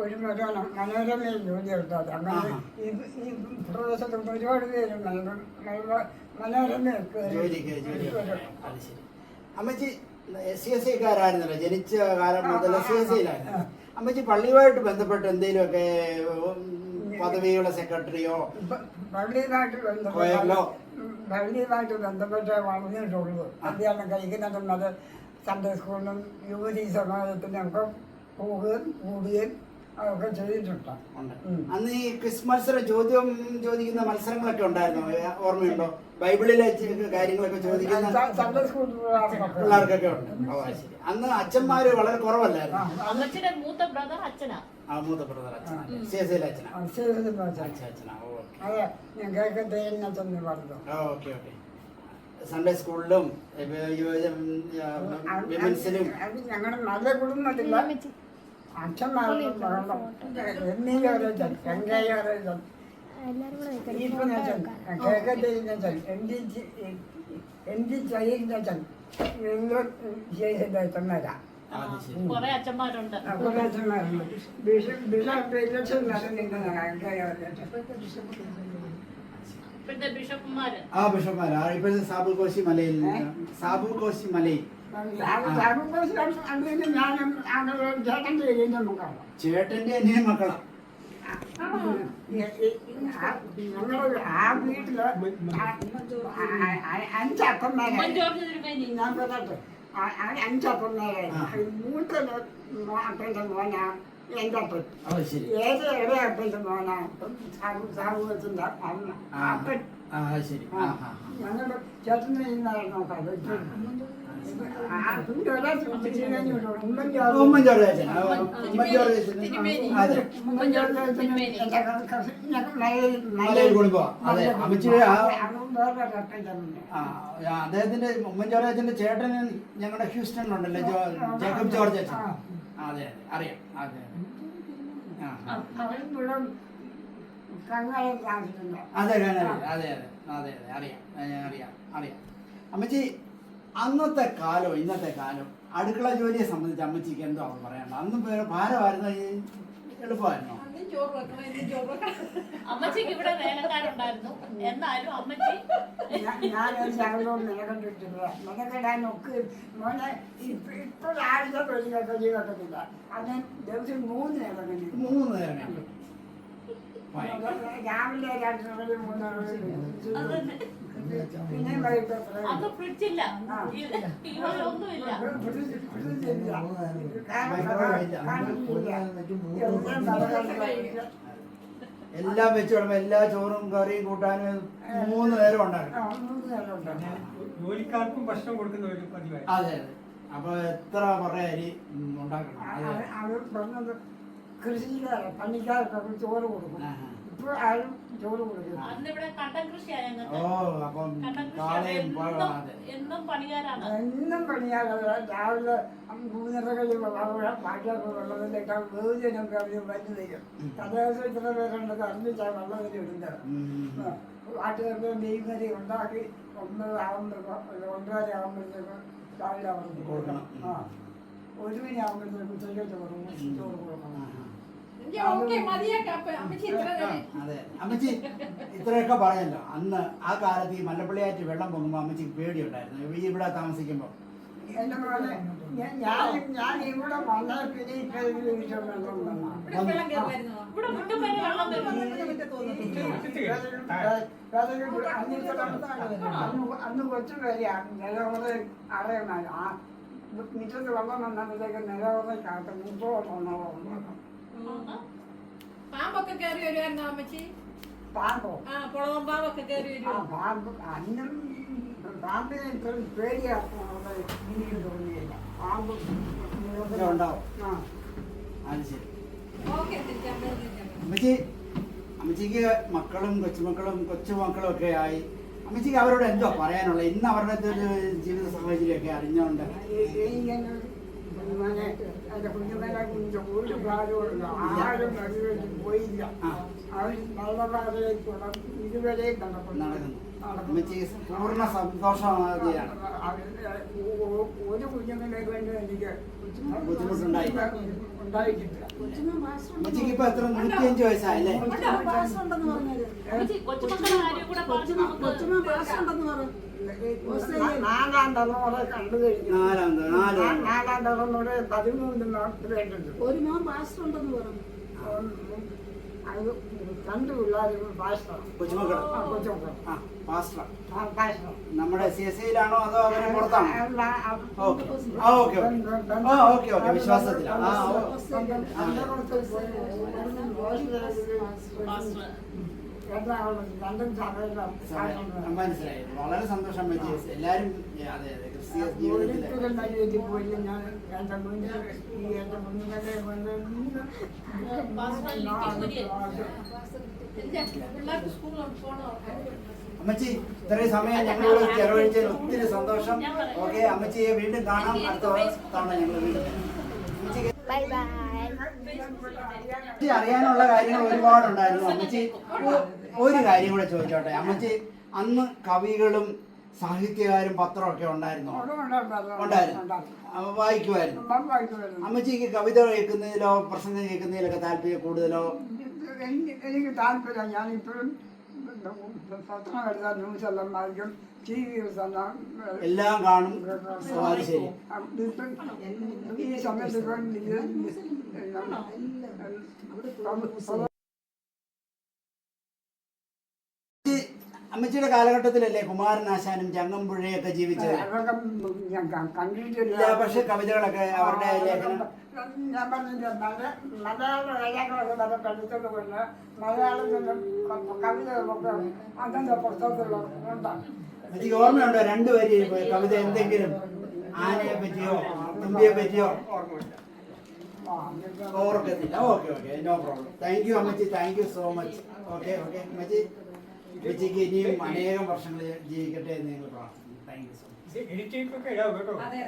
ഒരു മനോരമയിൽ ജോലി എടുത്തത് അങ്ങനെ ഈ പ്രദേശത്ത് ഒരുപാട് പേര് മനോരമ ജോലിക്ക് അത് ശരി. അമ്മച്ചി SCSIക്കാരായിരുന്നല്ലോ, ജനിച്ച കാലം മുതൽ SCSIയിലായിരുന്നു. അമ്മച്ചി പള്ളിയുമായിട്ട് ബന്ധപ്പെട്ട് എന്തെങ്കിലുമൊക്കെ പദവിയുള്ള സെക്രട്ടറിയോ പള്ളിയുമായിട്ട് ബന്ധപ്പെട്ടേ വളർന്നിട്ടുള്ളൂ. കല്യാണം കഴിക്കുന്നതും അത് സൺഡേ സ്കൂളിലും യുവതി സമാജത്തിനൊക്കെ പോവുകയും കൂടുകയും അതൊക്കെ ചെയ്തിട്ടുണ്ട്. അന്ന് ഈ ക്വിസ് മത്സരം ചോദിക്കുന്ന മത്സരങ്ങളൊക്കെ ഉണ്ടായിരുന്നു, ഓർമ്മയുണ്ടോ? ബൈബിളിലെ കാര്യങ്ങളൊക്കെ ചോദിക്കുന്ന സൺഡേ സ്കൂൾ പിള്ളേർക്കൊക്കെ ഉണ്ട്. ശരി. അന്ന് അച്ഛന്മാര് വളരെ കുറവല്ലായിരുന്നു. അമ്മച്ചിയുടെ മൂത്ത ബ്രദർ അച്ഛനാ. മൂത്ത ബ്രദർ അച്ഛനാ, CSIയിലെ അച്ഛനാ. അതെ, ഞാൻ കേൾക്കത്തേന്ന് പറഞ്ഞു. Okay okay. സൺഡേ സ്കൂളിലും വിമൻസിലും ഞങ്ങളുടെ നല്ല കുടുംബത്തില്ല അച്ഛന്മാരും എന്നീയോരച്ചൻ വെങ്കയ്യോരച്ചൻ ഈപ്പനച്ചൻ കേക്കത്തേനച്ചൻ MD ചൈനച്ചൻ എല്ലാം ചെയ്തിട്ട് അച്ഛന്മാരാ. കുറെ അച്ഛന്മാരുണ്ട്. കുറെ അച്ഛന്മാരുണ്ട്. ബിഷപ്പ് ഇലക്ഷൻ നടന്നിട്ടുണ്ട്. ഇപ്പോഴത്തെ ബിഷപ്പുമാര് ബിഷപ്പ്മാരാ. ഇപ്പോഴത്തെ സാബു കോശി മലയിൽ ചേട്ടന്റെ അനിയൻ മക്കളാ. ഞങ്ങൾ ആ വീട്ടില് അഞ്ചപ്പന്മാരെ ജോർജ് തിരുമേനി. ഞാൻ പറയട്ടെ, അഞ്ചപ്പന്മാരെ മൂത്തത് അപ്പൻ്റെ മോനാ എൻ്റെ അപ്പൻ. ഏത് ഇടയ അപ്പൻ്റെ മോനാ സാഹുവത്തിന്റെ അപ്പൻ. ഞങ്ങളുടെ ചേട്ടൻ ചെയ്യുന്നതായിരുന്നു അദ്ദേഹത്തിന്റെ ഉമ്മൻചോറി അച്ഛന്റെ ചേട്ടൻ ഞങ്ങളുടെ ഹ്യൂസ്റ്റണിലുണ്ടല്ലോ, ജേക്കബ് ജോർജ് അച്ഛൻ. അതെ അറിയാം. അതെ അതെ അതെ അറിയാം. അമ്മച്ചി, അന്നത്തെ കാലം ഇന്നത്തെ കാലം അടുക്കള ജോലിയെ സംബന്ധിച്ച് അമ്മച്ചിക്ക് എന്തോ പറയാനുണ്ടോ? അന്ന് ഭാരമായിരുന്നു, എളുപ്പമായിരുന്നോ? അമ്മച്ചിക്ക് ഇവിടെ വേലക്കാരുണ്ടായിരുന്നു, എന്നാലും അമ്മച്ചി ഞാനൊരു ശകലവും നിലകണ്ടിട്ടില്ല. നിലകെടാനൊക്കെ മോനെ ഇപ്പോഴാഴ്ച വെളിയൊക്കെ വെക്കത്തില്ല. അത് ദിവസം 3 നേരം കഴിയും. 3 നേരം രാവിലെ 2 മണി 3 മണി പിന്നെ വൈകിട്ട് അത് ഫ്രിഡ്ജില്ല, ഒന്നുമില്ല. എല്ലാം വെച്ച് വിടുമ്പോ എല്ലാ ചോറും കറിയും കൂട്ടാനും 3 നേരം ഉണ്ടാകും. ജോലിക്കാർക്കും ഭക്ഷണം കൊടുക്കുന്ന ഒരു പതിവായി. അതെ അതെ. അപ്പൊ എത്ര കുറേ അരി ഉണ്ടാക്കണം. അത് പറഞ്ഞത് കൃഷിക്കാരെ പണിക്കാർക്കൊക്കെ ചോറ് കൊടുക്കും. ഇപ്പോൾ ആരും ചോറ് കൊടുക്കും. അന്നിവിടെ കണ്ടം കൃഷിയാണ്. എന്നും പണിക്കാരാണ്. എന്നും പണിയാതെ രാവിലെ 3:30 ബാക്കിയൊക്കെ വെള്ളത്തിലേക്കാൾ വേദിനൊക്കെ അവർ വന്നു തരും. തലേദിവസം ഇത്ര പേരുണ്ടത് അറിഞ്ഞിട്ടാണ് വെള്ളത്തിൽ ഇടുന്നത്. നാട്ടുകാർക്ക് മീൻകറി ഉണ്ടാക്കി 1:00 ആകുമ്പോഴേക്കും 1:30 ആകുമ്പോഴത്തേക്കും രാവിലെ അവർക്ക് കൊടുക്കണം. 1 മണി ആകുമ്പോഴത്തേക്കും ഉച്ചയ്ക്ക് ചോറ് കൊടുക്കണം. അതെ അമ്മച്ചി, ഇത്രയൊക്കെ പറഞ്ഞല്ലോ. അന്ന് ആ കാലത്ത് ഈ മല്ലപ്പള്ളിയാറ്റ് വെള്ളം പൊങ്ങുമ്പോ അമ്മച്ചിക്ക് പേടിയുണ്ടായിരുന്നു ഇവിടെ താമസിക്കുമ്പോ? എന്റെ മോനെ ഞാൻ ഇവിടെ വന്നാൽ പിന്നെ അന്ന് കൊച്ചു പേരെയാണ് നിലവറ അറിയണം. ആ മുറ്റത്ത് വെള്ളം വന്നപ്പോഴത്തേക്ക് നിലവറ കാത്ത 30 പാമ്പൊക്കെ കയറി വരുമായിരുന്നോ അമ്മച്ചി? പാമ്പോ? പാമ്പൊക്കെ കയറി വരും. പാമ്പ് അന്നും പാമ്പിനെ ഇപ്പോഴും പേടിയാക്കുന്നത് എനിക്ക് തോന്നിയില്ല. പാമ്പ് ഉണ്ടാവും. ആ. അത് ശരി. ഓക്കെ തിരിച്ചമ്മ അമ്മച്ചി, അമ്മച്ചിക്ക് മക്കളും കൊച്ചുമക്കളും കൊച്ചുമക്കളും ഒക്കെ ആയി. അമ്മച്ചിക്ക് അവരോട് എന്തോ പറയാനുള്ളത്? ഇന്ന് അവരുടെ ഒരു ജീവിത സാഹചര്യമൊക്കെ അറിഞ്ഞുകൊണ്ട് എന്റെ കുഞ്ഞുങ്ങളെ കുറിച്ച് ഒരു കാര്യമുണ്ടോ? ആരും നടുവേണ്ടി പോയില്ല. അവർ നല്ല പാതയിൽക്കൂടെ ഇതുവരെയും നടക്കുന്നു. അമ്മച്ചിക്ക് പൂർണ്ണ സന്തോഷമാണ്. ഒരു കുഞ്ഞുങ്ങളെ കൊണ്ട് എനിക്ക് ബുദ്ധിമുട്ടുണ്ടായില്ല. ഉണ്ടായിട്ടില്ല. അമ്മച്ചിക്ക് ഇപ്പൊ എത്ര 105 വയസ്സായല്ലേ? കൊച്ചുമക്കളുടെ കാര്യം കൂടെ പറഞ്ഞു നമുക്ക്. നാലാം തലമുറ കണ്ടു കഴിഞ്ഞു. നാലാം തലമുറ 13 നാട്ടിലുണ്ട്. ഒരു മോൻ പാസ്റ്റർ ഉണ്ടെന്ന് പറഞ്ഞു. അത് 2 പിള്ളേരും പാസ്റ്റർ. കൊച്ചുമക്കൾ കൊച്ചുമക്കൾ പാസ്റ്റർ പാസ്റ്റർ. നമ്മുടെ CSIയിലാണോ അതോ അവരെ പുറത്താണോ? ഓക്കെ വിശ്വാസത്തിലാണ്. മനസ്സിലായി. വളരെ സന്തോഷം. എല്ലാരും അതെ അതെ ക്രിസ്തീയ ജീവിതത്തില് പിള്ളേർക്ക് സ്കൂളിൽ പോകണോ? അമ്മച്ചി ഇത്രയും സമയം ഞങ്ങളോട് ചെലവഴിച്ചതിൽ ഒത്തിരി സന്തോഷം. ഓക്കെ, അമ്മച്ചിയെ വീണ്ടും കാണാം. അടുത്ത തവണ ഞങ്ങൾ വീണ്ടും അമ്മച്ചി അറിയാനുള്ള കാര്യങ്ങൾ ഒരുപാടുണ്ടായിരുന്നു. അമ്മച്ചി ഒരു കാര്യം കൂടെ ചോദിച്ചോട്ടെ. അമ്മച്ചി അന്ന് കവികളും സാഹിത്യകാരും പത്രമൊക്കെ ഉണ്ടായിരുന്നു. വായിക്കുമായിരുന്നു. അമ്മച്ചിക്ക് കവിത കേൾക്കുന്നതിലോ പ്രസംഗം കേൾക്കുന്നതിലൊക്കെ താല്പര്യം കൂടുതലോ? എനിക്ക് താല്പര്യം. ഞാനിപ്പോഴും പത്രം എഴുതാൻ ന്യൂസ് എല്ലാം വായിക്കും. TV എല്ലാം കാണും. ശരി. ഈ സമയത്ത് അമ്മച്ചിയുടെ കാലഘട്ടത്തിലല്ലേ കുമാരനാശാനും ചങ്ങമ്പുഴയൊക്കെ ജീവിച്ചത്? ഞാൻ കണ്ടിട്ടില്ല. പക്ഷെ കവിതകളൊക്കെ അവരുടെ ലേഖനം ഞാൻ പറഞ്ഞില്ല. മലയാള ഏഴാക്കളൊക്കെ നല്ല പഠിച്ചത് കൊണ്ട് മലയാളത്തിലും കവിതകളൊക്കെ അതിൻ്റെ പുസ്തകത്തിലുണ്ടാകും. എനിക്ക് ഓർമ്മയുണ്ടോ 2 വരി കവിത? എന്തെങ്കിലും ആനയെ പറ്റിയോ തുമ്പിയെ പറ്റിയോ? ഓർക്കത്തില്ല. Okay no problem. Thank you അമ്മച്ചി. Thank you so much. Okay അമ്മച്ചി, അമ്മച്ചിക്ക് ഇനിയും അനേകം വർഷങ്ങൾ ജീവിക്കട്ടെ എന്ന് ഞങ്ങൾ പ്രാർത്ഥിക്കുന്നു. Thank you so much. Editing ഒക്കെ ഇടാം കേട്ടോ. അതെ